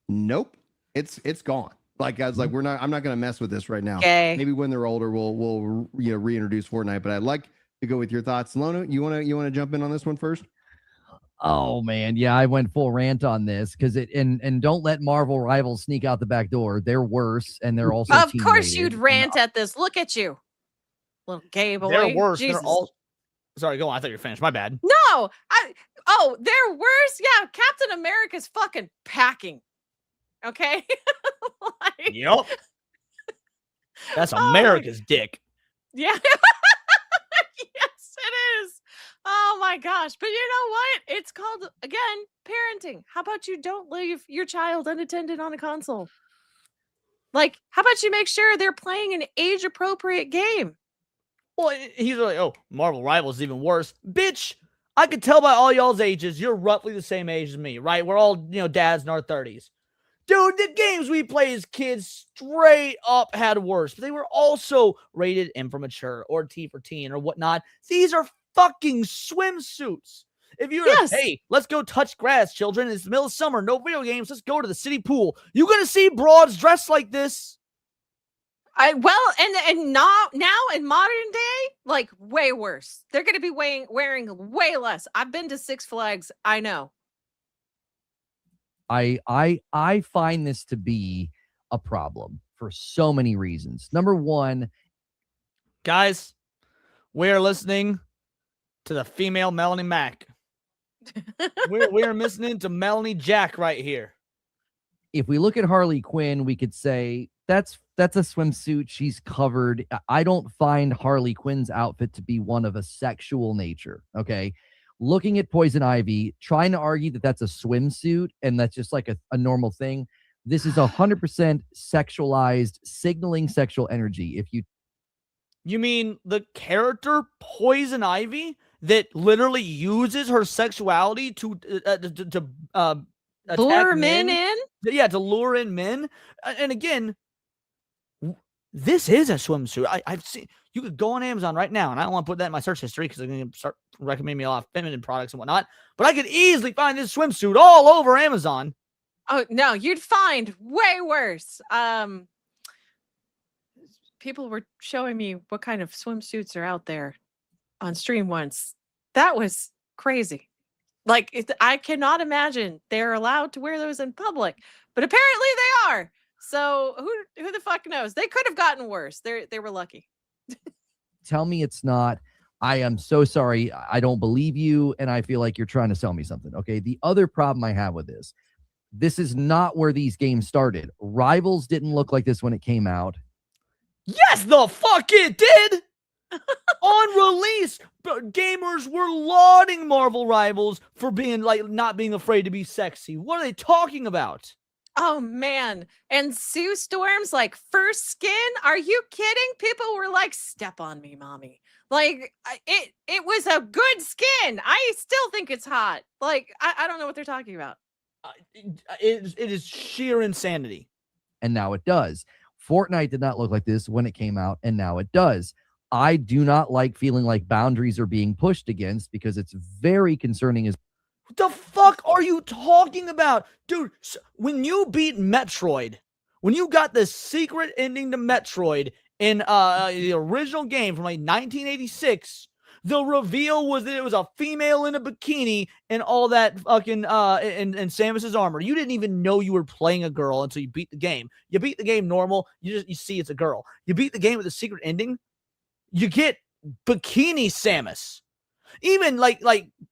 nope, it's gone. Like, I was like, I'm not going to mess with this right now. Okay. Maybe when they're older, we'll reintroduce Fortnite. But I'd like to go with your thoughts. Lona, you want to jump in on this one first? Oh man, yeah, I went full rant on this because and don't let Marvel Rivals sneak out the back door. They're worse, and they're also Of course teen-rated. you'd And rant at this. Look at you. Little gay boy. They're worse. Jesus. They're all. Sorry, go on. I thought you were finished. My bad. No. They're worse. Yeah, Captain America's fucking packing. Okay? Like, Yep. That's Oh, America's dick. yeah. Yes, it is. Oh my gosh. But you know what? It's called, again, parenting. How about you don't leave your child unattended on a console? Like, how about you make sure they're playing an age-appropriate game? Well, he's like, oh, Marvel Rivals is even worse. Bitch, I could tell by all y'all's ages, you're roughly the same age as me, right? We're all, dads in our 30s. Dude, the games we play as kids straight up had worse. But they were also rated M for mature or T for teen or whatnot. These are fucking swimsuits. If you're Yes. hey, let's go touch grass, children. It's the middle of summer, no video games. Let's go to the city pool. You're going to see broads dressed like this. And now in modern day, like way worse. They're going to be wearing way less. I've been to Six Flags. I know. I find this to be a problem for so many reasons. Number one, Guys, we're listening to the female Melanie Mac. we're listening to Melanie Jack right here. if we look at Harley Quinn, we could say that's a swimsuit. She's covered. I don't find Harley Quinn's outfit to be one of a sexual nature. Okay. Looking at Poison Ivy, trying to argue that that's a swimsuit and that's just like a normal thing. This is 100% sexualized, signaling sexual energy. If You mean the character Poison Ivy that literally uses her sexuality to Lure attack men in? Yeah, to lure in men. And again, this is a swimsuit. I've seen. You could go on Amazon right now, and I don't want to put that in my search history because I'm going to start recommending me a lot of feminine products and whatnot. But I could easily find this swimsuit all over Amazon. Oh no, you'd find way worse. People were showing me what kind of swimsuits are out there on stream once. That was crazy. Like, I cannot imagine they're allowed to wear those in public, but apparently they are. So who the fuck knows? They could have gotten worse. They were lucky. tell me it's not, I am so sorry. I don't believe you. And I feel like you're trying to sell me something. Okay. The other problem I have with this is not where these games started. Rivals didn't look like this when it came out. Yes, the fuck it did. On release, gamers were lauding Marvel Rivals for being like not being afraid to be sexy. What are they talking about? Oh man. And Sue Storm's like first skin? Are you kidding? People were like, step on me, mommy. Like it was a good skin. I still think it's hot. Like I don't know what they're talking about. It is sheer insanity. And now it does. Fortnite did not look like this when it came out, and now it does. I do not like feeling like boundaries are being pushed against because it's very concerning. As What the fuck are you talking about? Dude, when you beat Metroid, when you got the secret ending to Metroid in the original game from like 1986, the reveal was that it was a female in a bikini and all that fucking and Samus's armor. You didn't even know you were playing a girl until you beat the game. You beat the game normal, you see it's a girl. You beat the game with a secret ending, you get bikini Samus. Even like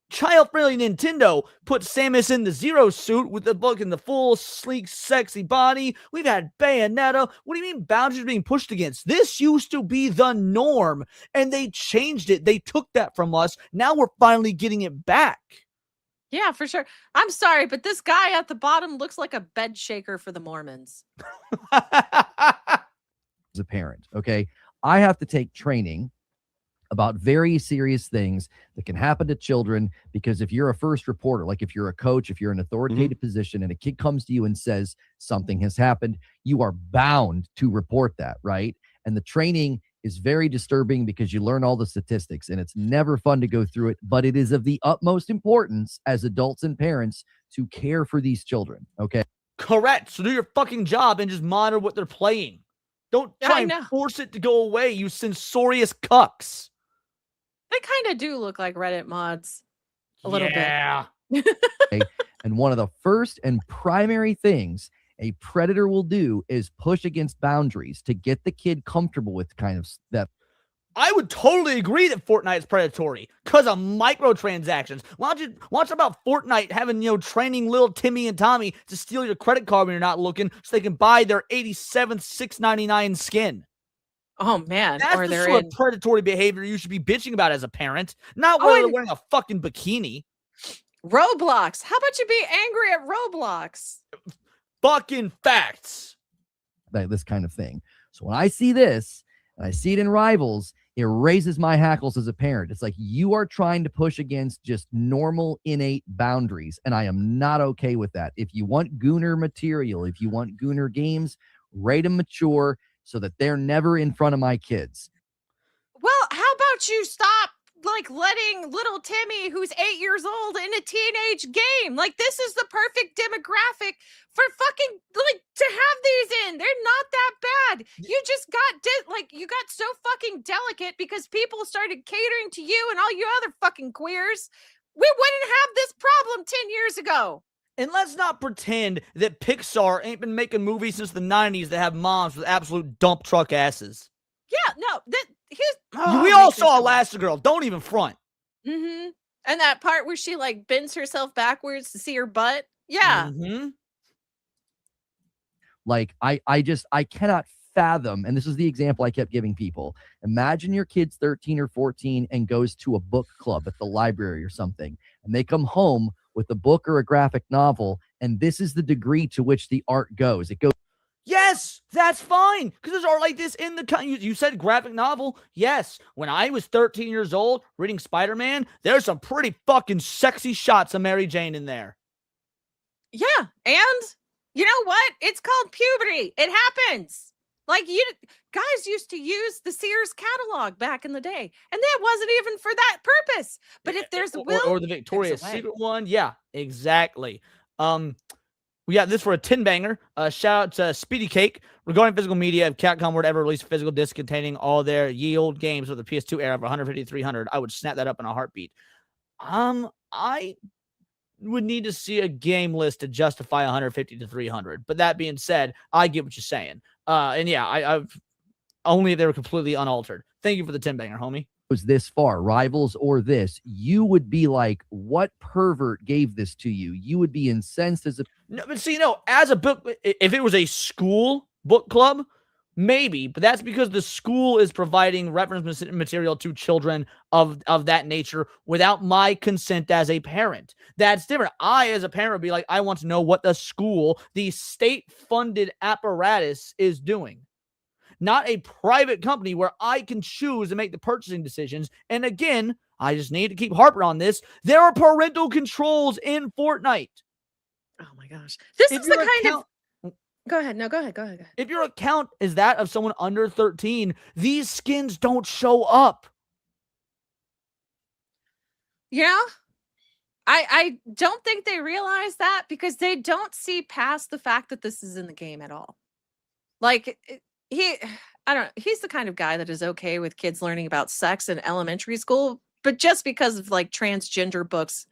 child-friendly Nintendo put Samus in the Zero suit with the book and the full, sleek, sexy body. We've had Bayonetta. What do you mean boundaries are being pushed against? This used to be the norm, and they changed it. They took that from us. Now we're finally getting it back. Yeah, for sure. I'm sorry, but this guy at the bottom looks like a bed shaker for the Mormons. a parent, okay, I have to take training about very serious things that can happen to children, because if you're a first reporter, like if you're a coach, if you're in an authoritative position and a kid comes to you and says something has happened, you are bound to report that, right? And the training is very disturbing because you learn all the statistics and it's never fun to go through it, but it is of the utmost importance as adults and parents to care for these children, okay? Correct. So do your fucking job and just monitor what they're playing. Don't try and force it to go away, you censorious cucks. They kind of do look like Reddit mods a little bit. Okay? And one of the first and primary things a predator will do is push against boundaries to get the kid comfortable with kind of that. I would totally agree that Fortnite is predatory because of microtransactions. Watch about Fortnite having, training little Timmy and Tommy to steal your credit card when you're not looking so they can buy their 87th $6.99 skin. Oh, man. That's or the they're sort in of predatory behavior you should be bitching about as a parent, not whether they're wearing a fucking bikini. Roblox. How about you be angry at Roblox? Fucking facts. This kind of thing. So when I see this, and I see it in Rivals, it raises my hackles as a parent. It's like you are trying to push against just normal, innate boundaries, and I am not okay with that. If you want Gooner material, if you want Gooner games, rate them mature so that they're never in front of my kids. Well, how about you stop letting little Timmy, who's 8 years old, in a teenage game? Like, this is the perfect demographic for fucking to have these in. They're not that bad. You just got you got so fucking delicate because people started catering to you and all you other fucking queers. We wouldn't have this problem 10 years ago. And let's not pretend that Pixar ain't been making movies since the 90s that have moms with absolute dump truck asses. Yeah, no, we all saw Elastigirl. Don't even front. Mm-hmm. And that part where she bends herself backwards to see her butt. Yeah. Mm-hmm. I cannot fathom, and this is the example I kept giving people. Imagine your kid's 13 or 14 and goes to a book club at the library or something, and they come home with a book or a graphic novel, and this is the degree to which the art goes. It goes. Yes, that's fine. Because there's art like this in the... You said graphic novel. Yes. When I was 13 years old reading Spider-Man, there's some pretty fucking sexy shots of Mary Jane in there. Yeah. And you know what? It's called puberty. It happens. Guys used to use the Sears catalog back in the day, and that wasn't even for that purpose. But if there's a will... Or the Victoria's Secret one. Yeah, exactly. We got this for a 10-banger. Shout out to Speedy Cake. Regarding physical media, if Capcom were to ever release a physical disc containing all their ye old games of the PS2 era for 150 to 300, I would snap that up in a heartbeat. I would need to see a game list to justify 150 to 300. But that being said, I get what you're saying. And yeah, I've only if they were completely unaltered. Thank you for the 10-banger, homie. Was this far, Rivals or this, you would be like, what pervert gave this to you? You would be incensed as a... No, but see, as a book, if it was a school book club, maybe, but that's because the school is providing reference material to children of that nature without my consent as a parent. That's different. I, as a parent, would be like, I want to know what the school, the state-funded apparatus, is doing. not a private company where I can choose and make the purchasing decisions. And again, I just need to keep harping on this. There are parental controls in Fortnite. Oh my gosh. This If is the your kind account- of Go ahead. No, go ahead. Go ahead. If your account is that of someone under 13, these skins don't show up. Yeah. I don't think they realize that because they don't see past the fact that this is in the game at all. Like he's the kind of guy that is okay with kids learning about sex in elementary school, but just because of like transgender books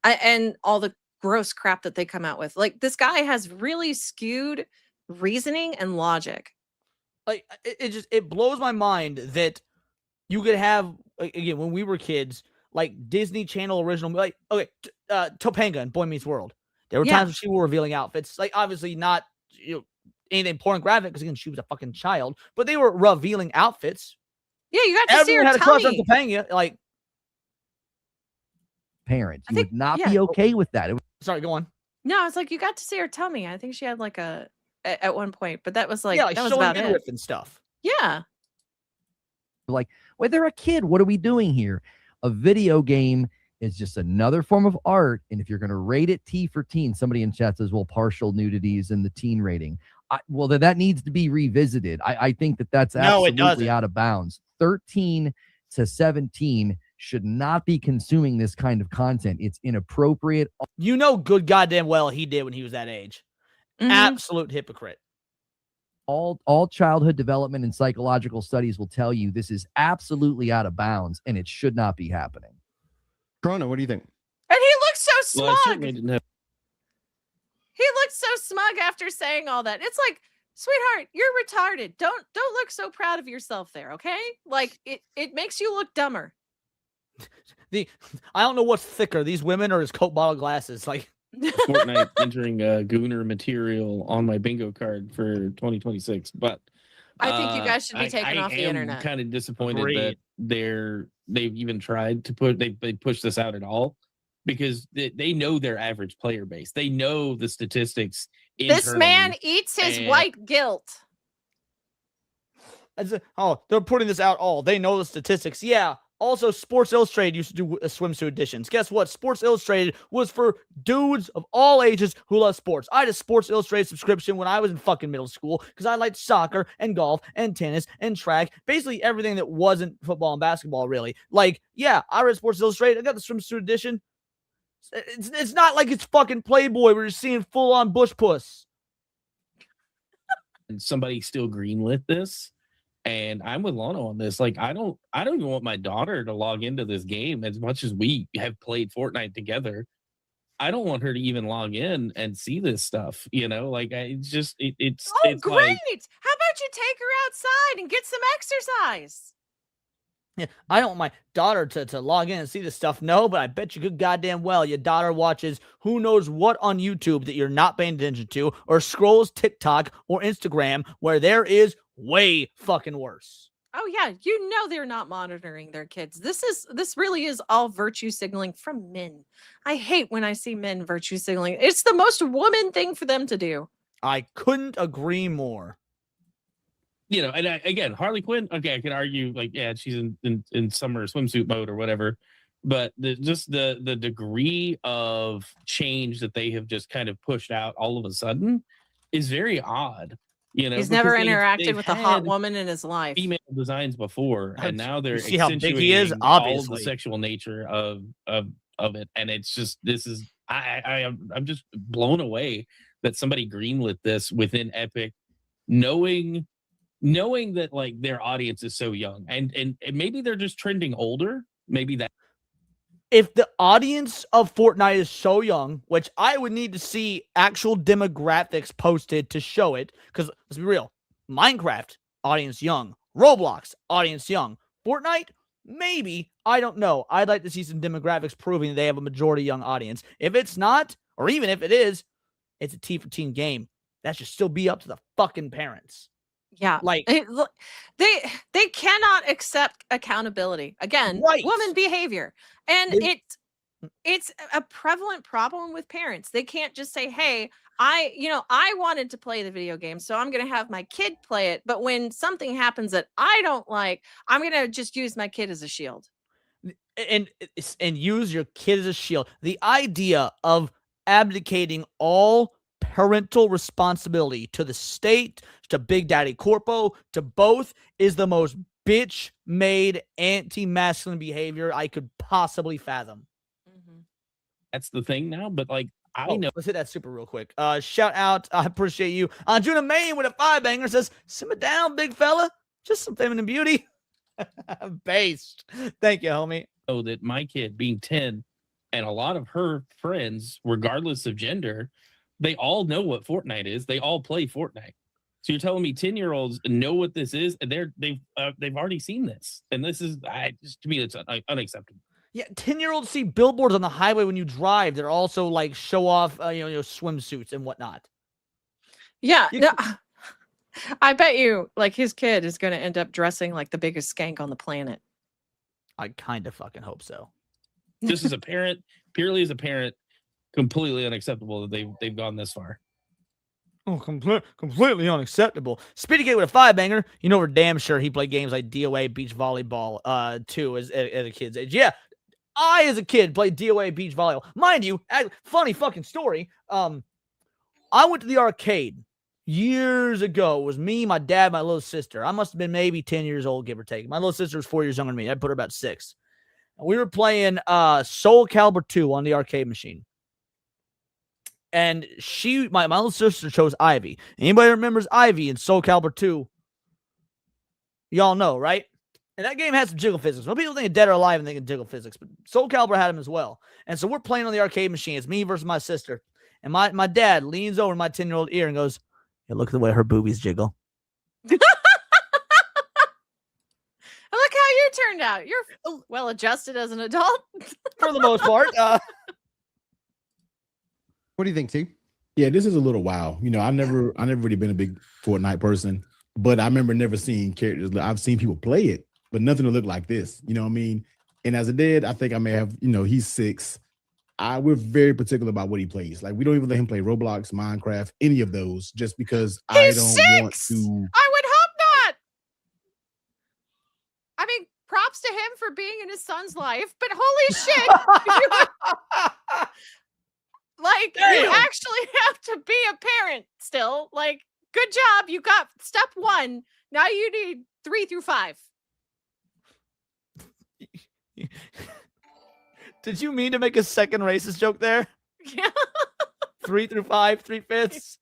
and all the gross crap that they come out with. Like this guy has really skewed reasoning and logic. Like it blows my mind that you could have, again, when we were kids, like Disney Channel original, like, okay, Topanga in Boy Meets World. There were times when she were revealing outfits, like obviously not anything pornographic because again she was a fucking child, but they were revealing outfits. Yeah, you got to see her Everyone had a crush on tummy. Topanga. Like, Parents, I you think- would not yeah. be okay with that. It sorry, go on. No, it's like you got to see her tummy. I think she had like at one point, but that was like Yeah, like that was showing about it. midriff and stuff. Yeah. like, well, they're a kid. What are we doing here? A video game is just another form of art. And if you're going to rate it T for teen, somebody in chat says, well, partial nudities in the teen rating. Well, that needs to be revisited. I think that's No, it absolutely doesn't. out of bounds. 13 to 17 should not be consuming this kind of content. It's inappropriate. You know good goddamn well he did when he was that age. Mhm. Absolute hypocrite. All childhood development and psychological studies will tell you this is absolutely out of bounds and it should not be happening. Corona, what do you think? And he looked so smug. Well, I certainly didn't have. He looked so smug after saying all that. It's like, sweetheart, you're retarded. Don't look so proud of yourself there, okay? Like it makes you look dumber. I don't know what's thicker, these women or his Coke bottle glasses. Like, Fortnite entering Gooner material on my bingo card for 2026, but I think you guys should be taken off the internet. I'm kind of disappointed Agreed. that they've even tried to put they push this out at all because they know their average player base. They know the statistics. This man internally. eats his and- white guilt. they're putting this out all. They know the statistics. Yeah. Also, Sports Illustrated used to do swimsuit editions. Guess what? Sports Illustrated was for dudes of all ages who love sports. I had a Sports Illustrated subscription when I was in fucking middle school because I liked soccer and golf and tennis and track. Basically everything that wasn't football and basketball, really. Like, yeah, I read Sports Illustrated. I got the swimsuit edition. It's not like it's fucking Playboy where you're seeing full-on bush puss. And somebody still greenlit this. And I'm with Lano on this. Like, I don't even want my daughter to log into this game as much as we have played Fortnite together. I don't want her to even log in and see this stuff. You know, like it's Oh, great. like, How about you take her outside and get some exercise? Yeah, I don't want my daughter to log in and see this stuff. No, but I bet you good goddamn well your daughter watches who knows what on YouTube that you're not paying attention to, or scrolls TikTok or Instagram where there is way fucking worse. Oh yeah, you know they're not monitoring their kids. This really is all virtue signaling from men. I hate when I see men virtue signaling. It's the most woman thing for them to do. I couldn't agree more. you know, and again, Harley Quinn. Okay, I can argue like, yeah, she's in summer swimsuit mode or whatever, but the degree of change that they have just kind of pushed out all of a sudden is very odd. You know, He's never because interacted they've with a hot had woman in his life. female designs before, and now they're You see how big he is? accentuating all of the Obviously. sexual nature of it, and it's just I'm just blown away that somebody greenlit this within Epic, knowing that like their audience is so young, and maybe they're just trending older. Maybe that. If the audience of Fortnite is so young, which I would need to see actual demographics posted to show it, because let's be real, Minecraft, audience young, Roblox, audience young, Fortnite, maybe, I don't know. I'd like to see some demographics proving that they have a majority young audience. If it's not, or even if it is, it's a T for teen game. That should still be up to the fucking parents. Yeah, Like, look, they cannot accept accountability. Again, Right. woman behavior, and They- It's a prevalent problem with parents. They can't just say, "Hey, I wanted to play the video game, so I'm going to have my kid play it, but when something happens that I don't like, I'm going to just use my kid as a shield." And use your kid as a shield. The idea of abdicating all parental responsibility to the state, to Big Daddy Corpo, to both is the most bitch-made anti-masculine behavior I could possibly fathom. That's the thing now. But like, I Oh, know let's hit that super real quick. Shout out, I appreciate you. Juna Main with a 5-banger says, simmer down, big fella. Just some feminine beauty. Based. Thank you, homie. that my kid being 10 and a lot of her friends, regardless of gender, they all know what Fortnite is. They all play Fortnite. So you're telling me 10-year-olds know what this is, and they've already seen this, and this is to me it's unacceptable. Yeah, 10-year-olds see billboards on the highway when you drive. They're also like show off, swimsuits and whatnot. Yeah, no, I bet you, like, his kid is going to end up dressing like the biggest skank on the planet. I kind of fucking hope so. Just as a parent, purely as a parent, completely unacceptable that they've gone this far. Oh, completely unacceptable. Speedygate with a 5-banger. You know, we're damn sure he played games like DOA Beach Volleyball, too, as a kid's age. Yeah, I, as a kid, played DOA Beach Volleyball. Mind you, funny fucking story. I went to the arcade years ago. It was me, my dad, my little sister. I must have been maybe 10 years old, give or take. My little sister was 4 years younger than me. I put her about 6. We were playing Soul Calibur 2 on the arcade machine. And my little sister chose Ivy. Anybody remembers Ivy in Soul Calibur 2? Y'all know, right? And that game has some jiggle physics. Most people think of Dead or Alive and think of jiggle physics, but Soul Calibur had them as well. And so we're playing on the arcade machine. It's me versus my sister. And my dad leans over my 10-year-old ear and goes, "Hey, look at the way her boobies jiggle." Look how you turned out. You're well adjusted as an adult. For the most part. What do you think, T? Yeah, this is a little wild. I never really been a big Fortnite person, but I remember never seeing characters. I've seen people play it, but nothing to look like this. You know what I mean? And as a dad, I think I may have, he's 6. We're very particular about what he plays. Like, we don't even let him play Roblox, Minecraft, any of those, just because He's I don't want 6! to. I would hope not. I mean, props to him for being in his son's life, but holy shit. Like, you actually have to be a parent still. Like, good job. You got step 1. Now you need 3 through 5. Did you mean to make a second racist joke there? Yeah. 3 through 5, 3/5?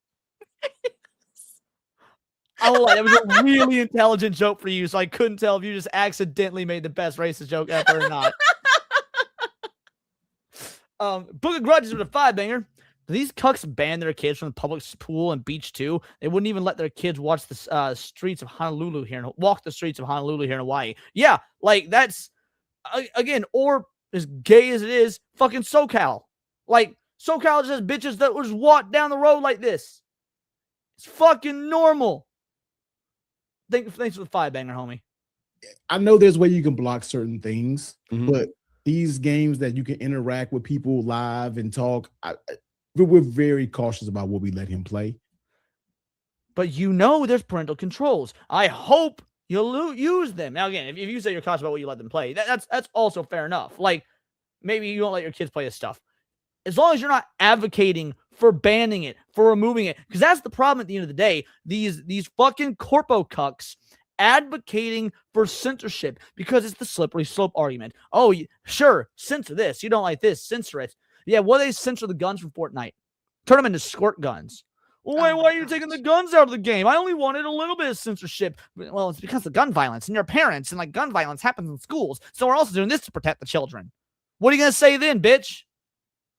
Oh, that was a really intelligent joke for you, so I couldn't tell if you just accidentally made the best racist joke ever or not. Book of Grudges with a 5-banger. Do these cucks ban their kids from the public pool and beach too? They wouldn't even let their kids watch the streets of Honolulu here and walk the streets of Honolulu here in Hawaii. Yeah, like that's again, or as gay as it is, fucking SoCal. Like SoCal just has bitches that would just walk down the road like this. It's fucking normal. Thanks for the 5-banger, homie. I know there's a way you can block certain things, Mhm. but these games that you can interact with people live and talk, we're very cautious about what we let him play. But there's parental controls. I hope you'll use them. Now, again, if you say you're cautious about what you let them play, that's also fair enough. Like, maybe you won't let your kids play this stuff. As long as you're not advocating for banning it, for removing it, because that's the problem at the end of the day. These fucking corpo cucks advocating for censorship because it's the slippery slope argument. Oh, sure, censor this. You don't like this, censor it. Yeah, well, they censor the guns from Fortnite. Turn them into squirt guns. Well, wait, why are you taking the guns out of the game? I only wanted a little bit of censorship. Well, it's because of gun violence and your parents, and like gun violence happens in schools. So we're also doing this to protect the children. What are you going to say then, bitch?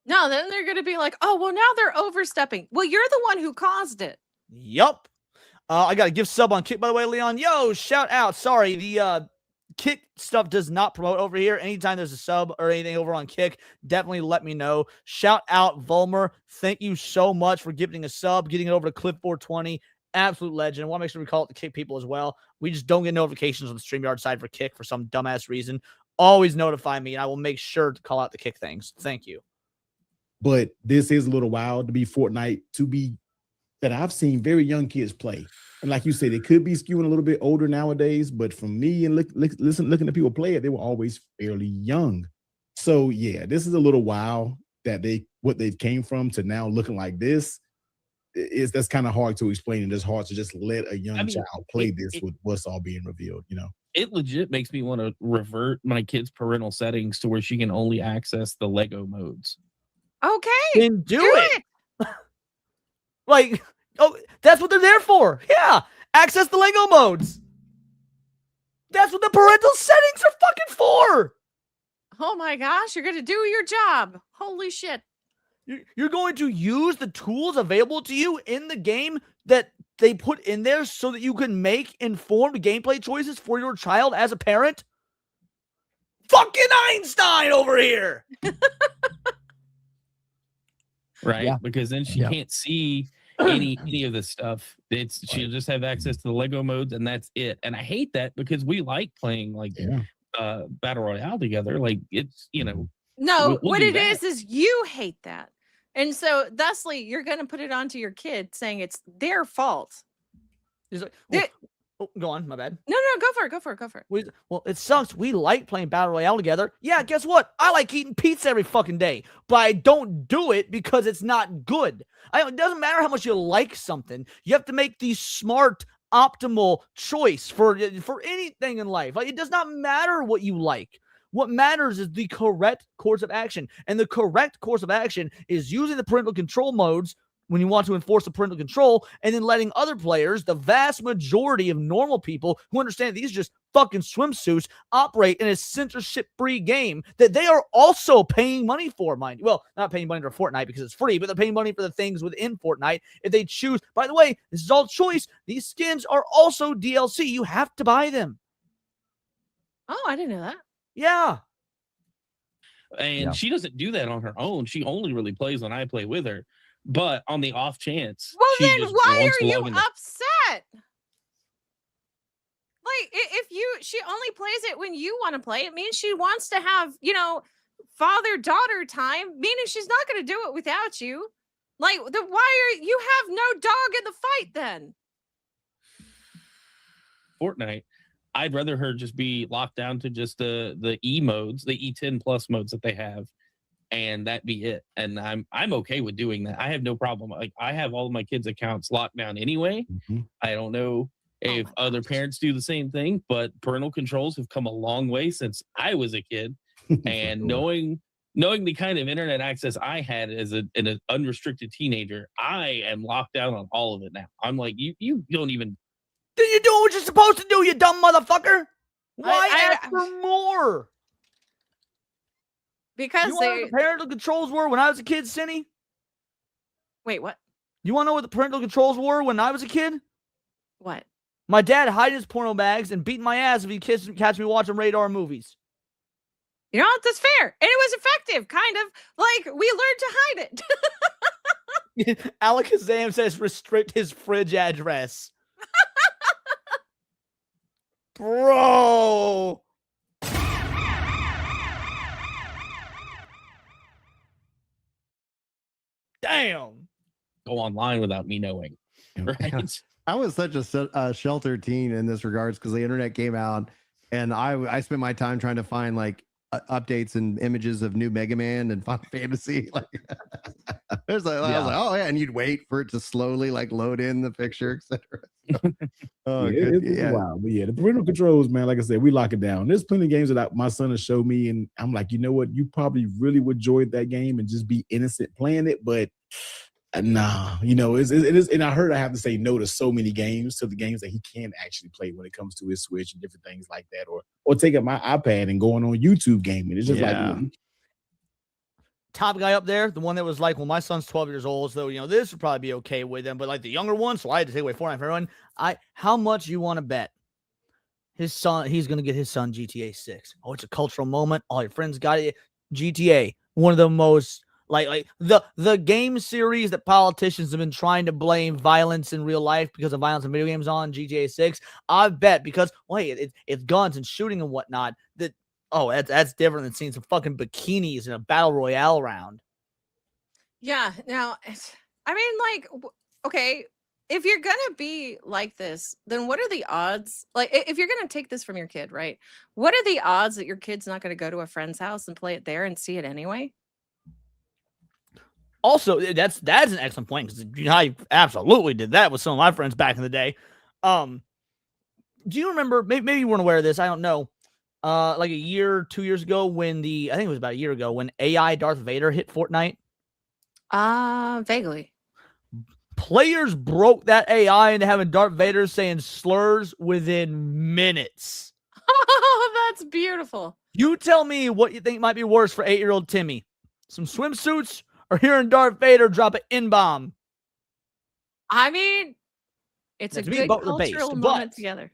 No, then they're going to be like, oh, well, now they're overstepping. Well, you're the one who caused it. Yup. I got a gift sub on Kick, by the way, Leon. Yo, shout out. Sorry, the Kick stuff does not promote over here. Anytime there's a sub or anything over on Kick, definitely let me know. Shout out, Volmer. Thank you so much for giving a sub, getting it over to Cliff420. Absolute legend. I want to make sure we call it the Kick people as well. We just don't get notifications on the StreamYard side for Kick for some dumbass reason. always notify me, and I will make sure to call out the kick things. Thank you. But this is a little wild to be Fortnite, to be that I've seen very young kids play. And like you said, it could be skewing a little bit older nowadays, but for me and looking at people play it, they were always fairly young. So yeah, this is a little wild that what they came from to now looking like this. That's kind of hard to explain, and it's hard to just let a young child play this with what's all being revealed, you know. It legit makes me want to revert my kid's parental settings to where she can only access the Lego modes. Okay. Then do it. Like, oh, that's what they're there for. Yeah. Access the Lego modes. That's what the parental settings are fucking for. Oh my gosh, you're going to do your job. Holy shit. You're going to use the tools available to you in the game that they put in there so that you can make informed gameplay choices for your child as a parent? Fucking Einstein over here. Right? Yeah. Because then she can't see any of this stuff. She'll just have access to the Lego modes, and that's it. And I hate that because we like playing like Battle Royale together. Like, it's, you know. No, we'll what do it that. is you hate that. And so thusly you're going to put it onto your kid saying it's their fault. He's like, go on, my bad. No, go for it. Well, it sucks. We like playing Battle Royale together. Yeah, guess what? I like eating pizza every fucking day, but I don't do it because it's not good. It doesn't matter how much you like something. You have to make the smart, optimal choice for anything in life. Like, it does not matter what you like. What matters is the correct course of action. And the correct course of action is using the parental control modes when you want to enforce the parental control, and then letting other players, the vast majority of normal people who understand these are just fucking swimsuits, operate in a censorship-free game that they are also paying money for, mind you. Well, not paying money for Fortnite because it's free, but they're paying money for the things within Fortnite if they choose. By the way, this is all choice. These skins are also DLC. You have to buy them. Oh, I didn't know that. Yeah. And she doesn't do that on her own. She only really plays when I play with her. But on the off chance, well, she then just why wants are to you log into- upset? Like, if she only plays it when you want to play, it means she wants to have, father-daughter time, meaning she's not going to do it without you. Like, you have no dog in the fight then? Fortnite, I'd rather her just be locked down to just the E modes, the E10 plus modes that they have, and that be it. And I'm okay with doing that. I have no problem. Like, I have all of my kids' accounts locked down anyway. I don't know if other parents do the same thing, but parental controls have come a long way since I was a kid. And knowing the kind of internet access I had as an unrestricted teenager, I am locked down on all of it now. I'm like, you don't even. Then you're doing what you're supposed to do, you dumb motherfucker. Why ask for more? Because you want to know what the parental controls were when I was a kid, Cindy? Wait, what? You want to know what the parental controls were when I was a kid? What? My dad hiding his porno bags and beating my ass if he catch me watching radar movies. You know what? That's fair. And it was effective, kind of. Like, we learned to hide it. Alakazam says restrict his fridge address. Bro. Damn. Go online without me knowing. Right? I was such a sheltered teen in this regards because the internet came out, and I spent my time trying to find like updates and images of new Mega Man and Final Fantasy. Like, I was like, oh yeah, and you'd wait for it to slowly like load in the picture, etc. Oh, it's wild. But yeah, the parental controls, man. Like I said, we lock it down. There's plenty of games that my son has showed me, and I'm like, you know what? You probably really would enjoy that game and just be innocent playing it, but. Nah, it is, and I heard I have to say no to so many games, to the games that he can actually play when it comes to his Switch and different things like that, or taking my iPad and going on YouTube gaming. It's just top guy up there, the one that was like, well, my son's 12 years old, so this would probably be okay with him, but like the younger one, so I had to take away Fortnite for everyone. How much you want to bet his son? He's gonna get his son GTA 6. Oh, it's a cultural moment. All your friends got it. GTA, one of the most. Like the game series that politicians have been trying to blame violence in real life because of violence in video games on GTA 6. I bet because it's guns and shooting and whatnot that oh, that's different than seeing some fucking bikinis in a battle royale round. Yeah. Now, I mean, like, okay, if you're gonna be like this, then what are the odds? Like, if you're gonna take this from your kid, right? What are the odds that your kid's not gonna go to a friend's house and play it there and see it anyway? Also, that's an excellent point because I absolutely did that with some of my friends back in the day. Do you remember? Maybe you weren't aware of this. I don't know. Like a year, 2 years ago, when I think it was about a year ago when AI Darth Vader hit Fortnite. Vaguely. Players broke that AI into having Darth Vader saying slurs within minutes. Oh, that's beautiful. You tell me what you think might be worse for 8-year-old Timmy: some swimsuits or hearing Darth Vader drop an N-bomb. I mean, it's a To me, good both are cultural based, moment but- together.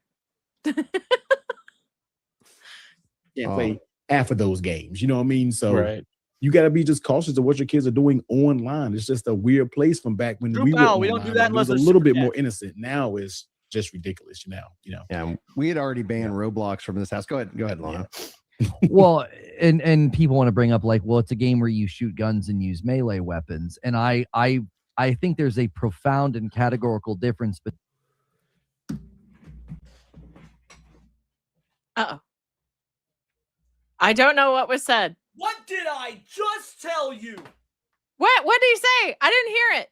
Can't play half of those games. You know what I mean? So Right. you got to be just cautious of what your kids are doing online. It's just a weird place from back when True we were pal, we don't online. do that It was unless a there's little super bit more chat. innocent. Now it's just ridiculous. Yeah, we had already banned Roblox from this house. Go ahead, Lana. Well, and people want to bring up like, well, it's a game where you shoot guns and use melee weapons, and I think there's a profound and categorical difference. But Uh-oh. I don't know what was said. What did I just tell you? What did he say? I didn't hear it.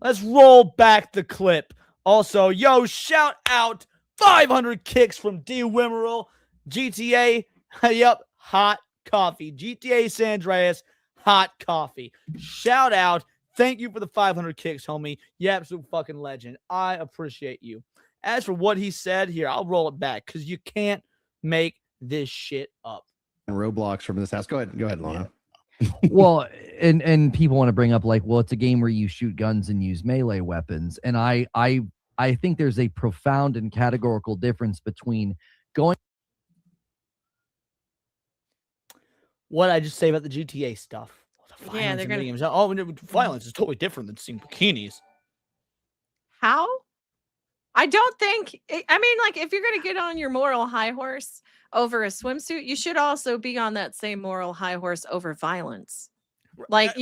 Let's roll back the clip. Also, yo, shout out 500 kicks from D. Wimmerell. GTA, yep, hot coffee. GTA San Andreas, hot coffee. Shout out. Thank you for the 500 kicks, homie. You absolute fucking legend. I appreciate you. As for what he said here, I'll roll it back because you can't make this shit up. And Roblox from this house. Go ahead, Lana. well, and people want to bring up like, well, it's a game where you shoot guns and use melee weapons, and I think there's a profound and categorical difference between going. What I just say about the GTA stuff. The Yeah, violence they're in gonna- video games. Oh, violence is totally different than seeing bikinis. How? I don't think, I mean, like, if you're going to get on your moral high horse over a swimsuit, you should also be on that same moral high horse over violence. Like,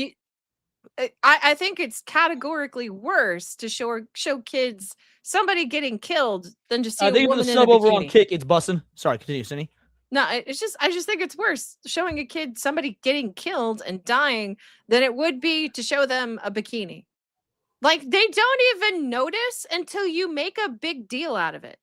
I think it's categorically worse to show kids somebody getting killed than to see a Thank you for woman the in a sub over on bikini. Kick. It's bussin'. Sorry, continue, Cindy. No, I just think it's worse showing a kid somebody getting killed and dying than it would be to show them a bikini. Like, they don't even notice until you make a big deal out of it.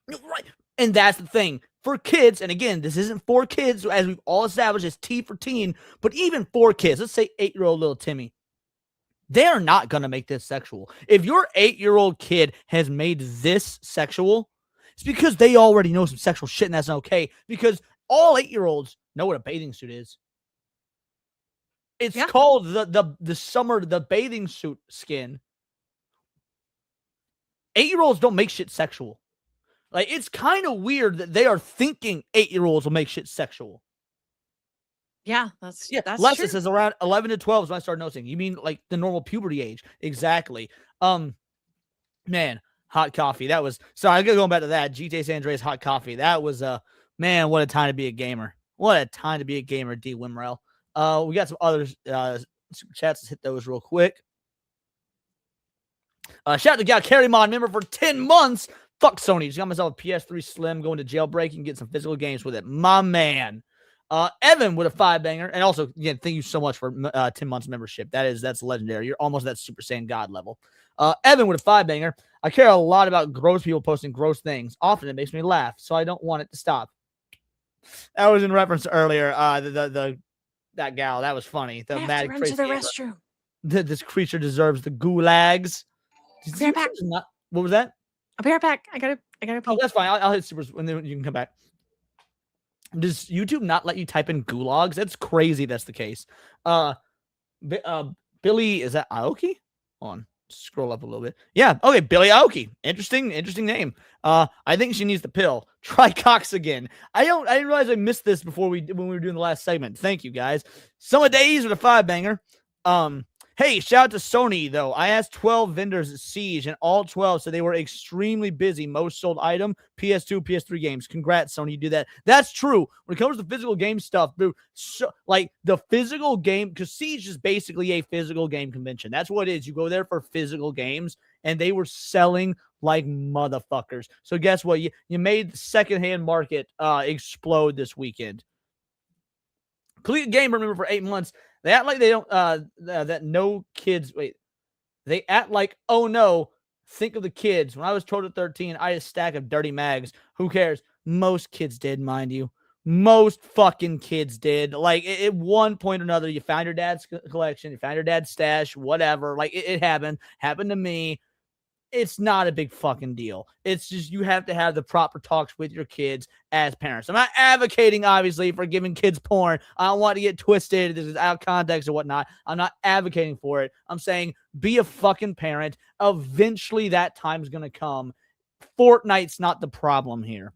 Right. And that's the thing. For kids, and again, this isn't for kids, as we've all established, it's T for teen, but even for kids, let's say 8-year-old little Timmy, they're not going to make this sexual. If your 8-year-old kid has made this sexual, it's because they already know some sexual shit, and that's not okay, because all 8-year-olds know what a bathing suit is. It's called the bathing suit skin. 8-year-olds don't make shit sexual. Like, it's kind of weird that they are thinking 8-year-olds will make shit sexual. Yeah, that's true. Lexus says around 11 to 12 is when I started noticing. You mean like the normal puberty age? Exactly. Man, hot coffee. That was sorry. Going back to that GTA San Andreas hot coffee. That was man. What a time to be a gamer. What a time to be a gamer. D. Wimmerell. We got some other super chats. Let's hit those real quick. Shout out to Gal Carry Mod member for 10 months. Fuck Sony. Just got myself a PS3 Slim, going to jailbreak and get some physical games with it. My man. Evan with a 5-banger. And also, again, thank you so much for 10 months membership. That's legendary. You're almost that Super Saiyan God level. Evan with a 5-banger. I care a lot about gross people posting gross things. Often it makes me laugh, so I don't want it to stop. That was in reference to earlier. That gal. That was funny. The mad run crazy to the gamer. restroom. This creature deserves the gulags. Be right back. What was that? I'll be right back. I gotta pee. Oh, that's fine. I'll hit supers and then you can come back. Does YouTube not let you type in gulags? That's crazy. That's the case. Billy, is that Aoki? Hold on, scroll up a little bit. Yeah. Okay, Billy Aoki. Interesting name. I think she needs the pill. Try Cox again. I didn't realize I missed this when we were doing the last segment. Thank you guys. Some of days with a 5-banger. Hey, shout out to Sony, though. I asked 12 vendors at SEGE, and all 12 said they were extremely busy. Most sold item, PS2, PS3 games. Congrats, Sony, you do that. That's true. When it comes to physical game stuff, dude, like the physical game, because SEGE is basically a physical game convention. That's what it is. You go there for physical games, and they were selling like motherfuckers. So guess what? You made the secondhand market explode this weekend. Complete Game, remember, for 8 months. They act like they don't, that no kids, they act like, oh no, think of the kids. When I was 12 to 13, I had a stack of dirty mags. Who cares? Most kids did, mind you. Most fucking kids did. Like, at one point or another, you found your dad's collection, you found your dad's stash, whatever. Like, it happened to me. It's not a big fucking deal. It's just you have to have the proper talks with your kids as parents. I'm not advocating, obviously, for giving kids porn. I don't want to get twisted. This is out of context or whatnot. I'm not advocating for it. I'm saying be a fucking parent. Eventually that time's going to come. Fortnite's not the problem here.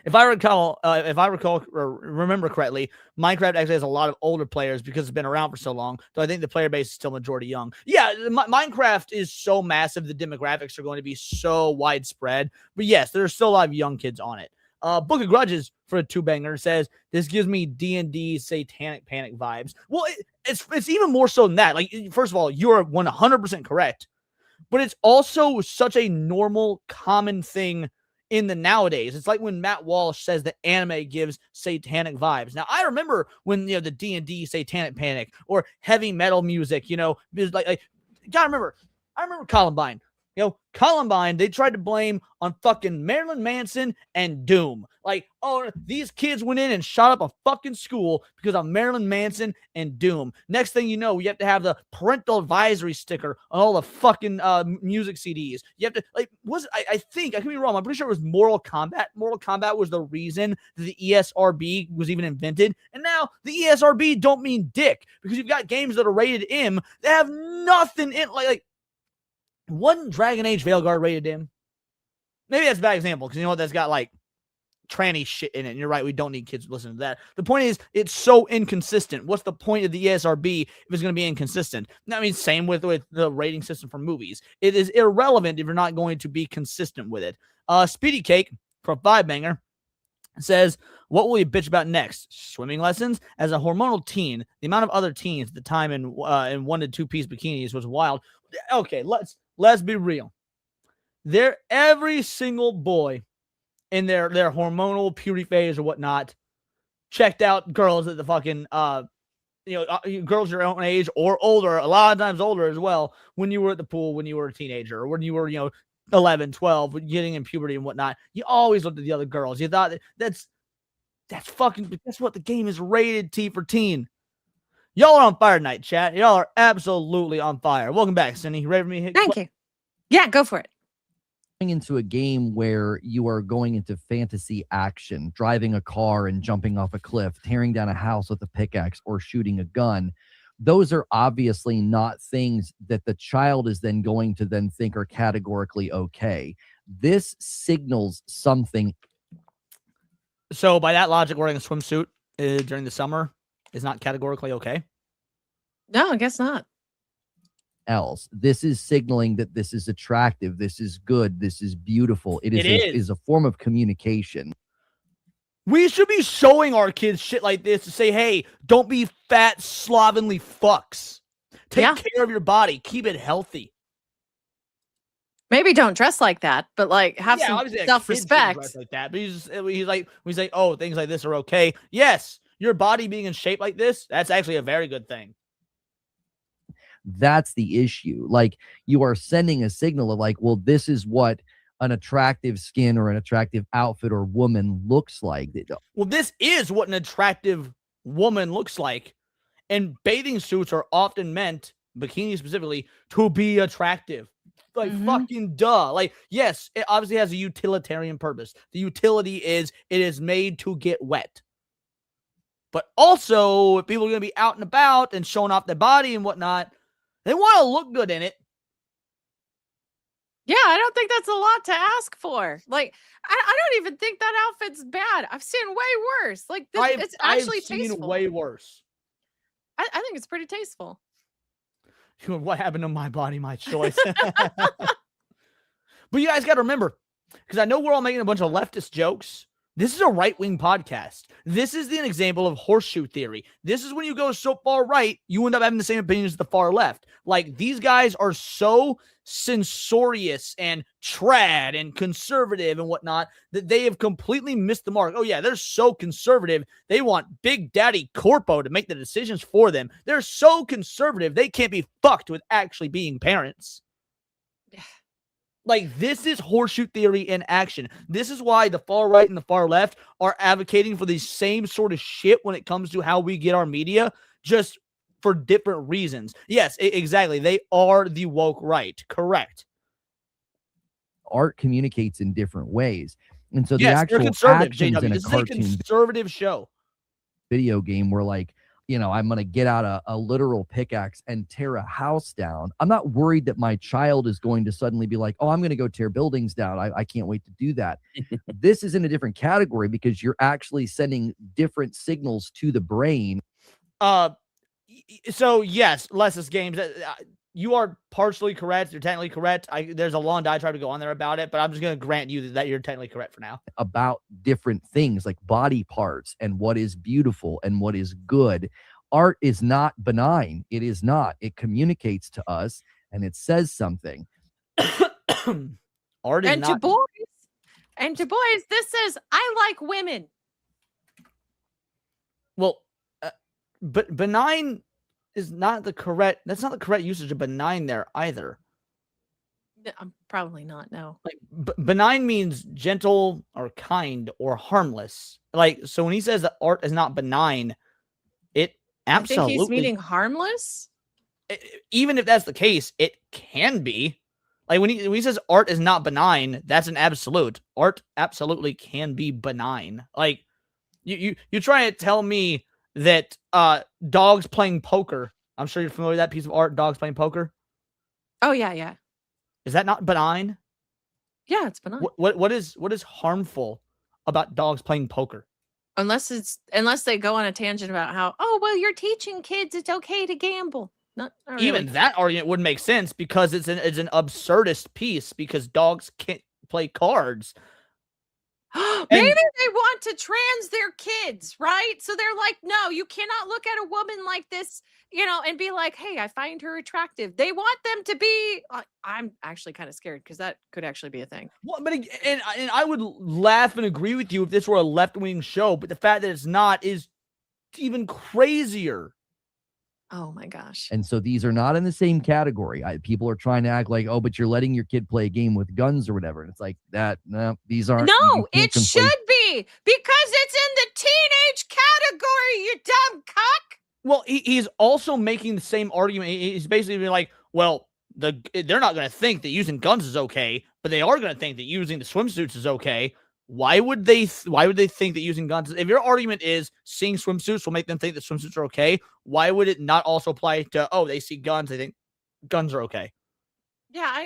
If I recall or remember correctly, Minecraft actually has a lot of older players because it's been around for so long. So I think the player base is still majority young. Yeah, Minecraft is so massive. The demographics are going to be so widespread. But yes, there's still a lot of young kids on it. Book of Grudges for a 2-banger says, this gives me D&D Satanic Panic vibes. Well, it's even more so than that. Like, first of all, you're 100% correct. But it's also such a normal, common thing in the nowadays. It's like when Matt Walsh says that anime gives satanic vibes. Now, I remember when, the D&D Satanic Panic or heavy metal music, is like gotta remember, I remember Columbine. Columbine, they tried to blame on fucking Marilyn Manson and Doom. Like, oh, these kids went in and shot up a fucking school because of Marilyn Manson and Doom. Next thing you know, you have to have the parental advisory sticker on all the fucking music CDs. You have to, I think, I could be wrong, I'm pretty sure it was Mortal Kombat. Mortal Kombat was the reason that the ESRB was even invented. And now the ESRB don't mean dick, because you've got games that are rated M that have nothing in, like wasn't Dragon Age Veilguard rated M? Maybe that's a bad example, because you know what, that's got like tranny shit in it. And you're right, we don't need kids listening to that. The point is, it's so inconsistent. What's the point of the ESRB if it's going to be inconsistent? I mean, same with the rating system for movies. It is irrelevant if you're not going to be consistent with it. Speedy Cake from 5-banger says, what will you bitch about next? Swimming lessons? As a hormonal teen, the amount of other teens at the time in 1 to 2 piece bikinis was wild. Okay, let's be real. Every single boy in their hormonal puberty phase or whatnot checked out girls at the fucking girls your own age or older, a lot of times older as well, when you were at the pool, when you were a teenager, or when you were 11, 12, getting in puberty and whatnot. You always looked at the other girls. You thought that's what the game is rated T for teen. Y'all are on fire tonight, chat. Y'all are absolutely on fire. Welcome back, Cindy. You ready for me? Thank you. Yeah, go for it. Into a game where you are going into fantasy action, driving a car and jumping off a cliff, tearing down a house with a pickaxe, or shooting a gun. Those are obviously not things that the child is then going to then think are categorically okay. This signals something. So by that logic, wearing a swimsuit during the summer is not categorically okay? No, I guess not. Else. This is signaling that this is attractive, this is good, this is beautiful. It is a form of communication. We should be showing our kids shit like this to say, hey, don't be fat, slovenly fucks. Take care of your body. Keep it healthy. Maybe don't dress like that, but like have some self-respect. Like that. But he's like, oh, things like this are okay. Yes, your body being in shape like this, that's actually a very good thing. That's the issue. Like, you are sending a signal of like, well, this is what an attractive skin or an attractive outfit or woman looks like. Well, this is what an attractive woman looks like. And bathing suits are often meant, bikinis specifically, to be attractive. Like, fucking duh. Like, yes, it obviously has a utilitarian purpose. The utility is it is made to get wet. But also, if people are going to be out and about and showing off their body and whatnot, they want to look good in it. Yeah, I don't think that's a lot to ask for. Like, I don't even think that outfit's bad. I've seen way worse. Like, it's actually tasteful. Way worse. I think it's pretty tasteful. What happened to my body, my choice? But you guys got to remember, because I know we're all making a bunch of leftist jokes. This is a right-wing podcast. This is an example of horseshoe theory. This is when you go so far right, you end up having the same opinions as the far left. Like, these guys are so censorious and trad and conservative and whatnot that they have completely missed the mark. Oh, yeah, they're so conservative. They want Big Daddy Corpo to make the decisions for them. They're so conservative, they can't be fucked with actually being parents. Like, this is horseshoe theory in action. This is why the far right and the far left are advocating for the same sort of shit when it comes to how we get our media, just for different reasons. Yes, exactly. They are the woke right. Correct. Art communicates in different ways. And so the Yes, actual they're conservative, actions JW. in a This is a cartoon conservative show. video game were like, you know, I'm going to get out a literal pickaxe and tear a house down. I'm not worried that my child is going to suddenly be like, oh, I'm going to go tear buildings down. I can't wait to do that. This is in a different category because you're actually sending different signals to the brain. So yes, Les's games. You are partially correct. You're technically correct. There's a long diatribe to go on there about it, but I'm just going to grant you that you're technically correct for now. About different things like body parts and what is beautiful and what is good. Art is not benign. It is not. It communicates to us and it says something. Art is And not. to boys, this says, I like women. Well, but benign is not the correct. That's not the correct usage of benign there either. I'm probably not. No. Like benign means gentle or kind or harmless. Like, so when he says that art is not benign, it absolutely. I think he's meaning harmless. Even if that's the case, it can be. Like when he says art is not benign, that's an absolute. Art absolutely can be benign. Like you try to tell me that dogs playing poker. I'm sure you're familiar with that piece of art, dogs playing poker. Oh yeah, yeah. Is that not benign? Yeah, it's benign. What is harmful about dogs playing poker? Unless they go on a tangent about how, oh well, you're teaching kids it's okay to gamble. Not Even really. that argument wouldn't make sense because it's an absurdist piece because dogs can't play cards. Maybe they want to trans their kids, right? So they're like, no, you cannot look at a woman like this, and be like, hey, I find her attractive. They want them to be. I'm actually kind of scared because that could actually be a thing. Well, but and I would laugh and agree with you if this were a left-wing show, but the fact that it's not is even crazier. Oh my gosh. And so these are not in the same category. People are trying to act like, oh, but you're letting your kid play a game with guns or whatever. And it's like that. No, these aren't. No, it should be because it's in the teenage category, you dumb cock. Well, he's also making the same argument. He's basically being like, well, they're not going to think that using guns is okay, but they are going to think that using the swimsuits is okay. Why would they think that using guns? If your argument is seeing swimsuits will make them think that swimsuits are okay, why would it not also apply to, oh, they see guns, they think guns are okay? Yeah,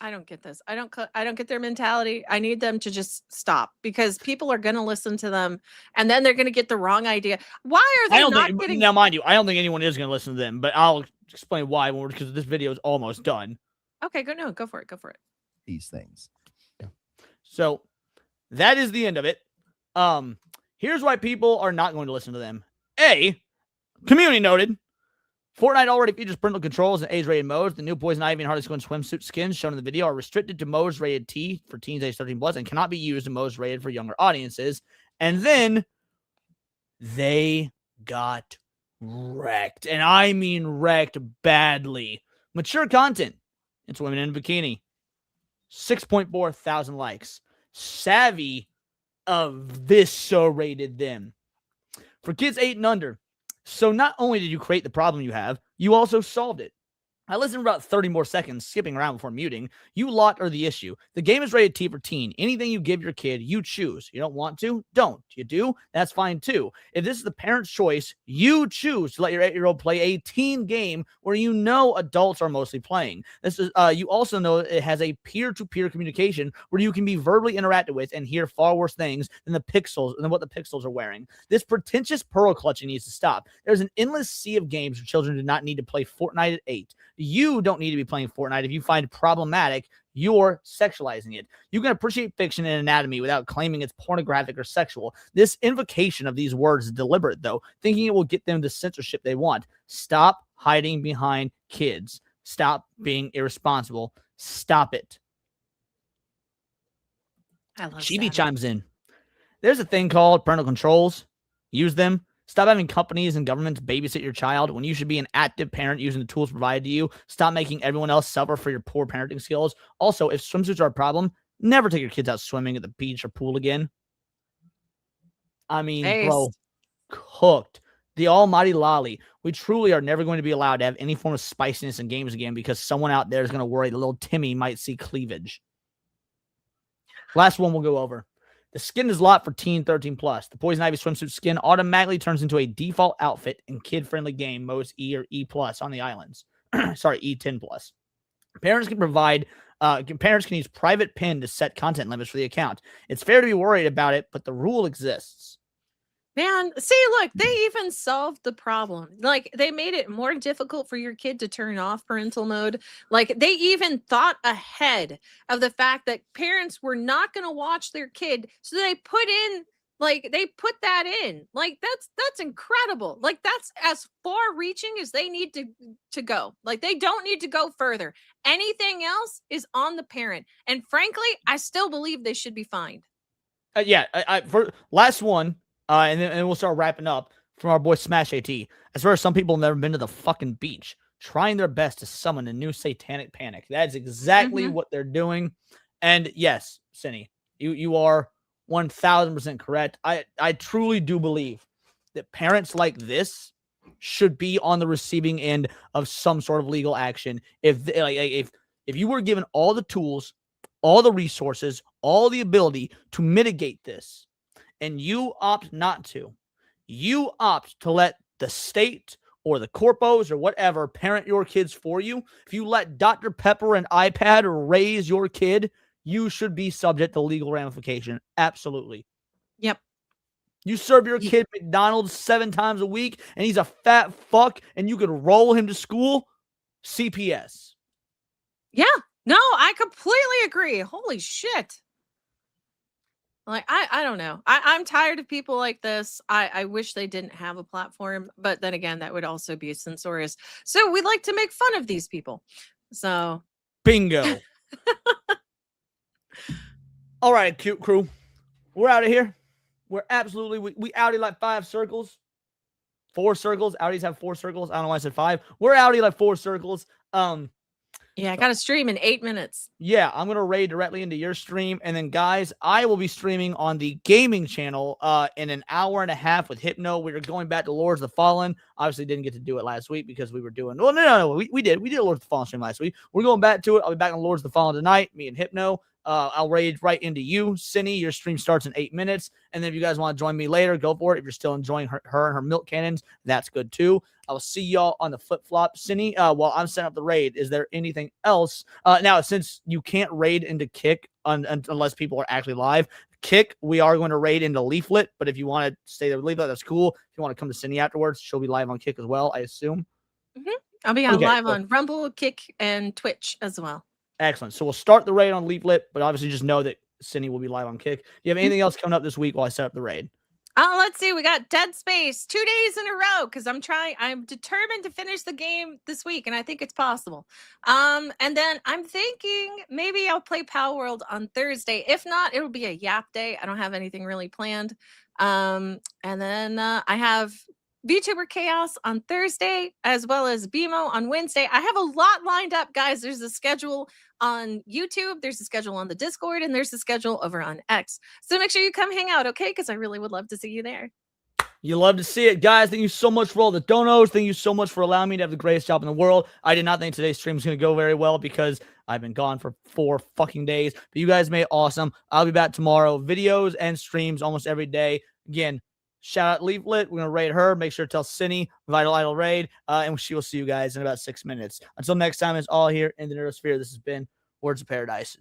I don't get this. I don't get their mentality. I need them to just stop because people are going to listen to them and then they're going to get the wrong idea. Why are they not getting? Now, mind you, I don't think anyone is going to listen to them, but I'll explain why because this video is almost done. Okay, go for it. These things. Yeah. So that is the end of it. Here's why people are not going to listen to them. A, community noted. Fortnite already features parental controls and age-rated modes. The new Poison Ivy and Harley Quinn swimsuit skins shown in the video are restricted to modes rated T for teens age 13+ and cannot be used in modes rated for younger audiences. And then they got wrecked. And I mean wrecked badly. Mature content. It's women in a bikini. 6.4 thousand likes. Savvy eviscerated them. For kids 8 and under. So not only did you create the problem you have, you also solved it. I listened for about 30 more seconds, skipping around before muting. You lot are the issue. The game is rated T for teen. Anything you give your kid, you choose. You don't want to? Don't. You do? That's fine too. If this is the parent's choice, you choose to let your 8-year-old play a teen game where you know adults are mostly playing. This is you also know it has a peer-to-peer communication where you can be verbally interacted with and hear far worse things than what the pixels are wearing. This pretentious pearl clutching needs to stop. There's an endless sea of games for children who do not need to play Fortnite at 8. You don't need to be playing Fortnite if you find it problematic. You're sexualizing it. You can appreciate fiction and anatomy without claiming it's pornographic or sexual. This invocation of these words is deliberate, though, thinking it will get them the censorship they want. Stop hiding behind kids. Stop being irresponsible. Stop it. I love Chibi that. chimes in. There's a thing called parental controls. Use them. Stop having companies and governments babysit your child when you should be an active parent using the tools provided to you. Stop making everyone else suffer for your poor parenting skills. Also, if swimsuits are a problem, never take your kids out swimming at the beach or pool again. I mean, bro, cooked. The almighty lolly. We truly are never going to be allowed to have any form of spiciness in games again because someone out there is going to worry that little Timmy might see cleavage. Last one we'll go over. The skin is locked for teen 13 plus. The Poison Ivy swimsuit skin automatically turns into a default outfit in kid-friendly game modes E or E plus on the islands. Sorry, E10 plus. Parents can use private pin to set content limits for the account. It's fair to be worried about it, but the rule exists. Man, see, look, they even solved the problem. Like, they made it more difficult for your kid to turn off parental mode. Like, they even thought ahead of the fact that parents were not going to watch their kid. So they put that in. Like, that's incredible. Like, that's as far reaching as they need to go. Like, they don't need to go further. Anything else is on the parent. And frankly, I still believe they should be fined. For last one. And then we'll start wrapping up from our boy Smash AT. As far as some people have never been to the fucking beach, trying their best to summon a new satanic panic. That's exactly what they're doing. And yes, Cindy, you are 1000% correct. I truly do believe that parents like this should be on the receiving end of some sort of legal action. If you were given all the tools, all the resources, all the ability to mitigate this, and you opt not to, you opt to let the state or the corpos or whatever parent your kids for you. If you let Dr. Pepper and iPad raise your kid, you should be subject to legal ramification. Absolutely. Yep. You serve your kid McDonald's 7 times a week and he's a fat fuck and you could roll him to school, CPS. Yeah. No, I completely agree. Holy shit. Like, I don't know. I'm tired of people like this. I wish they didn't have a platform, but then again, that would also be censorious. So we'd like to make fun of these people. So bingo. All right, cute crew. We're out of here. We're absolutely, we outed like 5 circles. 4 circles. Outies have 4 circles. I don't know why I said 5. We're outie like 4 circles. Yeah, I got to stream in 8 minutes. Yeah, I'm going to raid directly into your stream. And then, guys, I will be streaming on the gaming channel in an hour and a half with Hypno. We're going back to Lords of the Fallen. Obviously, didn't get to do it last week because we were doing... Well, no. We did. We did a Lords of the Fallen stream last week. We're going back to it. I'll be back on Lords of the Fallen tonight, me and Hypno. I'll raid right into you. Cindy, your stream starts in 8 minutes. And then if you guys want to join me later, go for it. If you're still enjoying her and her milk cannons, that's good too. I will see y'all on the flip-flop. Cindy, while I'm setting up the raid, is there anything else? Now, since you can't raid into Kick unless people are actually live, Kick, we are going to raid into Leaflet. But if you want to stay there with Leaflet, that's cool. If you want to come to Cindy afterwards, she'll be live on Kick as well, I assume. I'll be live on Rumble, Kick, and Twitch as well. Excellent. So we'll start the raid on Leaflet, but obviously just know that Cindy will be live on Kick. Do you have anything else coming up this week while I set up the raid? Let's see. We got Dead Space 2 days in a row because I'm determined to finish the game this week, and I think it's possible. And then I'm thinking maybe I'll play Power World on Thursday. If not, it'll be a Yap Day. I don't have anything really planned. And then I have VTuber Chaos on Thursday, as well as BMO on Wednesday. I have a lot lined up, guys. There's a schedule on YouTube, there's a schedule on the Discord, and there's a schedule over on X. So make sure you come hang out, okay? Because I really would love to see you there. You love to see it, guys. Thank you so much for all the donos. Thank you so much for allowing me to have the greatest job in the world. I did not think today's stream was going to go very well because I've been gone for 4 fucking days. But you guys made it awesome. I'll be back tomorrow. Videos and streams almost every day. Again, shout out Leaflet. We're going to raid her. Make sure to tell Cindy, Vital Idol raid. And she will see you guys in about 6 minutes. Until next time, it's all here in the Neurosphere. This has been Words of Paradise.